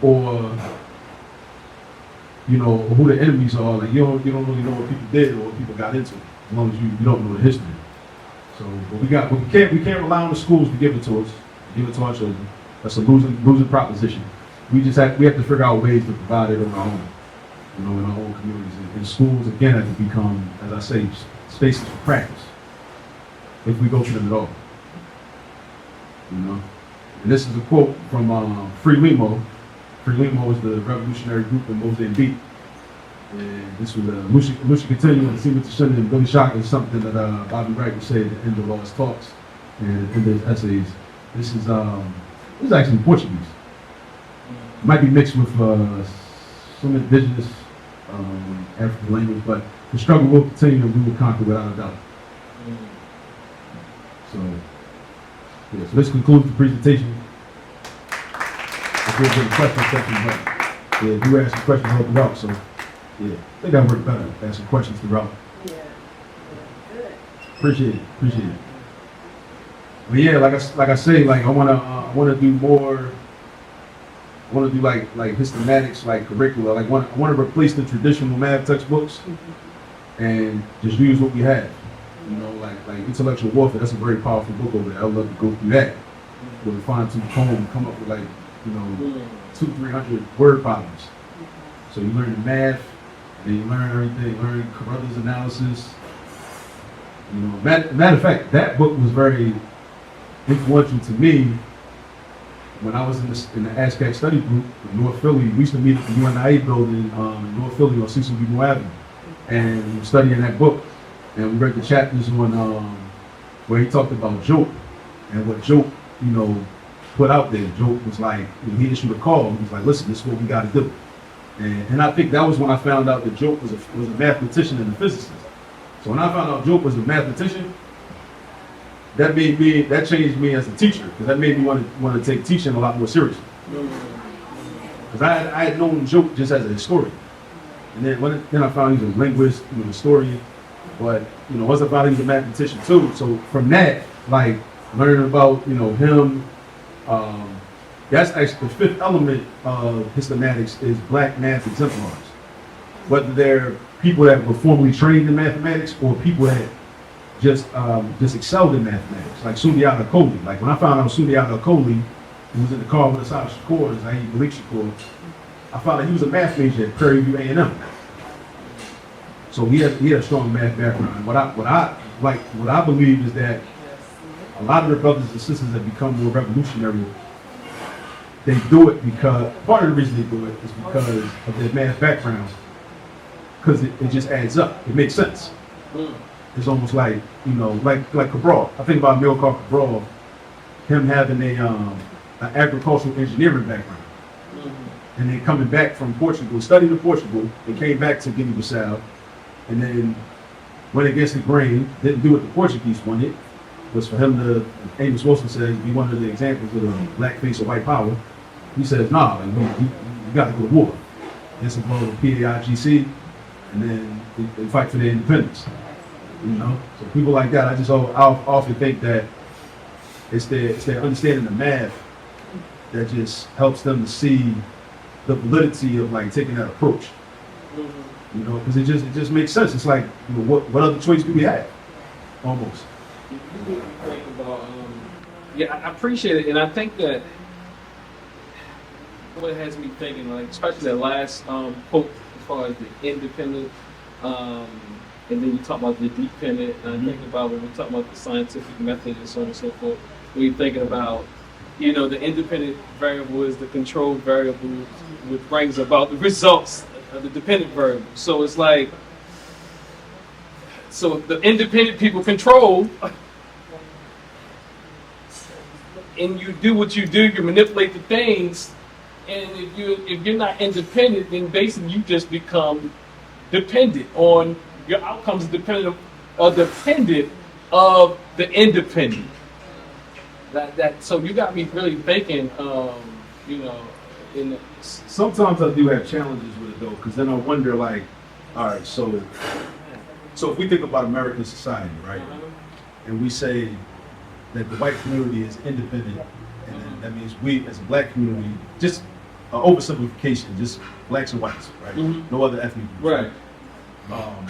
[SPEAKER 1] or you know, who the enemies are, like you don't really know what people did or what people got into, as long as you don't know the history. So, but we can't rely on the schools to give it to us, give it to our children. That's a losing proposition. We have to figure out ways to provide it on our own, you know, in our own communities. And schools again have to become, as I say, spaces for practice, if we go to them at all. You know, and this is a quote from Free Limo. Free Limo is the revolutionary group in Mozambique. And this was Lucia Continuum, and Sima Tashunda, and Billy Shock is something that Bobby Wright would say at the end of all his talks and at the end of his essays. This is actually Portuguese. It might be mixed with some indigenous African language, but the struggle will continue and we will conquer without a doubt. So this concludes the presentation. If there's any questions section, but yeah, if you ask a question, help you out. So yeah, I think that worked better, asking questions throughout.
[SPEAKER 2] Yeah, good.
[SPEAKER 1] Appreciate it. But yeah, like I say, like I wanna do more. I want to do like Histematics, like curricula. Like I want to replace the traditional math textbooks and just use what we have. You know, like intellectual warfare. That's a very powerful book over there. I would love to go through that with a fine-tooth comb and come up with 200-300 word problems. So you learn the math, and then you learn everything. Learn Carruthers analysis. You know, matter of fact, that book was very influential to me. When I was in the ASCAC study group in North Philly, we used to meet at the UNIA building in North Philly on Cecil B. Moore Avenue, and we were studying that book, and we read the chapters on where he talked about Job and what Job, you know, put out there. Job was like, he issued a call. He was like, listen, this is what we got to do. And I think that was when I found out that Job was a mathematician and a physicist. So when I found out Job was a mathematician, that changed me as a teacher, because that made me want to take teaching a lot more seriously. Because I had known Job just as a historian, and then I found he was a linguist, historian, but once I found he was a mathematician too. So from that, like learning about him, that's actually the fifth element of Histematics is black math exemplars. Whether they're people that were formally trained in mathematics or people that just excelled in mathematics, like Sundiata Acoli. Like when I found out Sundiata Acoli, who was in the car with us out of Shakur, Zahid Malik Shakur, I found out he was a math major at Prairie View A&M. So he had a strong math background. What I believe is that a lot of the brothers and sisters that become more revolutionary, they do it because, part of the reason they do it is because of their math background, because it just adds up. It makes sense. It's almost like, like Cabral. I think about Amilcar Cabral, him having an agricultural engineering background. And then coming back from Portugal, studied in Portugal, and came back to Guinea-Bissau, and then went against the grain, didn't do what the Portuguese wanted, was for him to, Amos Wilson says, be one of the examples of the black face of white power. He says, nah, like, you got to go to war. It's involved with PAIGC, and then they fight for their independence. So people like that, I often think that it's their understanding of math that just helps them to see the validity of like taking that approach. Because it just makes sense. It's like, what other choice do we have? Almost.
[SPEAKER 3] You think about, I appreciate it, and I think that what it has me thinking, like especially that last quote as far as the independent, and then you talk about the dependent, and I think about when we talk about the scientific method and so on and so forth. When you're thinking about, the independent variable is the controlled variable, which brings about the results of the dependent variable. So it's like, so the independent people control, and you do what you do, you manipulate the things, and if you're not independent, then basically you just become dependent on your outcomes, dependent of the independent. So you got me really thinking,
[SPEAKER 1] Sometimes I do have challenges with it though, because then I wonder, like, all right, so if we think about American society, right, and we say that the white community is independent, and then that means we as a black community, just an oversimplification, just blacks and whites, right? No other ethnic groups, right?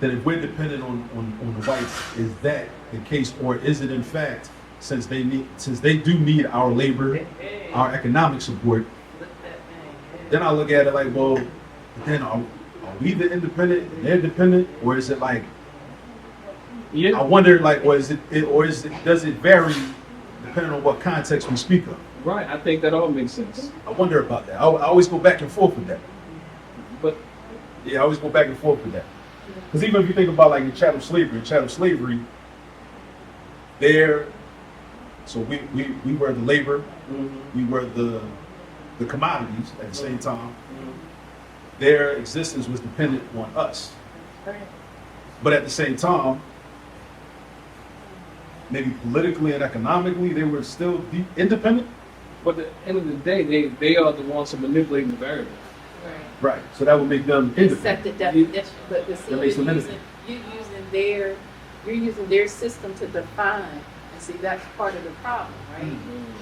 [SPEAKER 1] Then if we're dependent on the whites, is that the case, or is it in fact, since they do need our labor, our economic support, then I look at it like, well, then are we the independent and they're dependent, or is it like, I wonder, like, does it vary depending on what context we speak of?
[SPEAKER 3] Right, I think that all makes sense.
[SPEAKER 1] I wonder about that. I always go back and forth with that.
[SPEAKER 3] But
[SPEAKER 1] yeah, I always go back and forth with that. Because even if you think about like in chattel slavery, so we were the labor, we were the commodities at the same time. Their existence was dependent on us. But at the same time, maybe politically and economically, they were still independent.
[SPEAKER 3] But at the end of the day, they are the ones who manipulate the variable.
[SPEAKER 1] Right. So that would make them independent.
[SPEAKER 2] Set the definition, but see,
[SPEAKER 1] That makes them independent.
[SPEAKER 2] you're using their system to define, and see that's part of the problem, right?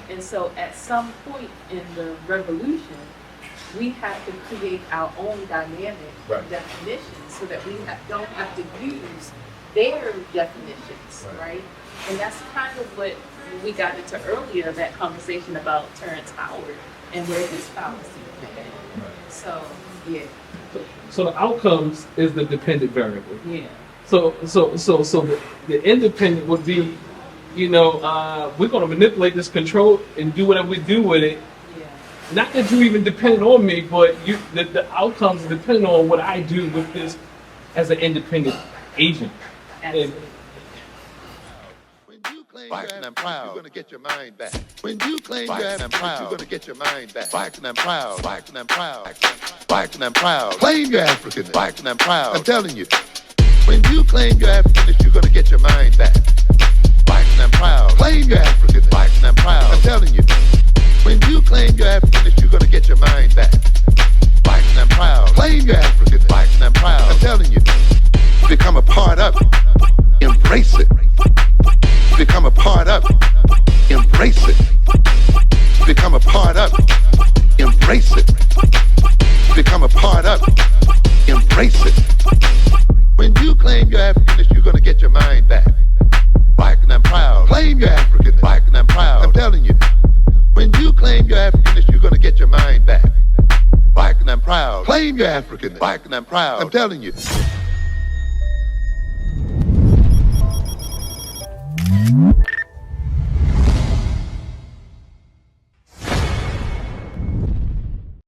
[SPEAKER 2] And so at some point in the revolution, we have to create our own dynamic definitions so that we don't have to use their definitions, right? And that's kind of what we got into earlier, that conversation about Terrence Howard and where his fallacy came in. So, yeah.
[SPEAKER 3] So the outcomes is the dependent variable.
[SPEAKER 2] Yeah.
[SPEAKER 3] So the independent would be, we're going to manipulate this control and do whatever we do with it.
[SPEAKER 2] Yeah.
[SPEAKER 3] Not that you even depend on me, but the outcomes depend on what I do with this as an independent agent.
[SPEAKER 2] Absolutely.
[SPEAKER 4] Black and I'm proud, you're gonna get your mind back. When you claim you're proud, you're gonna get your mind back. Black and I'm proud, black and I'm proud, black and I'm proud. Claim you're African, black and I'm proud. I'm telling you, when you claim you're African, you're gonna get your mind back. Black and I'm proud. Claim you're African, black and I'm proud. I'm telling you, when you claim you're African, you're gonna get your mind back. Black and I'm proud. Claim you're African, black and I'm proud. I'm telling you, become a part of it. Embrace it. Become a part of it. Embrace it. Become a part of it. Embrace it. Become a part of it. Claim your African, black and proud. I'm telling you.